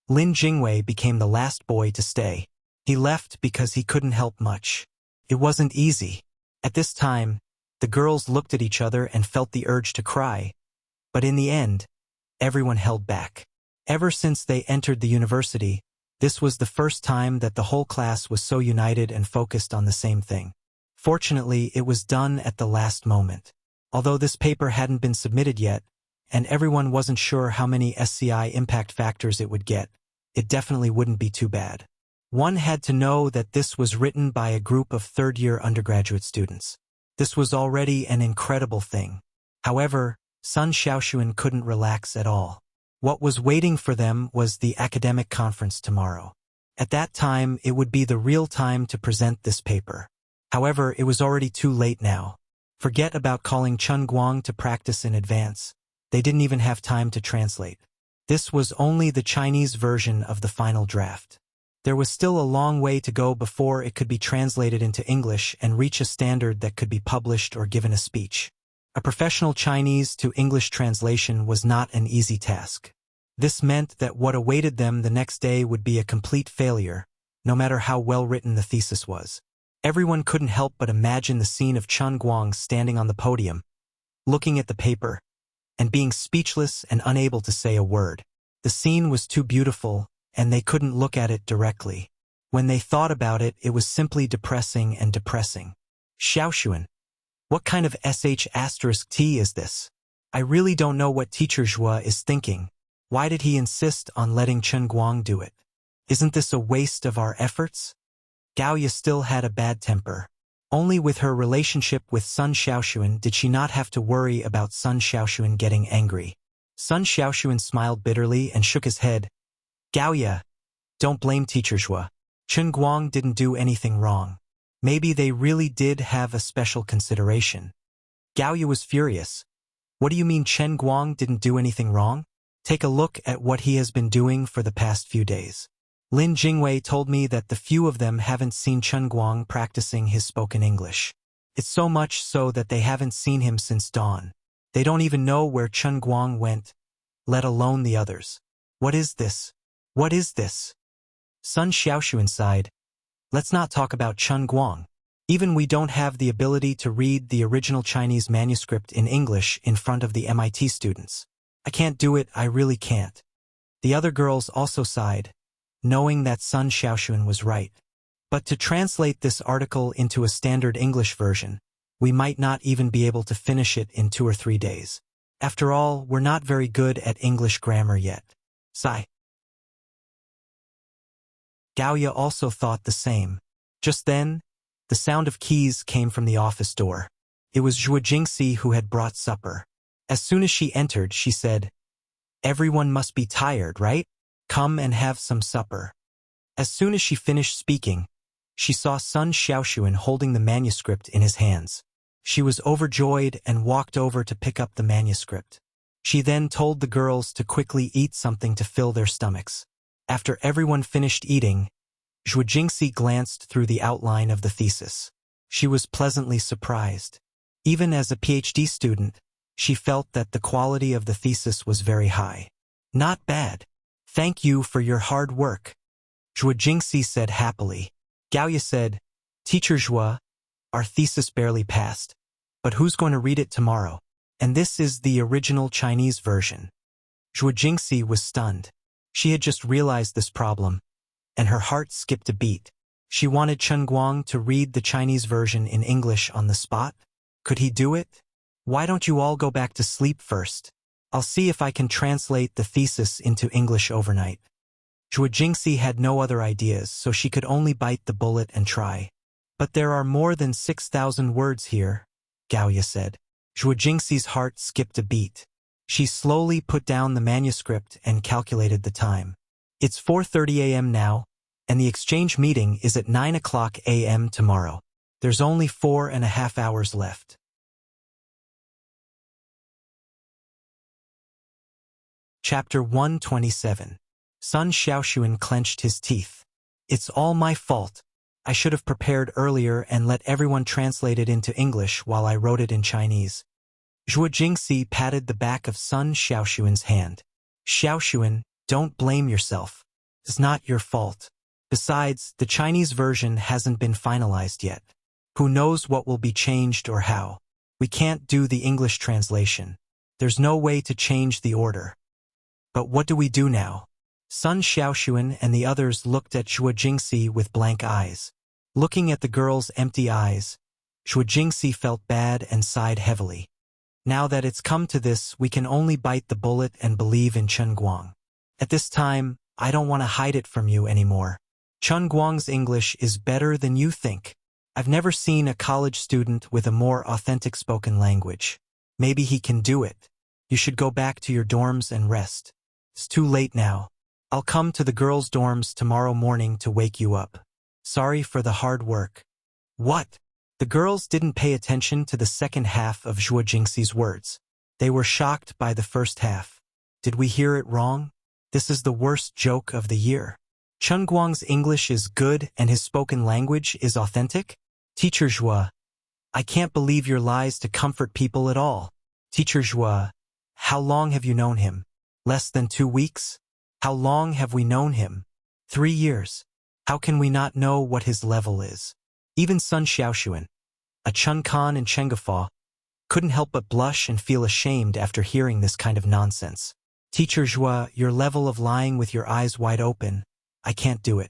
Lin Jingwei became the last boy to stay. He left because he couldn't help much. It wasn't easy. At this time, the girls looked at each other and felt the urge to cry, but in the end, everyone held back. Ever since they entered the university, this was the first time that the whole class was so united and focused on the same thing. Fortunately, it was done at the last moment. Although this paper hadn't been submitted yet, and everyone wasn't sure how many SCI impact factors it would get, it definitely wouldn't be too bad. One had to know that this was written by a group of third-year undergraduate students. This was already an incredible thing. However, Sun Xiaoxuan couldn't relax at all. What was waiting for them was the academic conference tomorrow. At that time, it would be the real time to present this paper. However, it was already too late now. Forget about calling Chen Guang to practice in advance. They didn't even have time to translate. This was only the Chinese version of the final draft. There was still a long way to go before it could be translated into English and reach a standard that could be published or given a speech. A professional Chinese to English translation was not an easy task. This meant that what awaited them the next day would be a complete failure, no matter how well written the thesis was. Everyone couldn't help but imagine the scene of Chen Guang standing on the podium, looking at the paper, and being speechless and unable to say a word. The scene was too beautiful, and they couldn't look at it directly. When they thought about it, it was simply depressing and depressing. Xiaoxuan, what kind of sh*t is this? I really don't know what Teacher Zhuo is thinking. Why did he insist on letting Chen Guang do it? Isn't this a waste of our efforts? Gaoya still had a bad temper. Only with her relationship with Sun Xiaoxuan did she not have to worry about Sun Xiaoxuan getting angry. Sun Xiaoxuan smiled bitterly and shook his head. Gaoya, don't blame Teacher Zhuo. Chen Guang didn't do anything wrong. Maybe they really did have a special consideration. Gaoya was furious. What do you mean Chen Guang didn't do anything wrong? Take a look at what he has been doing for the past few days. Lin Jingwei told me that the few of them haven't seen Chen Guang practicing his spoken English. It's so much so that they haven't seen him since dawn. They don't even know where Chen Guang went, let alone the others. What is this? What is this? Sun Xiaoxuan sighed. Let's not talk about Chen Guang. Even we don't have the ability to read the original Chinese manuscript in English in front of the MIT students. I can't do it, I really can't. The other girls also sighed, knowing that Sun Xiaoxuan was right. But to translate this article into a standard English version, we might not even be able to finish it in 2 or 3 days. After all, we're not very good at English grammar yet. Sigh. Gaoya also thought the same. Just then, the sound of keys came from the office door. It was Zhuo Jingxi who had brought supper. As soon as she entered, she said, "Everyone must be tired, right? Come and have some supper." As soon as she finished speaking, she saw Sun Xiaoxuan holding the manuscript in his hands. She was overjoyed and walked over to pick up the manuscript. She then told the girls to quickly eat something to fill their stomachs. After everyone finished eating, Zhuo Jingxi glanced through the outline of the thesis. She was pleasantly surprised. Even as a PhD student, she felt that the quality of the thesis was very high. Not bad. Thank you for your hard work, Zhuo Jingxi said happily. Gaoya said, Teacher Zhuo, our thesis barely passed, but who's going to read it tomorrow? And this is the original Chinese version. Zhuo Jingxi was stunned. She had just realized this problem, and her heart skipped a beat. She wanted Chen Guang to read the Chinese version in English on the spot. Could he do it? Why don't you all go back to sleep first? I'll see if I can translate the thesis into English overnight. Zhuo Jingxi had no other ideas, so she could only bite the bullet and try. But there are more than 6,000 words here, Gao Ye said. Zhuo Jingxi's heart skipped a beat. She slowly put down the manuscript and calculated the time. It's 4:30 a.m. now, and the exchange meeting is at 9 o'clock a.m. tomorrow. There's only 4.5 hours left. Chapter 127. Sun Xiaoxuan clenched his teeth. It's all my fault. I should have prepared earlier and let everyone translate it into English while I wrote it in Chinese. Zhuo Jingxi patted the back of Sun Xiaoxuan's hand. Xiaoxuan, don't blame yourself. It's not your fault. Besides, the Chinese version hasn't been finalized yet. Who knows what will be changed or how? We can't do the English translation. There's no way to change the order. But what do we do now? Sun Xiaoxuan and the others looked at Zhuo Jingxi with blank eyes. Looking at the girl's empty eyes, Zhuo Jingxi felt bad and sighed heavily. Now that it's come to this, we can only bite the bullet and believe in Chen Guang. At this time, I don't want to hide it from you anymore. Chen Guang's English is better than you think. I've never seen a college student with a more authentic spoken language. Maybe he can do it. You should go back to your dorms and rest. It's too late now. I'll come to the girls' dorms tomorrow morning to wake you up. Sorry for the hard work. What? The girls didn't pay attention to the second half of Zhuo Jingxi's words. They were shocked by the first half. Did we hear it wrong? This is the worst joke of the year. Chen Guang's English is good and his spoken language is authentic? Teacher Zhuo, I can't believe your lies to comfort people at all. Teacher Zhuo, how long have you known him? Less than 2 weeks? How long have we known him? 3 years. How can we not know what his level is? Even Sun Xiaoxuan, a Chun Kan and Chengafa, couldn't help but blush and feel ashamed after hearing this kind of nonsense. Teacher Zhuo, your level of lying with your eyes wide open, I can't do it.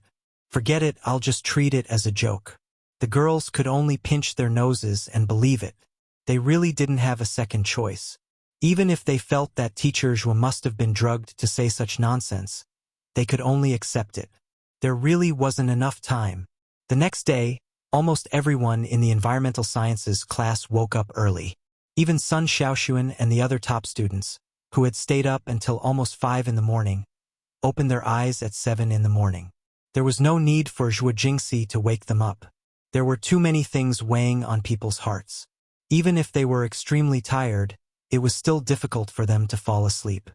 Forget it, I'll just treat it as a joke. The girls could only pinch their noses and believe it. They really didn't have a second choice. Even if they felt that Teacher Zhuo must have been drugged to say such nonsense, they could only accept it. There really wasn't enough time. The next day, almost everyone in the environmental sciences class woke up early. Even Sun Xiaoxuan and the other top students, who had stayed up until almost 5 in the morning, opened their eyes at 7 in the morning. There was no need for Zhuo Jingxi to wake them up. There were too many things weighing on people's hearts. Even if they were extremely tired, it was still difficult for them to fall asleep.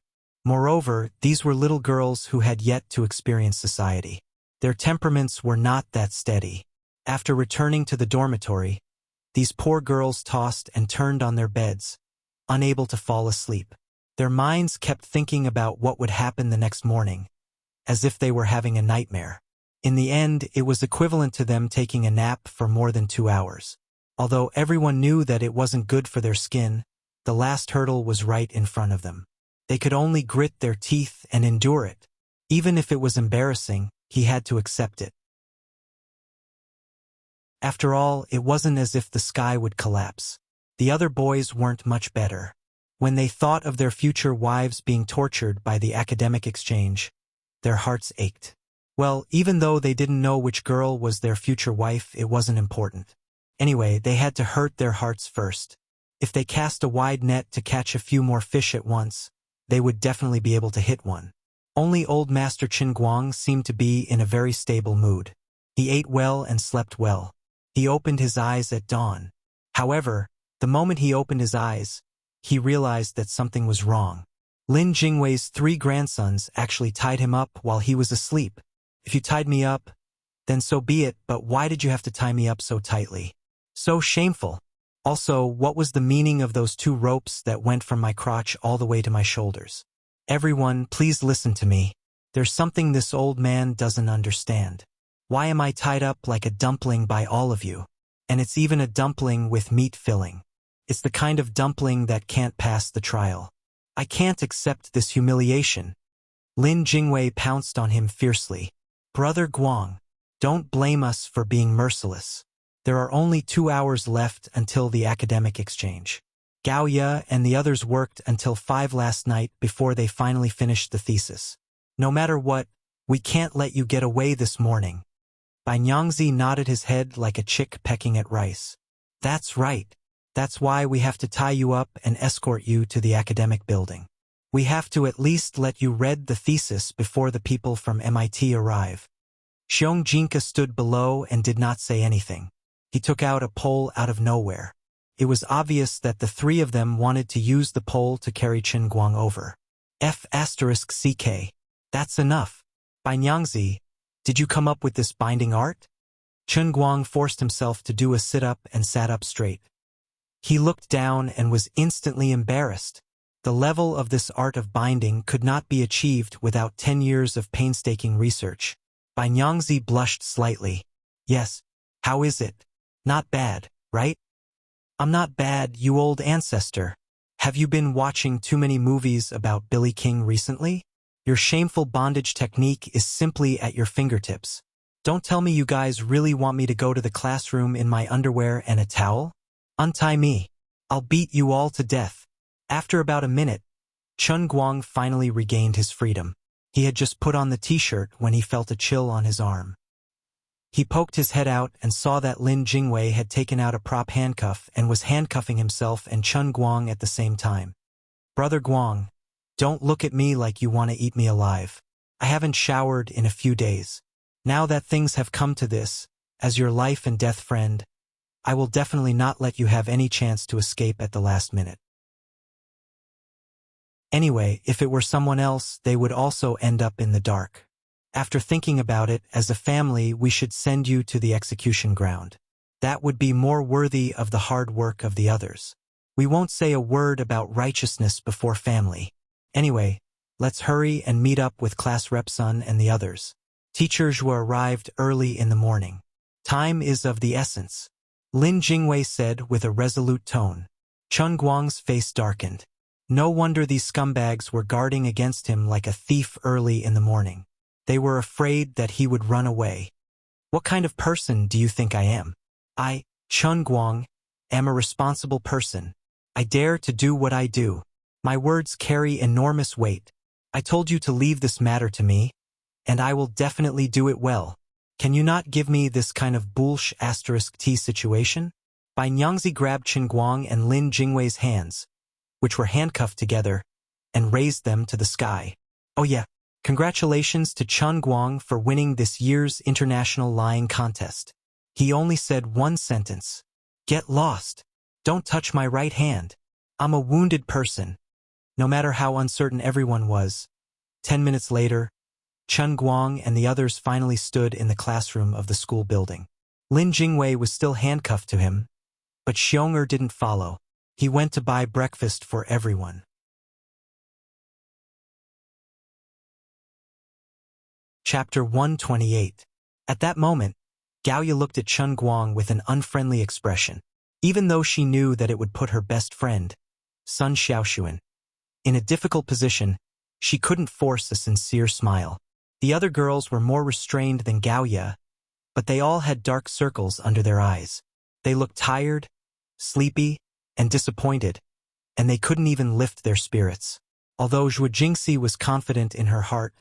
Moreover, these were little girls who had yet to experience society. Their temperaments were not that steady. After returning to the dormitory, these poor girls tossed and turned on their beds, unable to fall asleep. Their minds kept thinking about what would happen the next morning, as if they were having a nightmare. In the end, it was equivalent to them taking a nap for more than 2 hours. Although everyone knew that it wasn't good for their skin, the last hurdle was right in front of them. They could only grit their teeth and endure it. Even if it was embarrassing, he had to accept it. After all, it wasn't as if the sky would collapse. The other boys weren't much better. When they thought of their future wives being tortured by the academic exchange, their hearts ached. Well, even though they didn't know which girl was their future wife, it wasn't important. Anyway, they had to hurt their hearts first. If they cast a wide net to catch a few more fish at once, they would definitely be able to hit one. Only old Master Chen Guang seemed to be in a very stable mood. He ate well and slept well. He opened his eyes at dawn. However, the moment he opened his eyes, he realized that something was wrong. Lin Jingwei's 3 grandsons actually tied him up while he was asleep. If you tied me up, then so be it, but why did you have to tie me up so tightly? So shameful. Also, what was the meaning of those 2 ropes that went from my crotch all the way to my shoulders? Everyone, please listen to me. There's something this old man doesn't understand. Why am I tied up like a dumpling by all of you? And it's even a dumpling with meat filling. It's the kind of dumpling that can't pass the trial. I can't accept this humiliation. Lin Jingwei pounced on him fiercely. Brother Guang, don't blame us for being merciless. There are only 2 hours left until the academic exchange. Gao Ye and the others worked until 5 last night before they finally finished the thesis. No matter what, We can't let you get away this morning. Bai Nyangzi nodded his head like a chick pecking at rice. That's right. That's why we have to tie you up and escort you to the academic building. We have to at least let you read the thesis before the people from MIT arrive. Xiong Jinka stood below and did not say anything. He took out a pole out of nowhere. It was obvious that the three of them wanted to use the pole to carry Chen Guang over. F***CK. That's enough. Bai Nyangzi, did you come up with this binding art? Chen Guang forced himself to do a sit-up and sat up straight. He looked down and was instantly embarrassed. The level of this art of binding could not be achieved without 10 years of painstaking research. Bai Nyangzi blushed slightly. Yes, how is it? Not bad, right? I'm not bad, you old ancestor. Have you been watching too many movies about Billy King recently? Your shameful bondage technique is simply at your fingertips. Don't tell me you guys really want me to go to the classroom in my underwear and a towel? Untie me. I'll beat you all to death. After about a minute, Chen Guang finally regained his freedom. He had just put on the t-shirt when he felt a chill on his arm. He poked his head out and saw that Lin Jingwei had taken out a prop handcuff and was handcuffing himself and Chen Guang at the same time. Brother Guang, don't look at me like you want to eat me alive. I haven't showered in a few days. Now that things have come to this, as your life and death friend, I will definitely not let you have any chance to escape at the last minute. Anyway, if it were someone else, they would also end up in the dark. After thinking about it, as a family, we should send you to the execution ground. That would be more worthy of the hard work of the others. We won't say a word about righteousness before family. Anyway, let's hurry and meet up with class rep Sun and the others. Teacher Zhou arrived early in the morning. Time is of the essence, Lin Jingwei said with a resolute tone. Chen Guang's face darkened. No wonder these scumbags were guarding against him like a thief early in the morning. They were afraid that he would run away. What kind of person do you think I am? I, Chen Guang, am a responsible person. I dare to do what I do. My words carry enormous weight. I told you to leave this matter to me, and I will definitely do it well. Can you not give me this kind of **T situation? Bai Nyangzi grabbed Chen Guang and Lin Jingwei's hands, which were handcuffed together, and raised them to the sky. Oh yeah. Congratulations to Chen Guang for winning this year's international lying contest. He only said one sentence. Get lost. Don't touch my right hand. I'm a wounded person. No matter how uncertain everyone was. 10 minutes later, Chen Guang and the others finally stood in the classroom of the school building. Lin Jingwei was still handcuffed to him, but Xiong'er didn't follow. He went to buy breakfast for everyone. Chapter 128. At that moment, Gaoya looked at Chen Guang with an unfriendly expression, even though she knew that it would put her best friend, Sun Xiaoxuan, in a difficult position. She couldn't force a sincere smile. The other girls were more restrained than Gaoya, but they all had dark circles under their eyes. They looked tired, sleepy, and disappointed, and they couldn't even lift their spirits. Although Zhuo Jingxi was confident in her heart,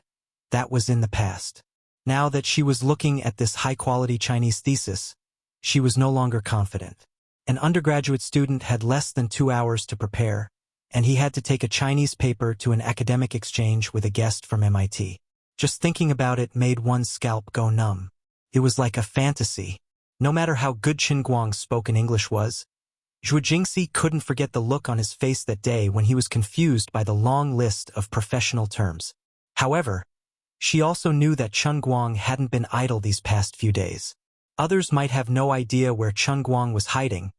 that was in the past. Now that she was looking at this high-quality Chinese thesis, she was no longer confident. An undergraduate student had less than 2 hours to prepare, and he had to take a Chinese paper to an academic exchange with a guest from MIT. Just thinking about it made one's scalp go numb. It was like a fantasy. No matter how good Chen Guang's spoken English was, Zhuo Jingxi couldn't forget the look on his face that day when he was confused by the long list of professional terms. However, she also knew that Chen Guang hadn't been idle these past few days. Others might have no idea where Chen Guang was hiding,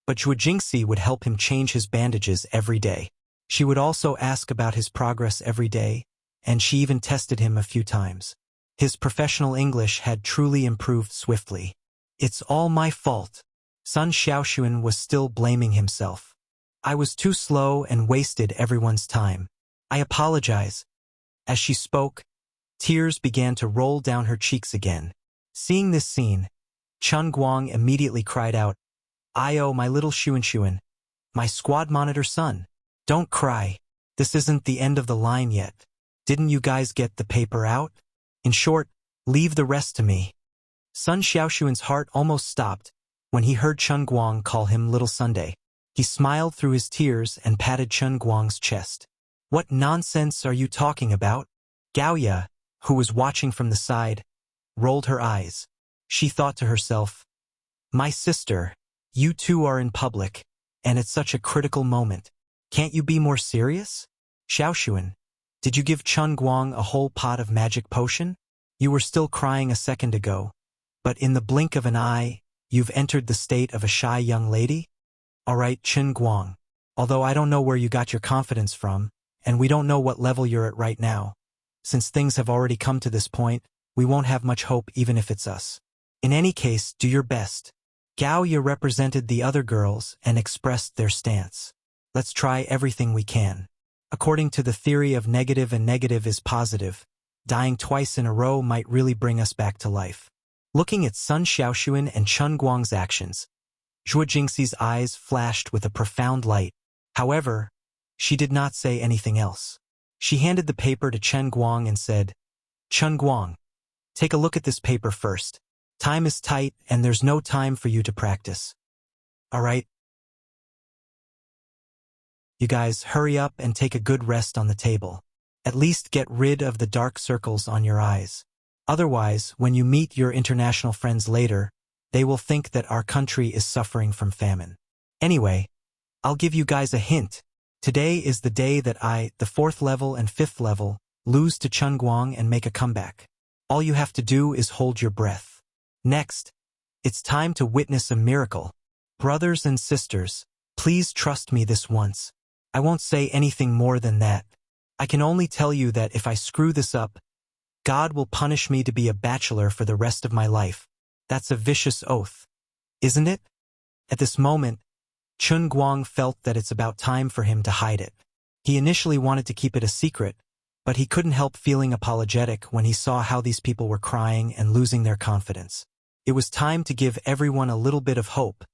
but Zhuo Jingxi would help him change his bandages every day. She would also ask about his progress every day, and she even tested him a few times. His professional English had truly improved swiftly. It's all my fault. Sun Xiaoxuan was still blaming himself. I was too slow and wasted everyone's time. I apologize. As she spoke, tears began to roll down her cheeks again. Seeing this scene, Chen Guang immediately cried out, "Io, my little Xuan, my squad monitor son. Don't cry. This isn't the end of the line yet. Didn't you guys get the paper out? In short, leave the rest to me. Sun Xiaoshuan's heart almost stopped when he heard Chen Guang call him Little Sunday. He smiled through his tears and patted Chen Guang's chest. What nonsense are you talking about? Gaoya, who was watching from the side, rolled her eyes. She thought to herself, my sister, you two are in public, and it's such a critical moment. Can't you be more serious? Xiaoshuan, did you give Chen Guang a whole pot of magic potion? You were still crying a second ago, but in the blink of an eye, you've entered the state of a shy young lady? All right, Chen Guang. Although I don't know where you got your confidence from, and we don't know what level you're at right now. Since things have already come to this point, we won't have much hope even if it's us. In any case, do your best. Gaoya represented the other girls and expressed their stance. Let's try everything we can. According to the theory of negative and negative is positive, dying twice in a row might really bring us back to life. Looking at Sun Xiaoshuan and Chen Guang's actions, Zhuo Jingxi's eyes flashed with a profound light. However, she did not say anything else. She handed the paper to Chen Guang and said, Chen Guang, take a look at this paper first. Time is tight and there's no time for you to practice. All right? You guys, hurry up and take a good rest on the table. At least get rid of the dark circles on your eyes. Otherwise, when you meet your international friends later, they will think that our country is suffering from famine. Anyway, I'll give you guys a hint. Today is the day that I, the 4th level and 5th level, lose to Chen Guang and make a comeback. All you have to do is hold your breath. Next, it's time to witness a miracle. Brothers and sisters, please trust me this once. I won't say anything more than that. I can only tell you that if I screw this up, God will punish me to be a bachelor for the rest of my life. That's a vicious oath, isn't it? At this moment, Chen Guang felt that it's about time for him to hide it. He initially wanted to keep it a secret, but he couldn't help feeling apologetic when he saw how these people were crying and losing their confidence. It was time to give everyone a little bit of hope,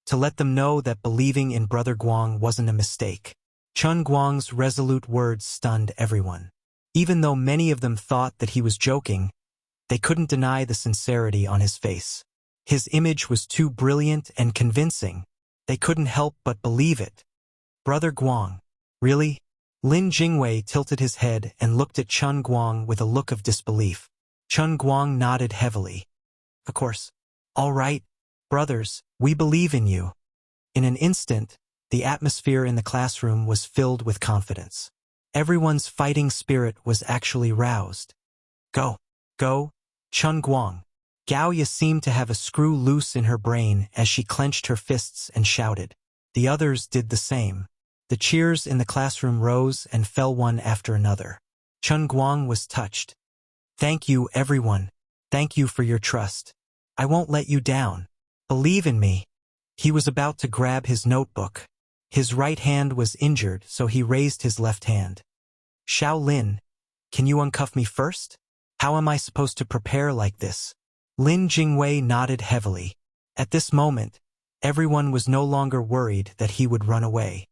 to let them know that believing in Brother Guang wasn't a mistake. Chen Guang's resolute words stunned everyone. Even though many of them thought that he was joking, they couldn't deny the sincerity on his face. His image was too brilliant and convincing. They couldn't help but believe it. Brother Guang, really? Lin Jingwei tilted his head and looked at Chen Guang with a look of disbelief. Chen Guang nodded heavily. Of course. All right, brothers, we believe in you. In an instant, the atmosphere in the classroom was filled with confidence. Everyone's fighting spirit was actually roused. Go, go, Chen Guang. Gaoya seemed to have a screw loose in her brain as she clenched her fists and shouted. The others did the same. The cheers in the classroom rose and fell one after another. Chen Guang was touched. Thank you, everyone. Thank you for your trust. I won't let you down. Believe in me. He was about to grab his notebook. His right hand was injured, so he raised his left hand. Xiao Lin, can you uncuff me first? How am I supposed to prepare like this? Lin Jingwei nodded heavily. At this moment, everyone was no longer worried that he would run away.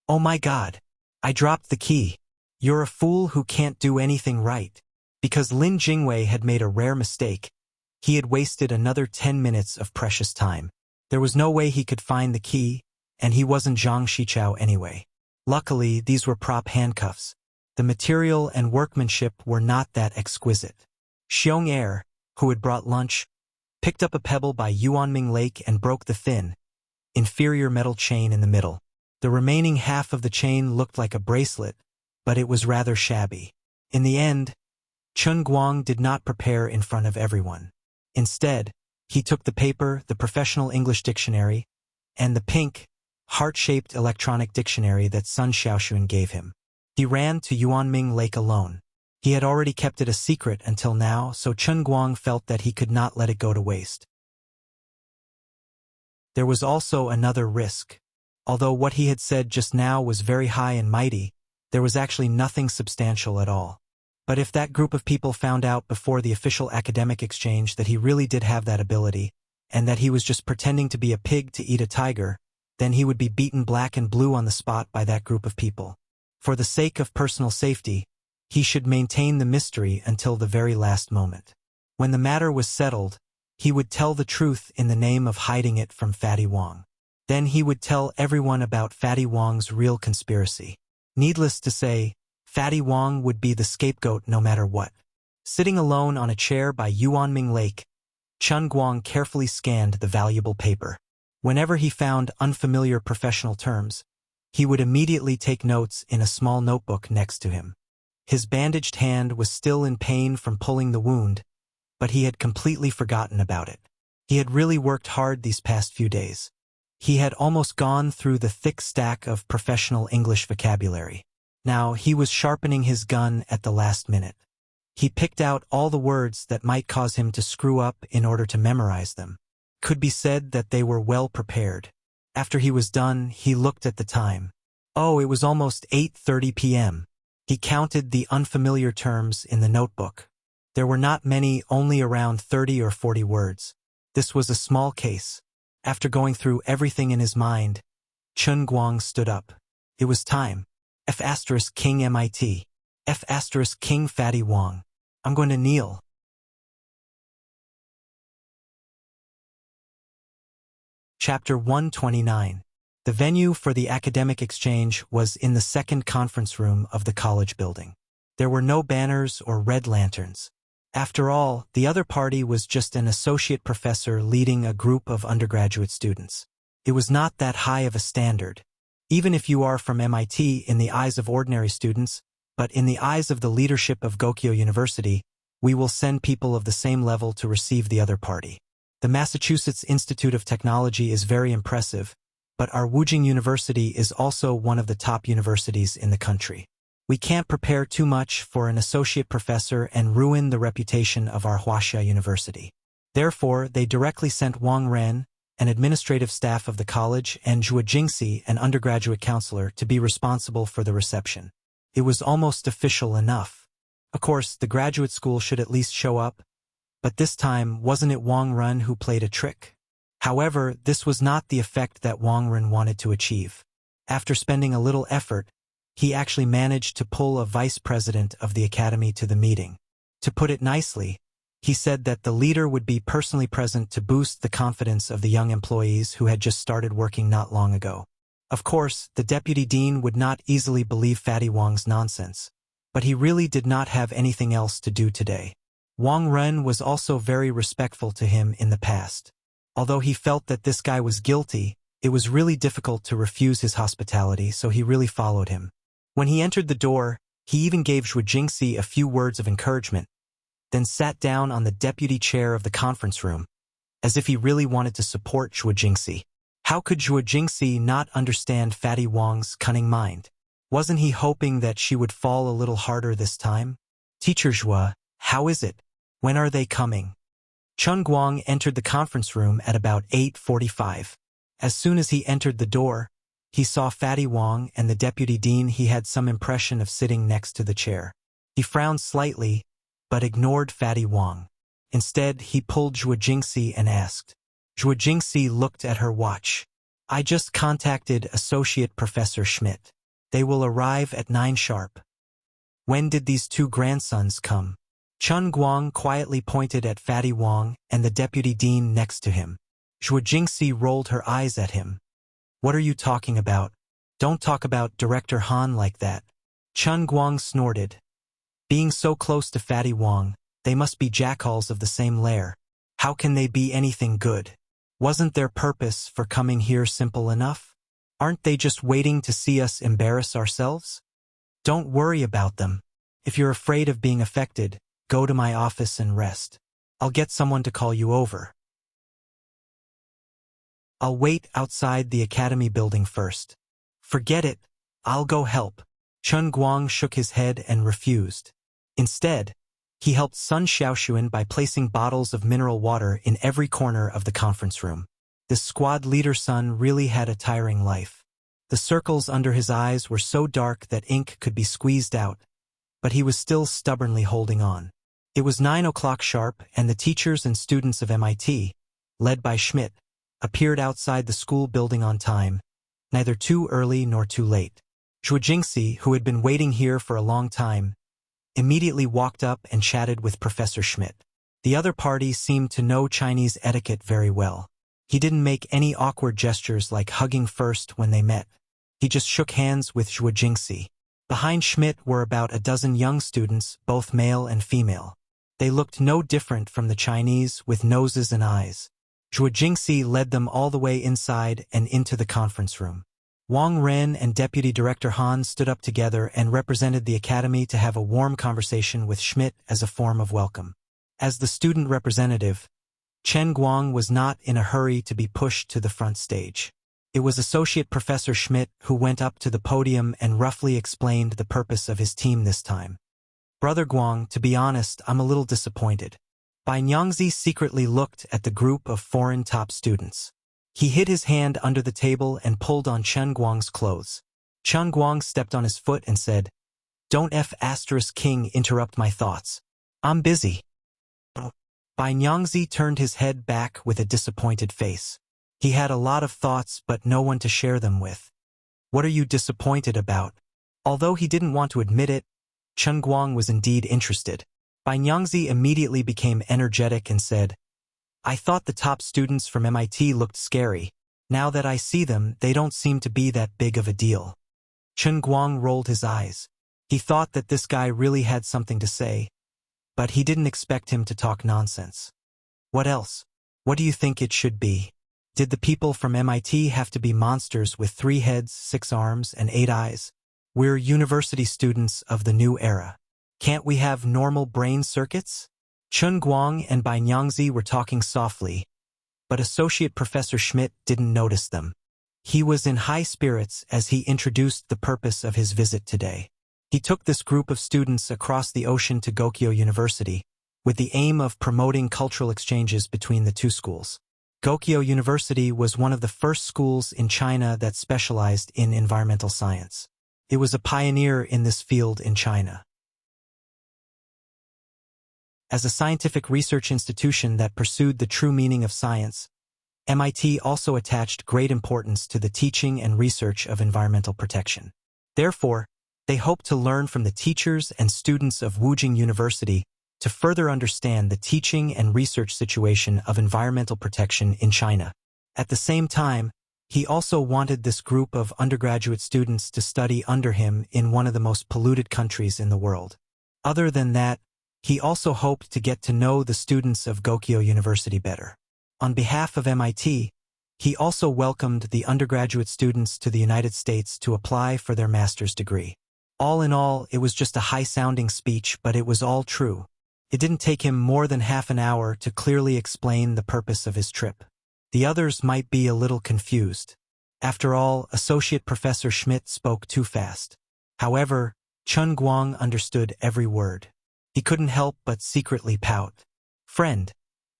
Oh my God, I dropped the key. You're a fool who can't do anything right. Because Lin Jingwei had made a rare mistake, he had wasted another 10 minutes of precious time. There was no way he could find the key, and he wasn't Zhang Xichao anyway. Luckily, these were prop handcuffs. The material and workmanship were not that exquisite. Xiong Er, who had brought lunch, picked up a pebble by Yuanming Lake and broke the thin, inferior metal chain in the middle. The remaining half of the chain looked like a bracelet, but it was rather shabby. In the end, Chen Guang did not prepare in front of everyone. Instead, he took the paper, the professional English dictionary, and the pink, heart-shaped electronic dictionary that Sun Xiaoshuan gave him. He ran to Yuanming Lake alone. He had already kept it a secret until now, so Chen Guang felt that he could not let it go to waste. There was also another risk. Although what he had said just now was very high and mighty, there was actually nothing substantial at all. But if that group of people found out before the official academic exchange that he really did have that ability, and that he was just pretending to be a pig to eat a tiger, then he would be beaten black and blue on the spot by that group of people. For the sake of personal safety, He should maintain the mystery until the very last moment. When the matter was settled, he would tell the truth in the name of hiding it from Fatty Wong. Then he would tell everyone about Fatty Wong's real conspiracy. Needless to say, Fatty Wong would be the scapegoat no matter what. Sitting alone on a chair by Yuanming Lake, Chun Guang carefully scanned the valuable paper. Whenever he found unfamiliar professional terms, he would immediately take notes in a small notebook next to him. His bandaged hand was still in pain from pulling the wound, but he had completely forgotten about it. He had really worked hard these past few days. He had almost gone through the thick stack of professional English vocabulary. Now he was sharpening his gun at the last minute. He picked out all the words that might cause him to screw up in order to memorize them. Could be said that they were well prepared. After he was done, he looked at the time. Oh, it was almost 8:30 p.m. He counted the unfamiliar terms in the notebook. There were not many, only around 30 or 40 words. This was a small case. After going through everything in his mind, Chun Guang stood up. It was time. F** King MIT. F** King Fatty Wong. I'm going to kneel. Chapter 129. The venue for the academic exchange was in the second conference room of the college building. There were no banners or red lanterns. After all, the other party was just an associate professor leading a group of undergraduate students. It was not that high of a standard. Even if you are from MIT in the eyes of ordinary students, but in the eyes of the leadership of Gokyo University, we will send people of the same level to receive the other party. The Massachusetts Institute of Technology is very impressive, but our Wujing University is also one of the top universities in the country. We can't prepare too much for an associate professor and ruin the reputation of our Huaxia University. Therefore, they directly sent Wang Ren, an administrative staff of the college, and Zhuo Jingxi, an undergraduate counselor, to be responsible for the reception. It was almost official enough. Of course, the graduate school should at least show up, but this time, wasn't it Wang Ren who played a trick? However, this was not the effect that Wang Ren wanted to achieve. After spending a little effort, he actually managed to pull a vice president of the academy to the meeting. To put it nicely, he said that the leader would be personally present to boost the confidence of the young employees who had just started working not long ago. Of course, the deputy dean would not easily believe Fatty Wong's nonsense, but he really did not have anything else to do today. Wang Ren was also very respectful to him in the past. Although he felt that this guy was guilty, it was really difficult to refuse his hospitality, so he really followed him. When he entered the door, he even gave Zhuo Jingxi a few words of encouragement, then sat down on the deputy chair of the conference room, as if he really wanted to support Zhuo Jingxi. How could Zhuo Jingxi not understand Fatty Wong's cunning mind? Wasn't he hoping that she would fall a little harder this time? Teacher Zhuo, how is it? When are they coming? Chun Guang entered the conference room at about 8:45. As soon as he entered the door, he saw Fatty Wong and the deputy dean. He had some impression of sitting next to the chair. He frowned slightly, but ignored Fatty Wong. Instead, he pulled Zhuo Jingxi and asked. Zhuo Jingxi looked at her watch. I just contacted Associate Professor Schmidt. They will arrive at 9 sharp. When did these two grandsons come? Chun Guang quietly pointed at Fatty Wong and the deputy dean next to him. Zhuo Jingxi rolled her eyes at him. What are you talking about? Don't talk about Director Han like that. Chun Guang snorted. Being so close to Fatty Wong, they must be jackals of the same lair. How can they be anything good? Wasn't their purpose for coming here simple enough? Aren't they just waiting to see us embarrass ourselves? Don't worry about them. If you're afraid of being affected, go to my office and rest. I'll get someone to call you over. I'll wait outside the academy building first. Forget it. I'll go help. Chun Guang shook his head and refused. Instead, he helped Sun Xiaoxuan by placing bottles of mineral water in every corner of the conference room. This squad leader Sun really had a tiring life. The circles under his eyes were so dark that ink could be squeezed out, but he was still stubbornly holding on. It was 9 o'clock sharp, and the teachers and students of MIT, led by Schmidt, appeared outside the school building on time, neither too early nor too late. Zhuo Jingxi, who had been waiting here for a long time, immediately walked up and chatted with Professor Schmidt. The other party seemed to know Chinese etiquette very well. He didn't make any awkward gestures like hugging first when they met. He just shook hands with Zhuo Jingxi. Behind Schmidt were about a dozen young students, both male and female. They looked no different from the Chinese, with noses and eyes. Zhuo Jingxi led them all the way inside and into the conference room. Wang Ren and Deputy Director Han stood up together and represented the academy to have a warm conversation with Schmidt as a form of welcome. As the student representative, Chen Guang was not in a hurry to be pushed to the front stage. It was Associate Professor Schmidt who went up to the podium and roughly explained the purpose of his team this time. Brother Guang, to be honest, I'm a little disappointed. Bai Nyangzi secretly looked at the group of foreign top students. He hid his hand under the table and pulled on Chen Guang's clothes. Chen Guang stepped on his foot and said, "Don't King interrupt my thoughts. I'm busy." Bai Nyangzi turned his head back with a disappointed face. He had a lot of thoughts but no one to share them with. "What are you disappointed about?" Although he didn't want to admit it, Chen Guang was indeed interested. Bai Nyangzi immediately became energetic and said, "I thought the top students from MIT looked scary. Now that I see them, they don't seem to be that big of a deal." Chen Guang rolled his eyes. He thought that this guy really had something to say, but he didn't expect him to talk nonsense. "What else? What do you think it should be? Did the people from MIT have to be monsters with 3 heads, 6 arms, and 8 eyes? We're university students of the new era. Can't we have normal brain circuits?" Chen Guang and Bai Nyangzi were talking softly, but Associate Professor Schmidt didn't notice them. He was in high spirits as he introduced the purpose of his visit today. He took this group of students across the ocean to Gokyo University, with the aim of promoting cultural exchanges between the two schools. Gokyo University was one of the first schools in China that specialized in environmental science. It was a pioneer in this field in China. As a scientific research institution that pursued the true meaning of science, MIT also attached great importance to the teaching and research of environmental protection. Therefore, they hoped to learn from the teachers and students of Wujing University to further understand the teaching and research situation of environmental protection in China. At the same time, he also wanted this group of undergraduate students to study under him in one of the most polluted countries in the world. Other than that, he also hoped to get to know the students of Gokyo University better. On behalf of MIT, he also welcomed the undergraduate students to the United States to apply for their master's degree. All in all, it was just a high-sounding speech, but it was all true. It didn't take him more than half an hour to clearly explain the purpose of his trip. The others might be a little confused. After all, Associate Professor Schmidt spoke too fast. However, Chen Guang understood every word. He couldn't help but secretly pout. "Friend,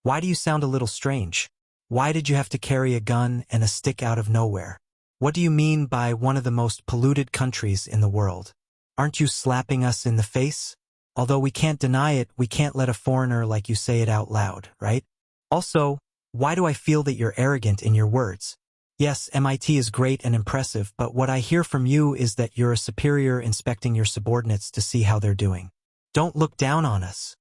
why do you sound a little strange? Why did you have to carry a gun and a stick out of nowhere? What do you mean by one of the most polluted countries in the world? Aren't you slapping us in the face? Although we can't deny it, we can't let a foreigner like you say it out loud, right? Also, why do I feel that you're arrogant in your words? Yes, MIT is great and impressive, but what I hear from you is that you're a superior inspecting your subordinates to see how they're doing. Don't look down on us."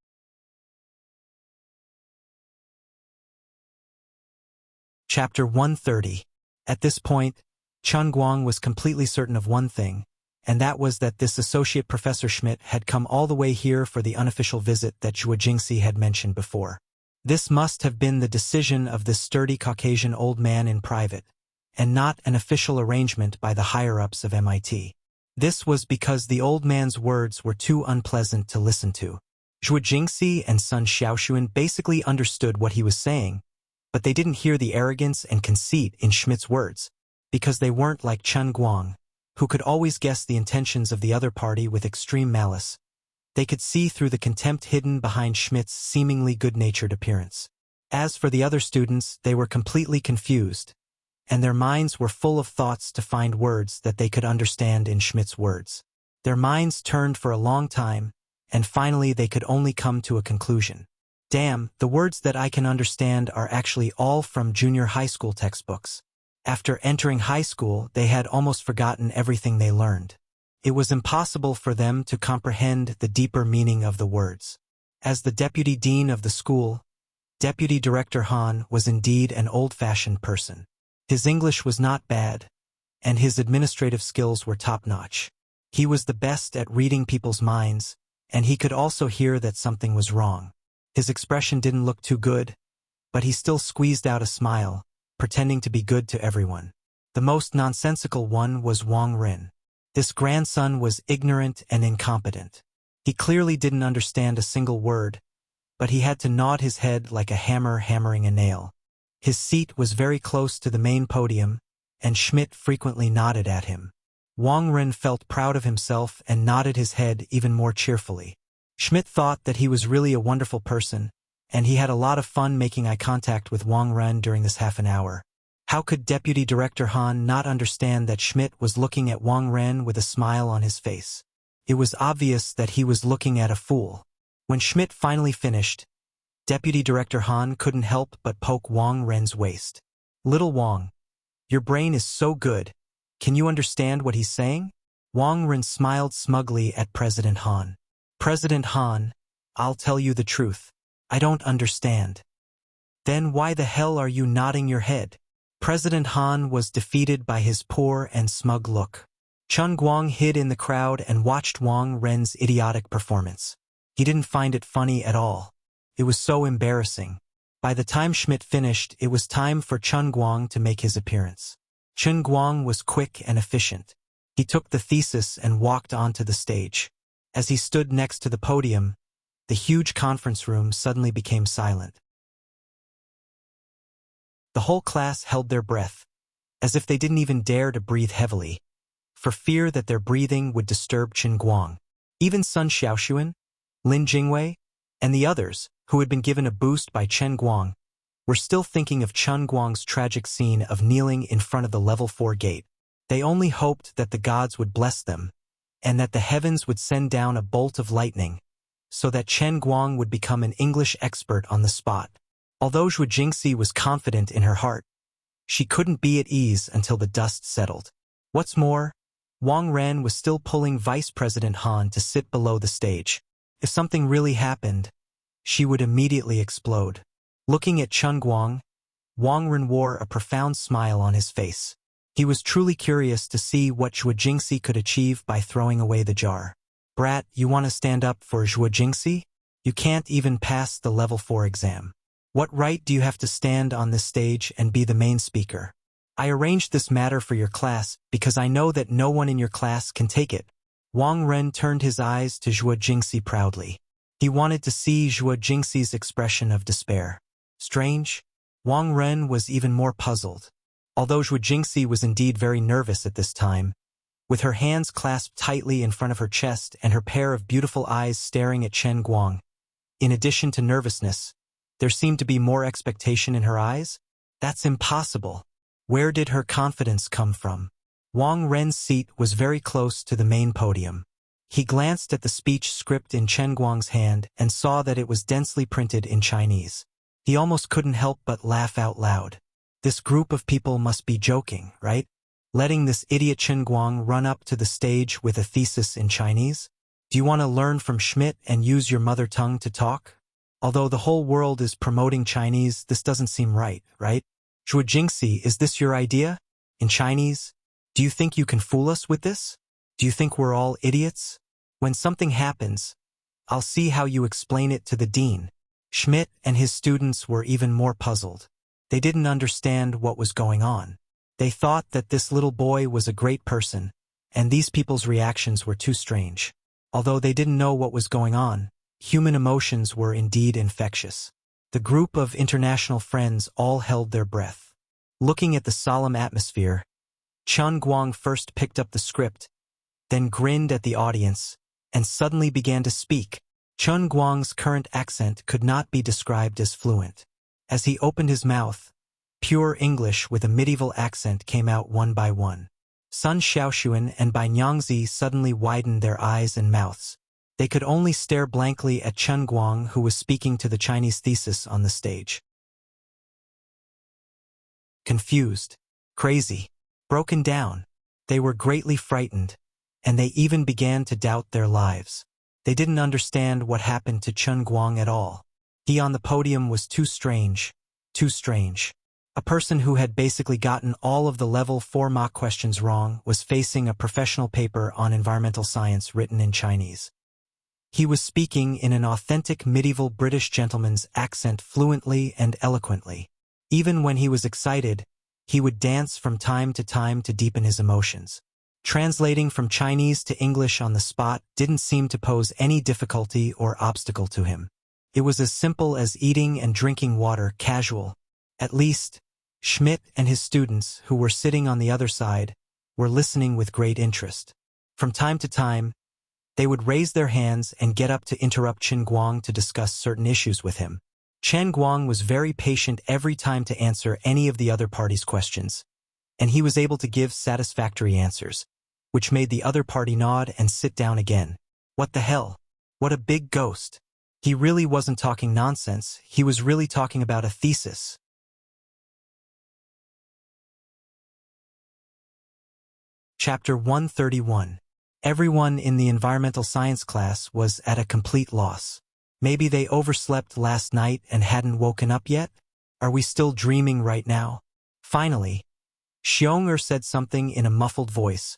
Chapter 130. At this point, Chen Guang was completely certain of one thing, and that was that this Associate Professor Schmidt had come all the way here for the unofficial visit that Zhuo Jingxi had mentioned before. This must have been the decision of this sturdy Caucasian old man in private, and not an official arrangement by the higher-ups of MIT. This was because the old man's words were too unpleasant to listen to. Zhuo Jingxi and Sun Xiaoshuan basically understood what he was saying, but they didn't hear the arrogance and conceit in Schmidt's words, because they weren't like Chen Guang, who could always guess the intentions of the other party with extreme malice. They could see through the contempt hidden behind Schmidt's seemingly good-natured appearance. As for the other students, they were completely confused, and their minds were full of thoughts to find words that they could understand in Schmidt's words. Their minds turned for a long time, and finally they could only come to a conclusion. Damn, the words that I can understand are actually all from junior high school textbooks. After entering high school, they had almost forgotten everything they learned. It was impossible for them to comprehend the deeper meaning of the words. As the deputy dean of the school, Deputy Director Han was indeed an old-fashioned person. His English was not bad, and his administrative skills were top-notch. He was the best at reading people's minds, and he could also hear that something was wrong. His expression didn't look too good, but he still squeezed out a smile, pretending to be good to everyone. The most nonsensical one was Wang Ren. This grandson was ignorant and incompetent. He clearly didn't understand a single word, but he had to nod his head like a hammer hammering a nail. His seat was very close to the main podium, and Schmidt frequently nodded at him. Wang Ren felt proud of himself and nodded his head even more cheerfully. Schmidt thought that he was really a wonderful person, and he had a lot of fun making eye contact with Wang Ren during this half an hour. How could Deputy Director Han not understand that Schmidt was looking at Wang Ren with a smile on his face? It was obvious that he was looking at a fool. When Schmidt finally finished, Deputy Director Han couldn't help but poke Wang Ren's waist. "Little Wang, your brain is so good. Can you understand what he's saying?" Wang Ren smiled smugly at President Han. "President Han, I'll tell you the truth. I don't understand." "Then why the hell are you nodding your head?" President Han was defeated by his poor and smug look. Chun Guang hid in the crowd and watched Wang Ren's idiotic performance. He didn't find it funny at all. It was so embarrassing. By the time Schmidt finished, it was time for Chun Guang to make his appearance. Chun Guang was quick and efficient. He took the thesis and walked onto the stage. As he stood next to the podium, the huge conference room suddenly became silent. The whole class held their breath, as if they didn't even dare to breathe heavily, for fear that their breathing would disturb Chun Guang. Even Sun Xiaoxuan, Lin Jingwei, and the others, who had been given a boost by Chen Guang, were still thinking of Chun Guang's tragic scene of kneeling in front of the level 4 gate. They only hoped that the gods would bless them, and that the heavens would send down a bolt of lightning, so that Chen Guang would become an English expert on the spot. Although Zhuo Jingxi was confident in her heart, she couldn't be at ease until the dust settled. What's more, Wang Ren was still pulling Vice President Han to sit below the stage. If something really happened, she would immediately explode. Looking at Chun Guang, Wang Ren wore a profound smile on his face. He was truly curious to see what Zhuo Jingxi could achieve by throwing away the jar. "Brat, you want to stand up for Zhuo Jingxi? You can't even pass the level 4 exam. What right do you have to stand on this stage and be the main speaker? I arranged this matter for your class because I know that no one in your class can take it." Wang Ren turned his eyes to Zhuo Jingxi proudly. He wanted to see Zhuo Jingxi's expression of despair. Strange, Wang Ren was even more puzzled. Although Zhuo Jingxi was indeed very nervous at this time, with her hands clasped tightly in front of her chest and her pair of beautiful eyes staring at Chen Guang. In addition to nervousness, there seemed to be more expectation in her eyes. That's impossible. Where did her confidence come from? Wang Ren's seat was very close to the main podium. He glanced at the speech script in Chen Guang's hand and saw that it was densely printed in Chinese. He almost couldn't help but laugh out loud. This group of people must be joking, right? Letting this idiot Chen Guang run up to the stage with a thesis in Chinese? Do you want to learn from Schmidt and use your mother tongue to talk? Although the whole world is promoting Chinese, this doesn't seem right, right? Zhuo Jingxi, is this your idea? In Chinese? Do you think you can fool us with this? Do you think we're all idiots? When something happens, I'll see how you explain it to the dean. Schmidt and his students were even more puzzled. They didn't understand what was going on. They thought that this little boy was a great person, and these people's reactions were too strange. Although they didn't know what was going on, human emotions were indeed infectious. The group of international friends all held their breath. Looking at the solemn atmosphere, Chun Guang first picked up the script, then grinned at the audience, and suddenly began to speak. Chun Guang's current accent could not be described as fluent. As he opened his mouth, pure English with a medieval accent came out one by one. Sun Xiaoxuan and Bai Nyangzi suddenly widened their eyes and mouths. They could only stare blankly at Chun Guang, who was speaking to the Chinese thesis on the stage. Confused, crazy, broken down, they were greatly frightened. and they even began to doubt their lives. They didn't understand what happened to Chen Guang at all. He on the podium was too strange. Too strange. A person who had basically gotten all of the level 4 mock questions wrong was facing a professional paper on environmental science written in Chinese. He was speaking in an authentic medieval British gentleman's accent fluently and eloquently. Even when he was excited, he would dance from time to deepen his emotions. Translating from Chinese to English on the spot didn't seem to pose any difficulty or obstacle to him. It was as simple as eating and drinking water, casual. At least, Schmidt and his students, who were sitting on the other side, were listening with great interest. From time to time, they would raise their hands and get up to interrupt Chen Guang to discuss certain issues with him. Chen Guang was very patient every time to answer any of the other party's questions, and he was able to give satisfactory answers, which made the other party nod and sit down again. What the hell? What a big ghost. He really wasn't talking nonsense, he was really talking about a thesis. Chapter 131. Everyone in the environmental science class was at a complete loss. Maybe they overslept last night and hadn't woken up yet? Are we still dreaming right now? Finally, Xiong'er said something in a muffled voice,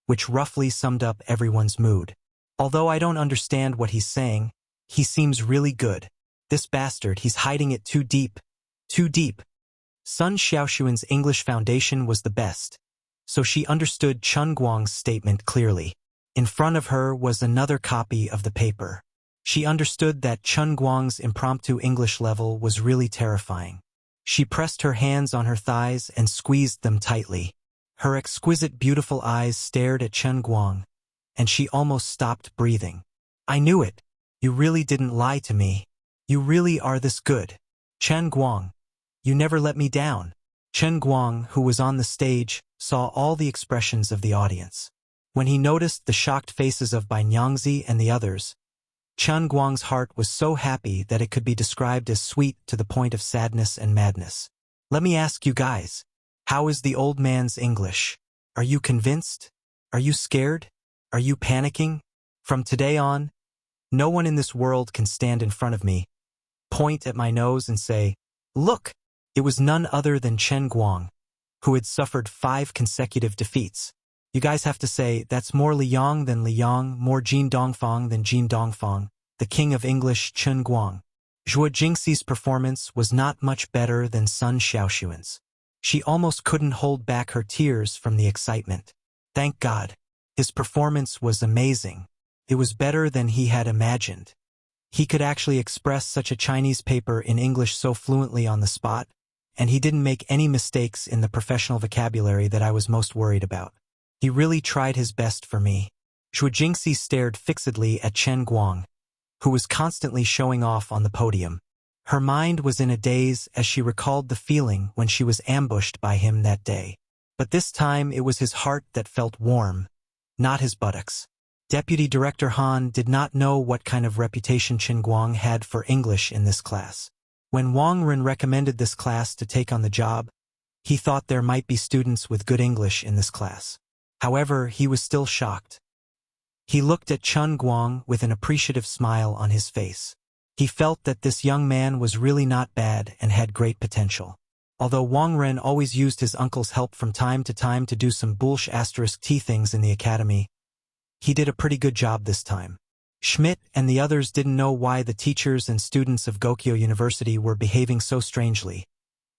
which roughly summed up everyone's mood. Although I don't understand what he's saying, he seems really good. This bastard, he's hiding it too deep. Too deep. Sun Xiaoxuan's English foundation was the best, so she understood Chen Guang's statement clearly. In front of her was another copy of the paper. She understood that Chen Guang's impromptu English level was really terrifying. She pressed her hands on her thighs and squeezed them tightly. Her exquisite beautiful eyes stared at Chen Guang, and she almost stopped breathing. I knew it. You really didn't lie to me. You really are this good. Chen Guang, you never let me down. Chen Guang, who was on the stage, saw all the expressions of the audience. When he noticed the shocked faces of Bai Nyangzi and the others, Chen Guang's heart was so happy that it could be described as sweet to the point of sadness and madness. Let me ask you guys, how is the old man's English? Are you convinced? Are you scared? Are you panicking? From today on, no one in this world can stand in front of me, point at my nose and say, look, it was none other than Chen Guang, who had suffered 5 consecutive defeats. You guys have to say, that's more Liang than Liang, more Jin Dongfang than Jin Dongfang, the king of English Chen Guang. Zhuo Jingxi's performance was not much better than Sun Xiaoxuan's. She almost couldn't hold back her tears from the excitement. Thank God. His performance was amazing. It was better than he had imagined. He could actually express such a Chinese paper in English so fluently on the spot, and he didn't make any mistakes in the professional vocabulary that I was most worried about. He really tried his best for me. Zhuo Jingxi stared fixedly at Chen Guang, who was constantly showing off on the podium. Her mind was in a daze as she recalled the feeling when she was ambushed by him that day. But this time it was his heart that felt warm, not his buttocks. Deputy Director Han did not know what kind of reputation Chen Guang had for English in this class. When Wang Ren recommended this class to take on the job, he thought there might be students with good English in this class. However, he was still shocked. He looked at Chen Guang with an appreciative smile on his face. He felt that this young man was really not bad and had great potential. Although Wang Ren always used his uncle's help from time to do some **T things in the academy, he did a pretty good job this time. Schmidt and the others didn't know why the teachers and students of Gokyo University were behaving so strangely,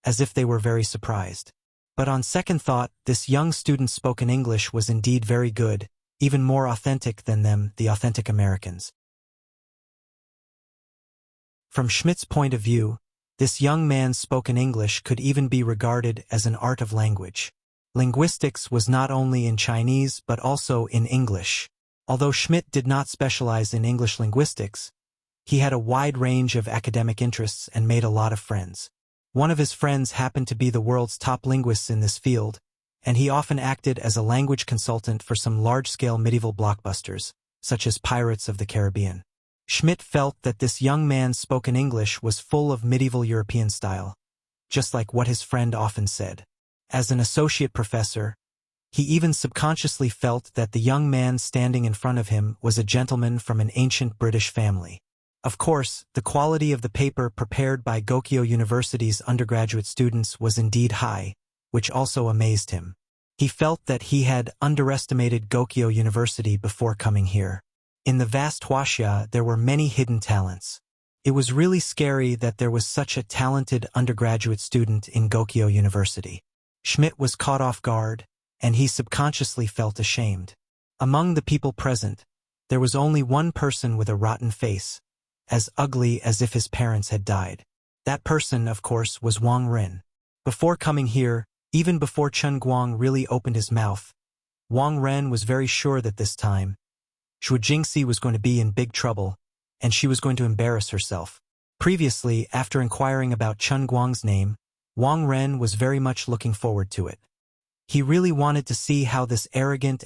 as if they were very surprised. But on second thought, this young student's spoken English was indeed very good, even more authentic than them, the authentic Americans. From Schmidt's point of view, this young man's spoken English could even be regarded as an art of language. Linguistics was not only in Chinese but also in English. Although Schmidt did not specialize in English linguistics, he had a wide range of academic interests and made a lot of friends. One of his friends happened to be the world's top linguists in this field, and he often acted as a language consultant for some large-scale medieval blockbusters, such as Pirates of the Caribbean. Schmidt felt that this young man's spoken English was full of medieval European style, just like what his friend often said. As an associate professor, He even subconsciously felt that the young man standing in front of him was a gentleman from an ancient British family. Of course, the quality of the paper prepared by Gokyo University's undergraduate students was indeed high, which also amazed him. He felt that he had underestimated Gokyo University before coming here. In the vast Huaxia, there were many hidden talents. It was really scary that there was such a talented undergraduate student in Gokyo University. Schmidt was caught off guard, and he subconsciously felt ashamed. Among the people present, there was only one person with a rotten face, as ugly as if his parents had died. That person, of course, was Wang Ren. Before coming here, even before Chen Guang really opened his mouth, Wang Ren was very sure that this time, Zhuo Jingxi was going to be in big trouble, and she was going to embarrass herself. Previously, after inquiring about Chen Guang's name, Wang Ren was very much looking forward to it. He really wanted to see how this arrogant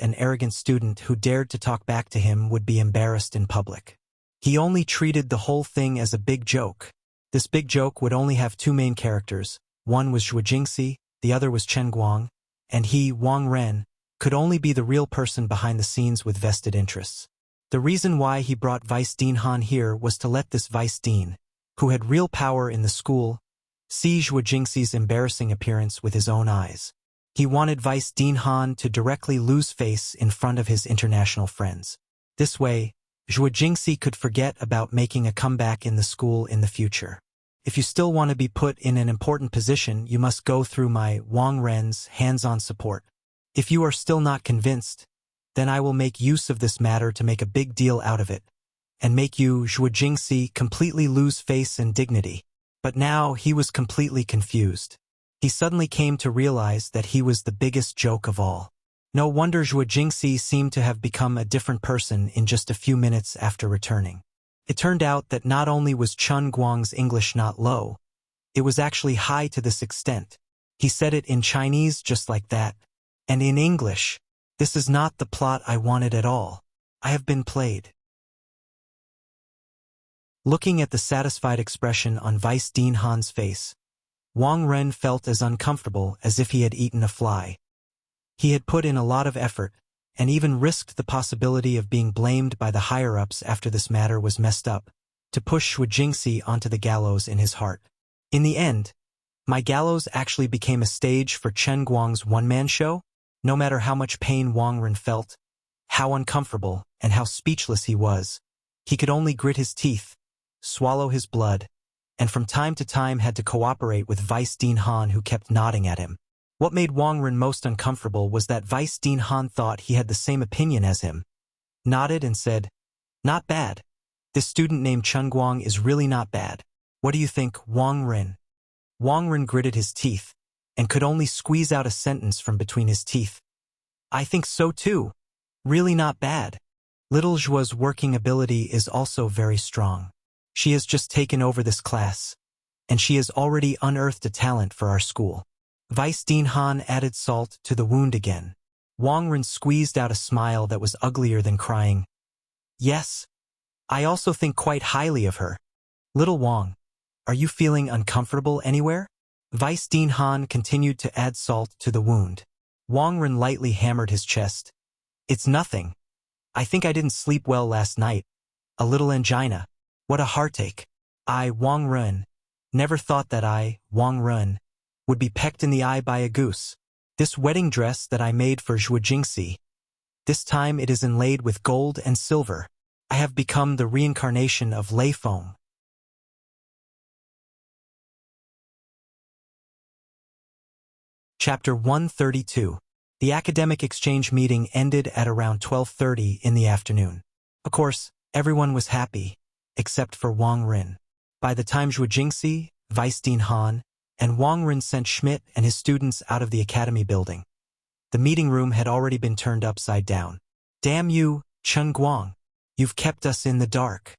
student who dared to talk back to him would be embarrassed in public. He only treated the whole thing as a big joke. This big joke would only have two main characters. One was Zhuo Jingxi, the other was Chen Guang, and he, Wang Ren, could only be the real person behind the scenes with vested interests. The reason why he brought Vice Dean Han here was to let this Vice Dean, who had real power in the school, see Zhuo Jingxi's embarrassing appearance with his own eyes. He wanted Vice Dean Han to directly lose face in front of his international friends. This way, Zhuo Jingxi could forget about making a comeback in the school in the future. If you still want to be put in an important position, you must go through my Wang Ren's hands-on support. If you are still not convinced, then I will make use of this matter to make a big deal out of it, and make you, Zhuo Jingxi, completely lose face and dignity. But now he was completely confused. He suddenly came to realize that he was the biggest joke of all. No wonder Zhuo Jingxi seemed to have become a different person in just a few minutes after returning. It turned out that not only was Chen Guang's English not low, it was actually high to this extent. He said it in Chinese just like that, and in English. This is not the plot I wanted at all. I have been played. Looking at the satisfied expression on Vice Dean Han's face, Wang Ren felt as uncomfortable as if he had eaten a fly. He had put in a lot of effort, and even risked the possibility of being blamed by the higher-ups after this matter was messed up, to push Zhuo Jingxi onto the gallows in his heart. In the end, my gallows actually became a stage for Chen Guang's one-man show? No matter how much pain Wang Ren felt, how uncomfortable, and how speechless he was, he could only grit his teeth, swallow his blood, and from time to time had to cooperate with Vice Dean Han, who kept nodding at him. What made Wang Ren most uncomfortable was that Vice Dean Han thought he had the same opinion as him, nodded and said, "Not bad. This student named Chen Guang is really not bad. What do you think, Wang Ren?" Wang Ren gritted his teeth, and could only squeeze out a sentence from between his teeth. "I think so too. Really not bad. Little Zhuo's working ability is also very strong. She has just taken over this class, and she has already unearthed a talent for our school." Vice Dean Han added salt to the wound again. Wang Ren squeezed out a smile that was uglier than crying. "Yes, I also think quite highly of her. Little Wang, are you feeling uncomfortable anywhere?" Vice Dean Han continued to add salt to the wound. Wang Ren lightly hammered his chest. "It's nothing. I think I didn't sleep well last night. A little angina. What a heartache. I, Wang Ren, never thought that I, Wang Ren, would be pecked in the eye by a goose. This wedding dress that I made for Zhuo Jingxi, this time it is inlaid with gold and silver. I have become the reincarnation of lei foam." Chapter 132. The academic exchange meeting ended at around 12:30 in the afternoon. Of course, everyone was happy, except for Wang Ren. By the time Zhuo Jingxi, Vice Dean Han, and Wang Ren sent Schmidt and his students out of the academy building, the meeting room had already been turned upside down. "Damn you, Chen Guang. You've kept us in the dark."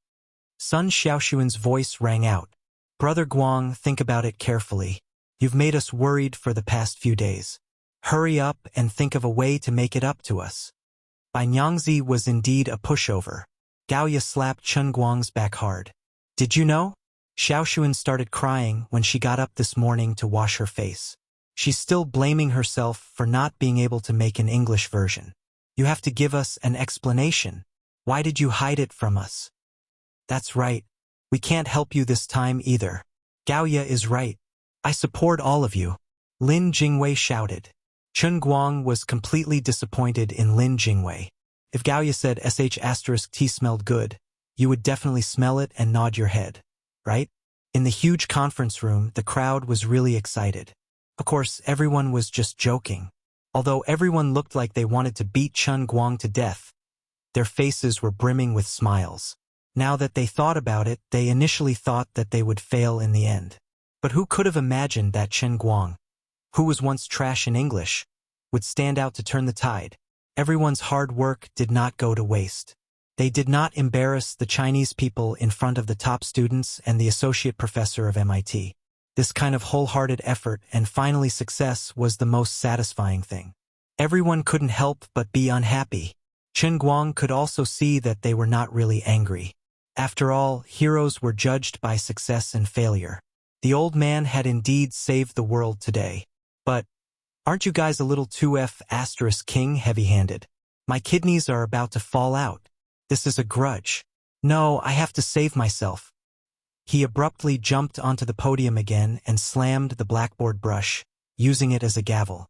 Sun Xiaoxuan's voice rang out. "Brother Guang, think about it carefully. You've made us worried for the past few days. Hurry up and think of a way to make it up to us." Bai Nyangzi was indeed a pushover. Gaoya slapped Chen Guang's back hard. "Did you know?" Xiaoxuan started crying when she got up this morning to wash her face. She's still blaming herself for not being able to make an English version. You have to give us an explanation. Why did you hide it from us? That's right. We can't help you this time either. Gaoya is right. I support all of you. Lin Jingwei shouted. Chen Guang was completely disappointed in Lin Jingwei. If Gaoya said *T smelled good, you would definitely smell it and nod your head, right? In the huge conference room, the crowd was really excited. Of course, everyone was just joking. Although everyone looked like they wanted to beat Chen Guang to death, their faces were brimming with smiles. Now that they thought about it, they initially thought that they would fail in the end. But who could have imagined that Chen Guang, who was once trash in English, would stand out to turn the tide? Everyone's hard work did not go to waste. They did not embarrass the Chinese people in front of the top students and the associate professor of MIT. This kind of wholehearted effort and finally success was the most satisfying thing. Everyone couldn't help but be unhappy. Chen Guang could also see that they were not really angry. After all, heroes were judged by success and failure. The old man had indeed saved the world today. But aren't you guys a little too *king heavy-handed? My kidneys are about to fall out. This is a grudge. No, I have to save myself. He abruptly jumped onto the podium again and slammed the blackboard brush, using it as a gavel.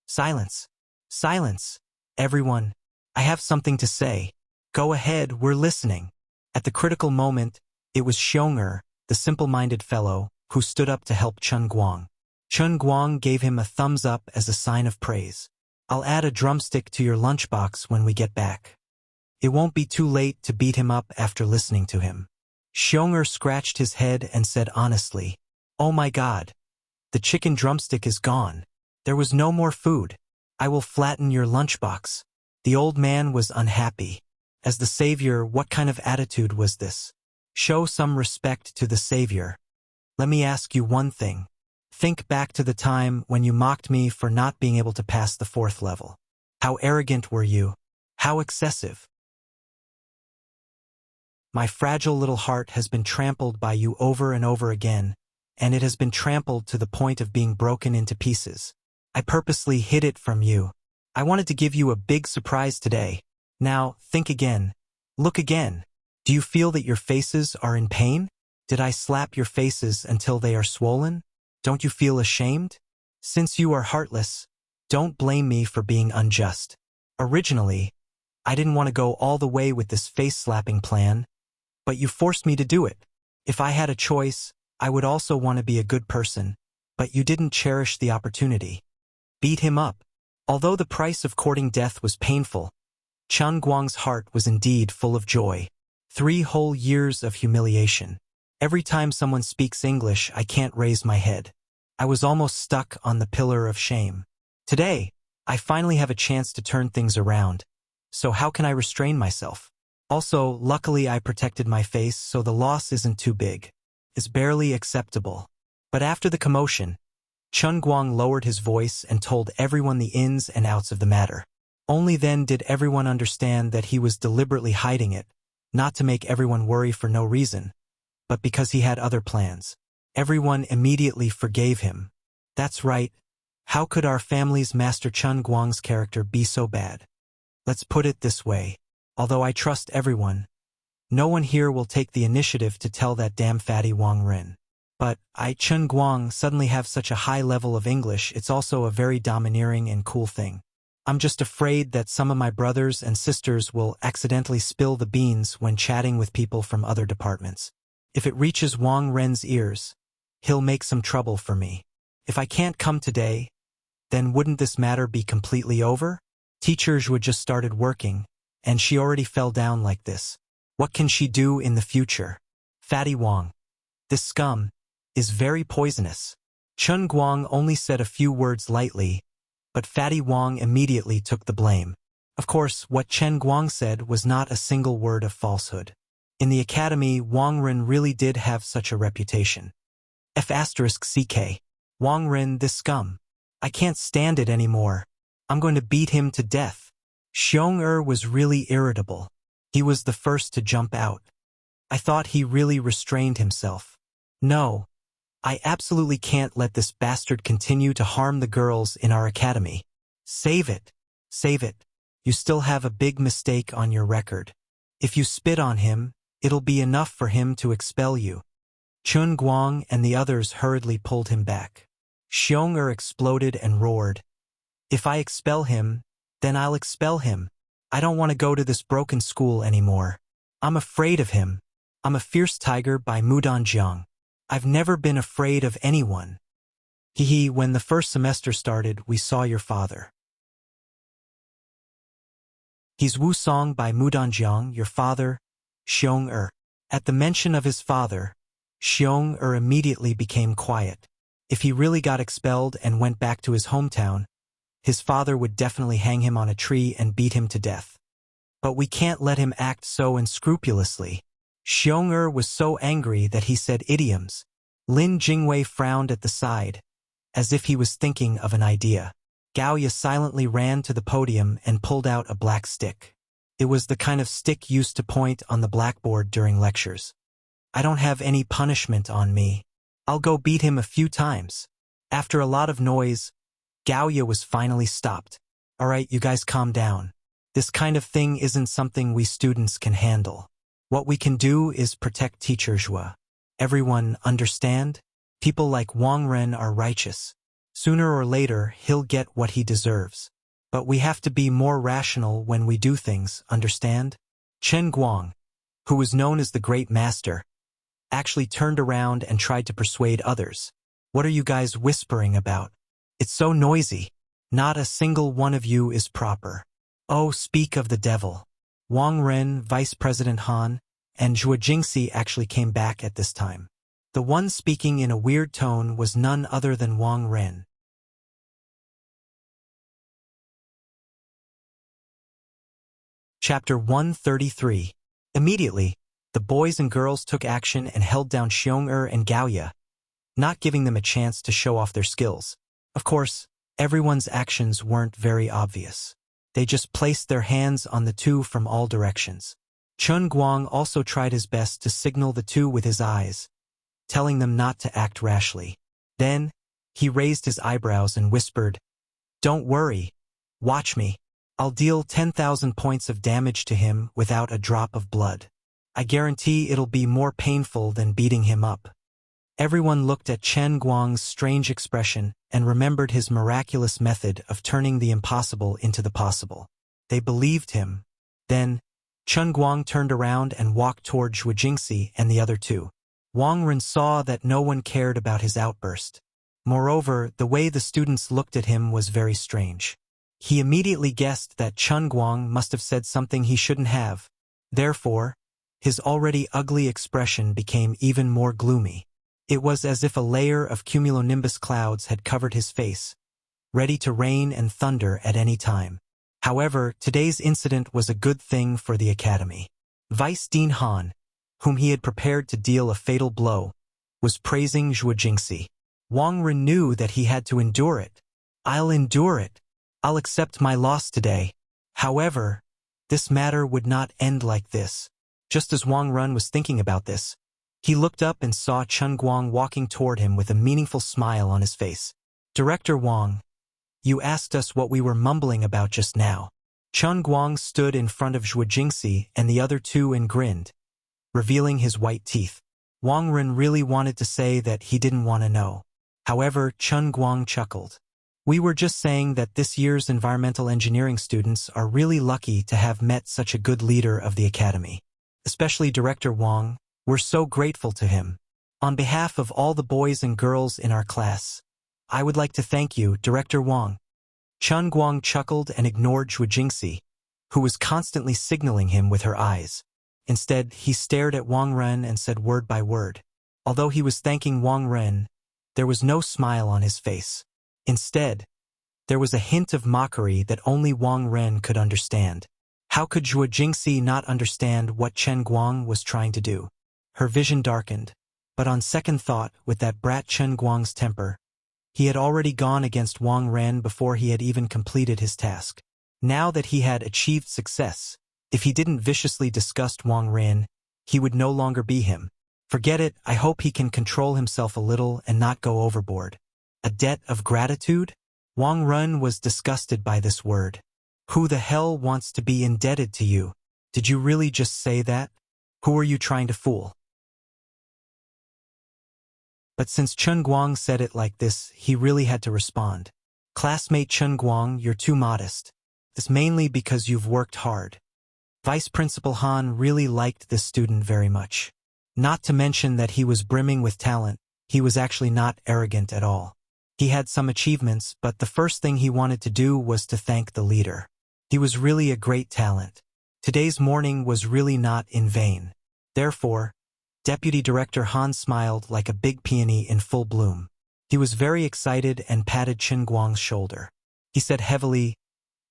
Silence. Silence. Everyone. I have something to say. Go ahead, we're listening. At the critical moment, it was Xiong'er, the simple-minded fellow, who stood up to help Chen Guang. Chen Guang gave him a thumbs up as a sign of praise. I'll add a drumstick to your lunchbox when we get back. It won't be too late to beat him up after listening to him. Xiong'er scratched his head and said honestly, "Oh my God. The chicken drumstick is gone. There was no more food. I will flatten your lunchbox." The old man was unhappy. As the savior, what kind of attitude was this? Show some respect to the savior. Let me ask you one thing. Think back to the time when you mocked me for not being able to pass the 4th level. How arrogant were you? How excessive? My fragile little heart has been trampled by you over and over again, and it has been trampled to the point of being broken into pieces. I purposely hid it from you. I wanted to give you a big surprise today. Now, think again. Look again. Do you feel that your faces are in pain? Did I slap your faces until they are swollen? Don't you feel ashamed? Since you are heartless, don't blame me for being unjust. Originally, I didn't want to go all the way with this face-slapping plan, but you forced me to do it. If I had a choice, I would also want to be a good person, but you didn't cherish the opportunity. Beat him up. Although the price of courting death was painful, Chen Guang's heart was indeed full of joy. 3 whole years of humiliation. Every time someone speaks English, I can't raise my head. I was almost stuck on the pillar of shame. Today, I finally have a chance to turn things around. So how can I restrain myself? Also, luckily I protected my face, so the loss isn't too big. It's barely acceptable. But after the commotion, Chen Guang lowered his voice and told everyone the ins and outs of the matter. Only then did everyone understand that he was deliberately hiding it, not to make everyone worry for no reason, but because he had other plans. Everyone immediately forgave him. That's right. How could our family's Master Chen Guang's character be so bad? Let's put it this way. Although I trust everyone, no one here will take the initiative to tell that damn fatty Wang Ren. But Chen Guang suddenly have such a high level of English, it's also a very domineering and cool thing. I'm just afraid that some of my brothers and sisters will accidentally spill the beans when chatting with people from other departments. If it reaches Wang Ren's ears, he'll make some trouble for me. If I can't come today, then wouldn't this matter be completely over? Teacher Zhuo just started working, and she already fell down like this. What can she do in the future? Fatty Wang. This scum is very poisonous. Chen Guang only said a few words lightly, but Fatty Wang immediately took the blame. Of course, what Chen Guang said was not a single word of falsehood. In the academy, Wang Ren really did have such a reputation. F***ck. Wang Ren, this scum. I can't stand it anymore. I'm going to beat him to death. Xiong'er was really irritable. He was the first to jump out. I thought he really restrained himself. No. I absolutely can't let this bastard continue to harm the girls in our academy. Save it. Save it. You still have a big mistake on your record. If you spit on him, it'll be enough for him to expel you. Chun Guang and the others hurriedly pulled him back. Xiong exploded and roared. If I expel him, then I'll expel him. I don't want to go to this broken school anymore. I'm afraid of him. I'm a fierce tiger by Mudanjiang. I've never been afraid of anyone. Hehe, when the first semester started, we saw your father. He's Wusong by Mudanjiang, your father, Xiong. At the mention of his father, Xiong immediately became quiet. If he really got expelled and went back to his hometown, his father would definitely hang him on a tree and beat him to death. But we can't let him act so unscrupulously. Xiong was so angry that he said idioms. Lin Jingwei frowned at the side, as if he was thinking of an idea. Gaoya silently ran to the podium and pulled out a black stick. It was the kind of stick used to point on the blackboard during lectures. I don't have any punishment on me. I'll go beat him a few times. After a lot of noise, Gaoya was finally stopped. Alright, you guys calm down. This kind of thing isn't something we students can handle. What we can do is protect teacher Zhua. Everyone understand? People like Wang Ren are righteous. Sooner or later, he'll get what he deserves. But we have to be more rational when we do things, understand? Chen Guang, who was known as the Great Master, actually turned around and tried to persuade others. What are you guys whispering about? It's so noisy. Not a single one of you is proper. Oh, speak of the devil. Wang Ren, Vice President Han, and Zhuo Jingxi actually came back at this time. The one speaking in a weird tone was none other than Wang Ren. Chapter 133. Immediately, the boys and girls took action and held down Xiong and Gaoya, not giving them a chance to show off their skills. Of course, everyone's actions weren't very obvious. They just placed their hands on the two from all directions. Chun Guang also tried his best to signal the two with his eyes, telling them not to act rashly. Then, he raised his eyebrows and whispered, "Don't worry. Watch me. I'll deal 10,000 points of damage to him without a drop of blood. I guarantee it'll be more painful than beating him up." Everyone looked at Chen Guang's strange expression and remembered his miraculous method of turning the impossible into the possible. They believed him. Then, Chen Guang turned around and walked toward Zhuo Jingxi and the other two. Wang Ren saw that no one cared about his outburst. Moreover, the way the students looked at him was very strange. He immediately guessed that Chen Guang must have said something he shouldn't have. Therefore, his already ugly expression became even more gloomy. It was as if a layer of cumulonimbus clouds had covered his face, ready to rain and thunder at any time. However, today's incident was a good thing for the academy. Vice Dean Han, whom he had prepared to deal a fatal blow, was praising Zhuo Jingxi. Wang Ren knew that he had to endure it. I'll endure it. I'll accept my loss today. However, this matter would not end like this. Just as Wang Ren was thinking about this, he looked up and saw Chen Guang walking toward him with a meaningful smile on his face. "Director Wang, you asked us what we were mumbling about just now." Chen Guang stood in front of Zhuo Jingxi and the other two and grinned, revealing his white teeth. Wang Ren really wanted to say that he didn't want to know. However, Chen Guang chuckled. "We were just saying that this year's environmental engineering students are really lucky to have met such a good leader of the academy. Especially Director Wang. We're so grateful to him. On behalf of all the boys and girls in our class, I would like to thank you, Director Wang." Chen Guang chuckled and ignored Zhuo Jingxi, who was constantly signaling him with her eyes. Instead, he stared at Wang Ren and said word by word. Although he was thanking Wang Ren, there was no smile on his face. Instead, there was a hint of mockery that only Wang Ren could understand. How could Zhuo Jingxi not understand what Chen Guang was trying to do? Her vision darkened, but on second thought, with that brat Chen Guang's temper, he had already gone against Wang Ren before he had even completed his task. Now that he had achieved success, if he didn't viciously disgust Wang Ren, he would no longer be him. Forget it, I hope he can control himself a little and not go overboard. A debt of gratitude? Wang Run was disgusted by this word. Who the hell wants to be indebted to you? Did you really just say that? Who are you trying to fool? But since Chun Guang said it like this, he really had to respond. Classmate Chun Guang, you're too modest. This mainly because you've worked hard. Vice Principal Han really liked this student very much. Not to mention that he was brimming with talent, he was actually not arrogant at all. He had some achievements, but the first thing he wanted to do was to thank the leader. He was really a great talent. Today's morning was really not in vain. Therefore, Deputy Director Han smiled like a big peony in full bloom. He was very excited and patted Chun Guang's shoulder. He said heavily,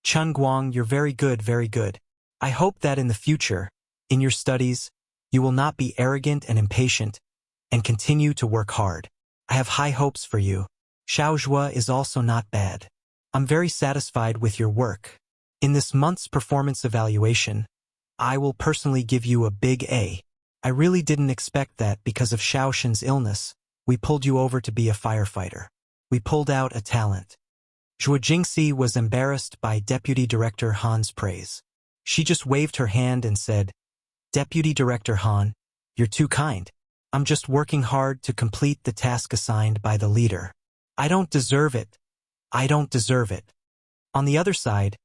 Chun Guang, you're very good, very good. I hope that in the future, in your studies, you will not be arrogant and impatient, and continue to work hard. I have high hopes for you. Xiaozhua is also not bad. I'm very satisfied with your work. In this month's performance evaluation, I will personally give you a big A. I really didn't expect that because of Xiaoshen's illness. We pulled you over to be a firefighter. We pulled out a talent. Zhuo Jingxi was embarrassed by Deputy Director Han's praise. She just waved her hand and said, Deputy Director Han, you're too kind. I'm just working hard to complete the task assigned by the leader. I don't deserve it. I don't deserve it. On the other side,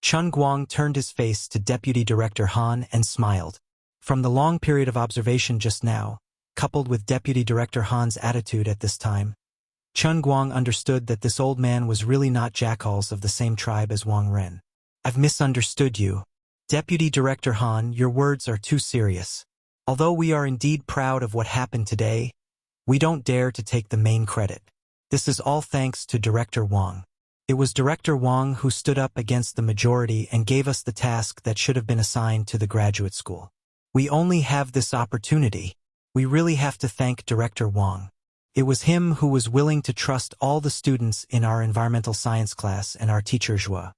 Chun Guang turned his face to Deputy Director Han and smiled. From the long period of observation just now, coupled with Deputy Director Han's attitude at this time, Chun Guang understood that this old man was really not jackals of the same tribe as Wang Ren. I've misunderstood you. Deputy Director Han, your words are too serious. Although we are indeed proud of what happened today, we don't dare to take the main credit. This is all thanks to Director Wang. It was Director Wang who stood up against the majority and gave us the task that should have been assigned to the graduate school. We only have this opportunity. We really have to thank Director Wang. It was him who was willing to trust all the students in our environmental science class and our teacher Zhuo.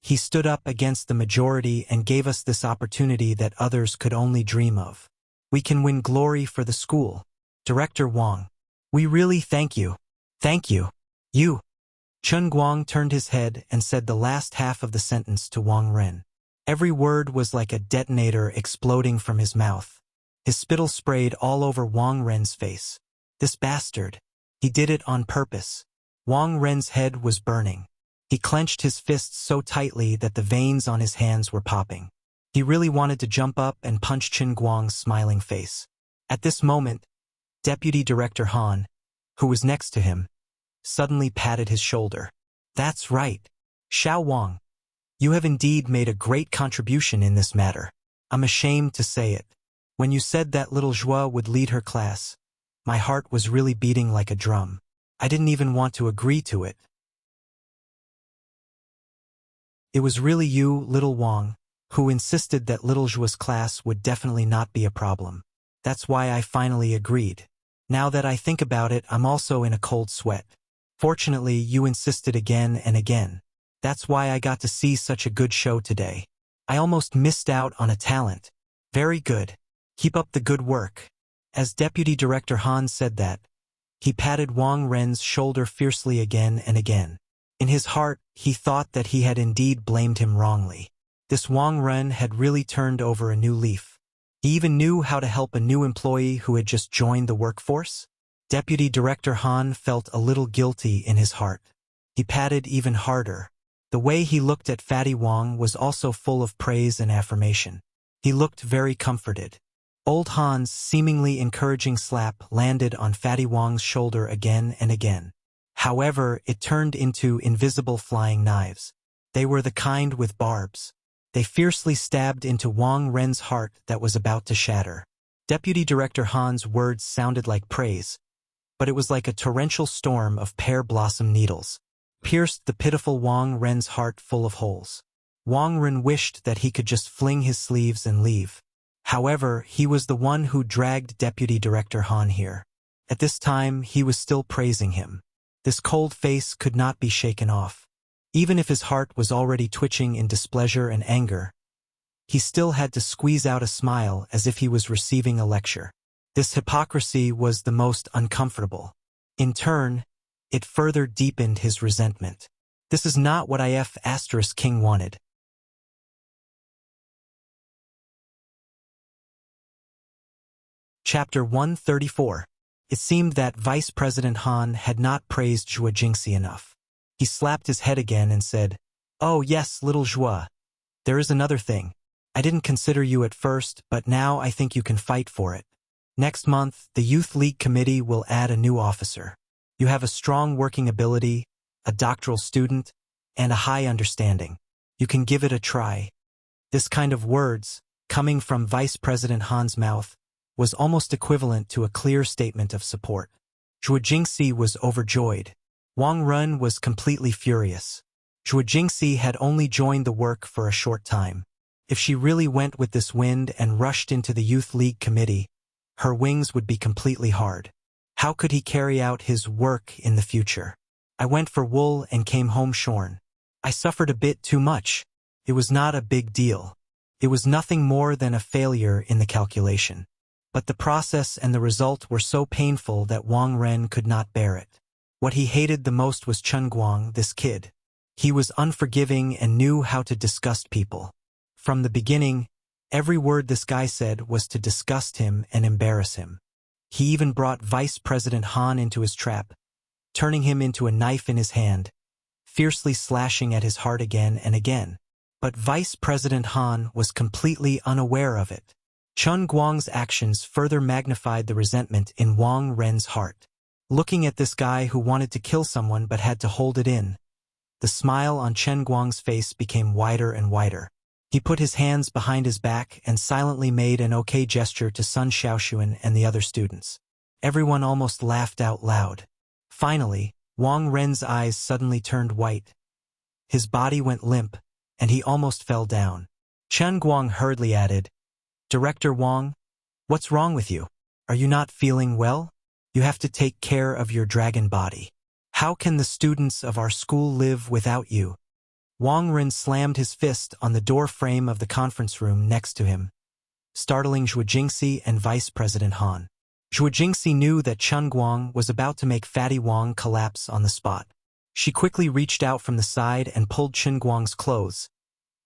He stood up against the majority and gave us this opportunity that others could only dream of. We can win glory for the school. Director Wang, we really thank you. Thank you. You. Chun Guang turned his head and said the last half of the sentence to Wang Ren. Every word was like a detonator exploding from his mouth. His spittle sprayed all over Wang Ren's face. This bastard. He did it on purpose. Wang Ren's head was burning. He clenched his fists so tightly that the veins on his hands were popping. He really wanted to jump up and punch Chun Guang's smiling face. At this moment, Deputy Director Han, who was next to him, suddenly patted his shoulder. That's right. Xiao Wang. You have indeed made a great contribution in this matter. I'm ashamed to say it. When you said that little Zhuo would lead her class, my heart was really beating like a drum. I didn't even want to agree to it. It was really you, little Wang, who insisted that little Zhuo's class would definitely not be a problem. That's why I finally agreed. Now that I think about it, I'm also in a cold sweat. Fortunately, you insisted again and again. That's why I got to see such a good show today. I almost missed out on a talent. Very good. Keep up the good work. As Deputy Director Han said that, he patted Wang Ren's shoulder fiercely again and again. In his heart, he thought that he had indeed blamed him wrongly. This Wang Ren had really turned over a new leaf. He even knew how to help a new employee who had just joined the workforce. Deputy Director Han felt a little guilty in his heart. He patted even harder. The way he looked at Fatty Wang was also full of praise and affirmation. He looked very comforted. Old Han's seemingly encouraging slap landed on Fatty Wang's shoulder again and again. However, it turned into invisible flying knives. They were the kind with barbs. They fiercely stabbed into Wang Ren's heart that was about to shatter. Deputy Director Han's words sounded like praise, but it was like a torrential storm of pear blossom needles. Pierced the pitiful Wang Ren's heart full of holes. Wang Ren wished that he could just fling his sleeves and leave. However, he was the one who dragged Deputy Director Han here. At this time, he was still praising him. This cold face could not be shaken off. Even if his heart was already twitching in displeasure and anger, he still had to squeeze out a smile as if he was receiving a lecture. This hypocrisy was the most uncomfortable. In turn, it further deepened his resentment. This is not what King wanted. Chapter 134. It seemed that Vice President Han had not praised Zhuo Jingxi enough. He slapped his head again and said, "Oh yes, little Zhuo. There is another thing. I didn't consider you at first, but now I think you can fight for it. Next month, the Youth League Committee will add a new officer. You have a strong working ability, a doctoral student, and a high understanding. You can give it a try." This kind of words, coming from Vice President Han's mouth, was almost equivalent to a clear statement of support. Zhuo Jingxi was overjoyed. Wang Ren was completely furious. Zhuo Jingxi had only joined the work for a short time. If she really went with this wind and rushed into the Youth League Committee, her wings would be completely hard. How could he carry out his work in the future? I went for wool and came home shorn. I suffered a bit too much. It was not a big deal. It was nothing more than a failure in the calculation. But the process and the result were so painful that Wang Ren could not bear it. What he hated the most was Chen Guang, this kid. He was unforgiving and knew how to disgust people. From the beginning, every word this guy said was to disgust him and embarrass him. He even brought Vice President Han into his trap, turning him into a knife in his hand, fiercely slashing at his heart again and again. But Vice President Han was completely unaware of it. Chen Guang's actions further magnified the resentment in Wang Ren's heart. Looking at this guy who wanted to kill someone but had to hold it in, the smile on Chen Guang's face became wider and wider. He put his hands behind his back and silently made an okay gesture to Sun Xiaoxuan and the other students. Everyone almost laughed out loud. Finally, Wang Ren's eyes suddenly turned white. His body went limp, and he almost fell down. Chen Guang hurriedly added, "Director Wang, what's wrong with you? Are you not feeling well? You have to take care of your dragon body. How can the students of our school live without you?" Wang Ren slammed his fist on the door frame of the conference room next to him, startling Zhuo Jingxi and Vice President Han. Zhuo Jingxi knew that Chen Guang was about to make Fatty Wang collapse on the spot. She quickly reached out from the side and pulled Chen Guang's clothes,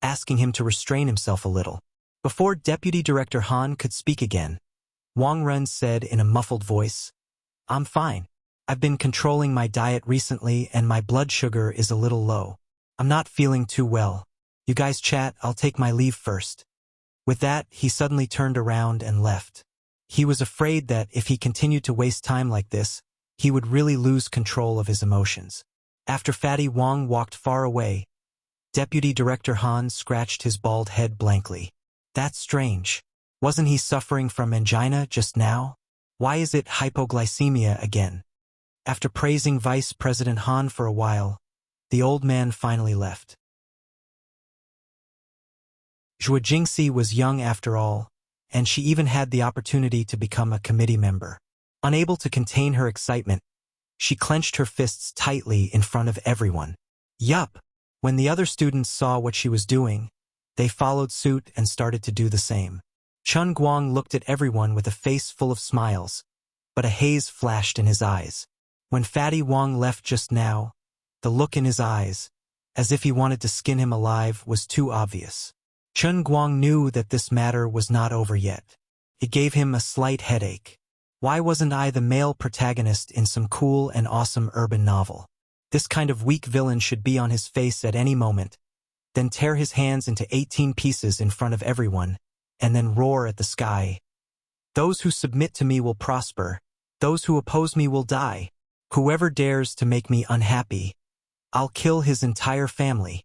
asking him to restrain himself a little. Before Deputy Director Han could speak again, Wang Ren said in a muffled voice, "I'm fine. I've been controlling my diet recently and my blood sugar is a little low. I'm not feeling too well. You guys chat, I'll take my leave first." With that, he suddenly turned around and left. He was afraid that if he continued to waste time like this, he would really lose control of his emotions. After Fatty Wang walked far away, Deputy Director Han scratched his bald head blankly. That's strange. Wasn't he suffering from angina just now? Why is it hypoglycemia again? After praising Vice President Han for a while, the old man finally left. Zhuo Jingxi was young after all, and she even had the opportunity to become a committee member. Unable to contain her excitement, she clenched her fists tightly in front of everyone. Yup! When the other students saw what she was doing, they followed suit and started to do the same. Chen Guang looked at everyone with a face full of smiles, but a haze flashed in his eyes. When Fatty Wang left just now, the look in his eyes, as if he wanted to skin him alive, was too obvious. Chen Guang knew that this matter was not over yet. It gave him a slight headache. Why wasn't I the male protagonist in some cool and awesome urban novel? This kind of weak villain should be on his face at any moment, then tear his hands into 18 pieces in front of everyone, and then roar at the sky. Those who submit to me will prosper. Those who oppose me will die. Whoever dares to make me unhappy, I'll kill his entire family.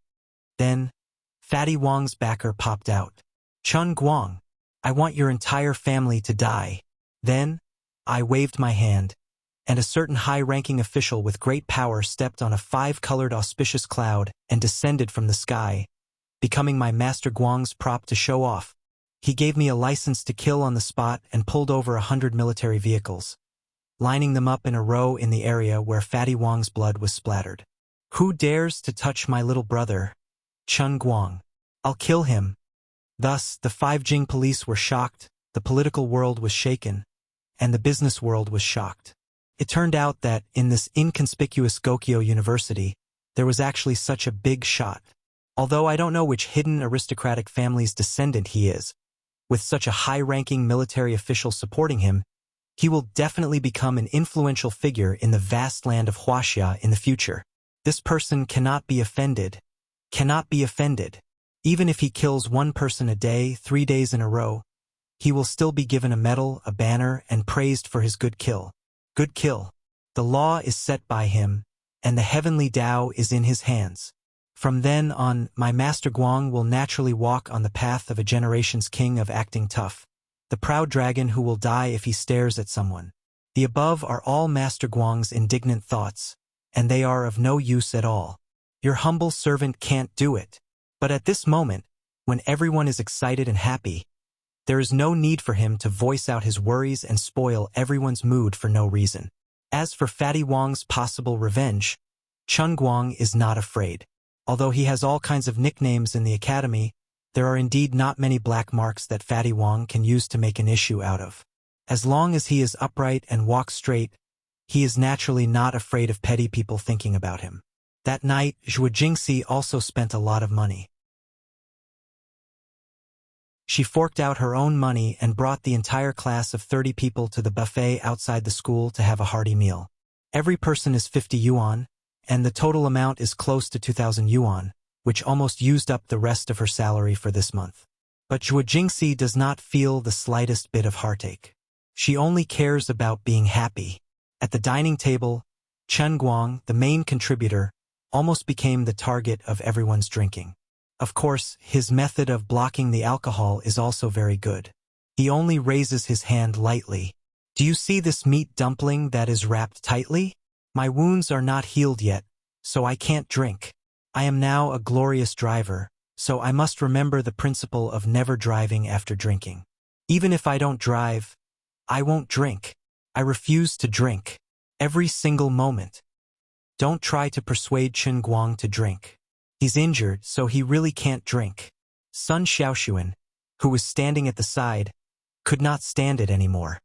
Then, Fatty Wang's backer popped out. Chen Guang, I want your entire family to die. Then, I waved my hand, and a certain high-ranking official with great power stepped on a 5-colored auspicious cloud and descended from the sky, becoming my Master Guang's prop to show off. He gave me a license to kill on the spot and pulled over 100 military vehicles, lining them up in a row in the area where Fatty Wang's blood was splattered. Who dares to touch my little brother, Chen Guang? I'll kill him. Thus, the 5 Jing police were shocked, the political world was shaken, and the business world was shocked. It turned out that, in this inconspicuous Gokyo University, there was actually such a big shot. Although I don't know which hidden aristocratic family's descendant he is, with such a high-ranking military official supporting him, he will definitely become an influential figure in the vast land of Huaxia in the future. This person cannot be offended. Cannot be offended. Even if he kills one person a day, 3 days in a row, he will still be given a medal, a banner, and praised for his good kill. Good kill. The law is set by him, and the heavenly Tao is in his hands. From then on, my Master Guang will naturally walk on the path of a generation's king of acting tough, the proud dragon who will die if he stares at someone. The above are all Master Guang's indignant thoughts, and they are of no use at all. Your humble servant can't do it. But at this moment, when everyone is excited and happy, there is no need for him to voice out his worries and spoil everyone's mood for no reason. As for Fatty Wang's possible revenge, Chun Guang is not afraid. Although he has all kinds of nicknames in the academy, there are indeed not many black marks that Fatty Wang can use to make an issue out of. As long as he is upright and walks straight, he is naturally not afraid of petty people thinking about him. That night, Zhuo Jingxi also spent a lot of money. She forked out her own money and brought the entire class of 30 people to the buffet outside the school to have a hearty meal. Every person is 50 yuan, and the total amount is close to 2,000 yuan, which almost used up the rest of her salary for this month. But Zhuo Jingxi does not feel the slightest bit of heartache. She only cares about being happy. At the dining table, Chun Guang, the main contributor, almost became the target of everyone's drinking. Of course, his method of blocking the alcohol is also very good. He only raises his hand lightly. Do you see this meat dumpling that is wrapped tightly? My wounds are not healed yet, so I can't drink. I am now a glorious driver, so I must remember the principle of never driving after drinking. Even if I don't drive, I won't drink. I refuse to drink. Every single moment. Don't try to persuade Chun Guang to drink. He's injured, so he really can't drink. Sun Xiaoxuan, who was standing at the side, could not stand it anymore.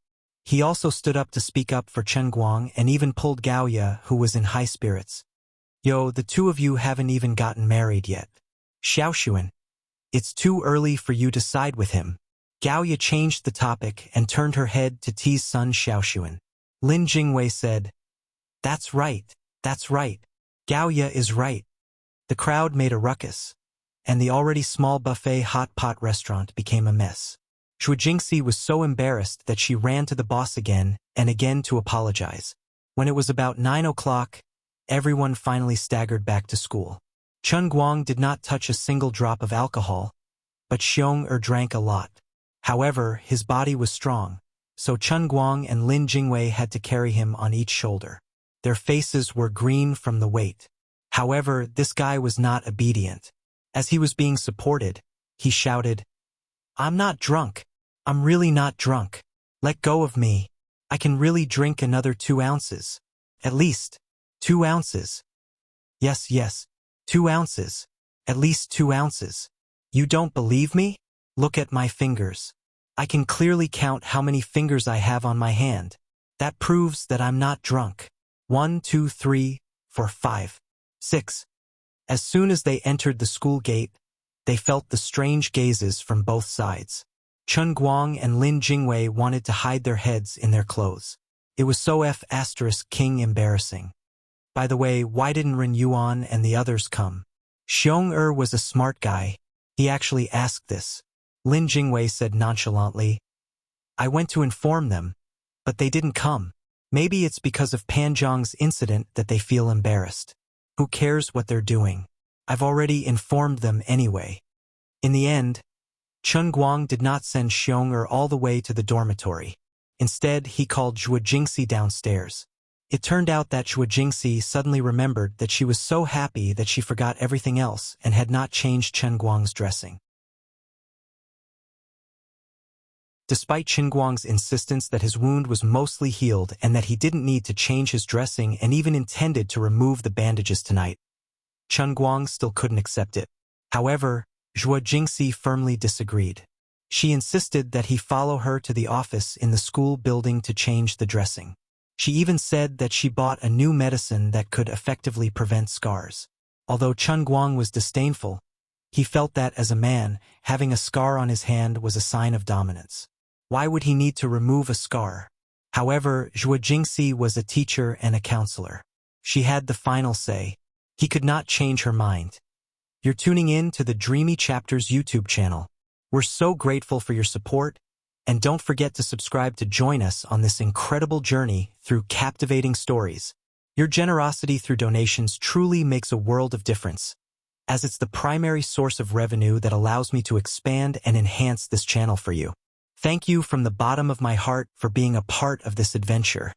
He also stood up to speak up for Chun Guang and even pulled Gaoya, who was in high spirits. Yo, the two of you haven't even gotten married yet. Xiaoxuan, it's too early for you to side with him. Gaoya changed the topic and turned her head to tease Sun Xiaoxuan. Lin Jingwei said, That's right, that's right. Gaoya is right. The crowd made a ruckus, and the already small buffet hot pot restaurant became a mess. Zhuo Jingxi was so embarrassed that she ran to the boss again and again to apologize. When it was about 9 o'clock, everyone finally staggered back to school. Chun Guang did not touch a single drop of alcohol, but Xiong drank a lot. However, his body was strong, so Chun Guang and Lin Jingwei had to carry him on each shoulder. Their faces were green from the weight. However, this guy was not obedient. As he was being supported, he shouted, I'm not drunk. I'm really not drunk. Let go of me. I can really drink another 2 ounces. At least 2 ounces. Yes, 2 ounces. At least 2 ounces. You don't believe me? Look at my fingers. I can clearly count how many fingers I have on my hand. That proves that I'm not drunk. 1, 2, 3, 4, 5, 6. As soon as they entered the school gate, they felt the strange gazes from both sides. Chun Guang and Lin Jingwei wanted to hide their heads in their clothes. It was so King embarrassing. By the way, why didn't Ren Yuan and the others come? Xiong was a smart guy. He actually asked this. Lin Jingwei said nonchalantly, I went to inform them, but they didn't come. Maybe it's because of Panzhong's incident that they feel embarrassed. Who cares what they're doing? I've already informed them anyway. In the end, Chun Guang did not send Xiong all the way to the dormitory. Instead, he called Zhuo Jingxi downstairs. It turned out that Zhuo Jingxi suddenly remembered that she was so happy that she forgot everything else and had not changed Chun Guang's dressing. Despite Chun Guang's insistence that his wound was mostly healed and that he didn't need to change his dressing and even intended to remove the bandages tonight, Chun Guang still couldn't accept it. However, Zhuo Jingxi firmly disagreed. She insisted that he follow her to the office in the school building to change the dressing. She even said that she bought a new medicine that could effectively prevent scars. Although Chun Guang was disdainful, he felt that as a man, having a scar on his hand was a sign of dominance. Why would he need to remove a scar? However, Zhou Jingxi was a teacher and a counselor. She had the final say. He could not change her mind. You're tuning in to the Dreamy Chapters YouTube channel. We're so grateful for your support, and don't forget to subscribe to join us on this incredible journey through captivating stories. Your generosity through donations truly makes a world of difference, as it's the primary source of revenue that allows me to expand and enhance this channel for you. Thank you from the bottom of my heart for being a part of this adventure.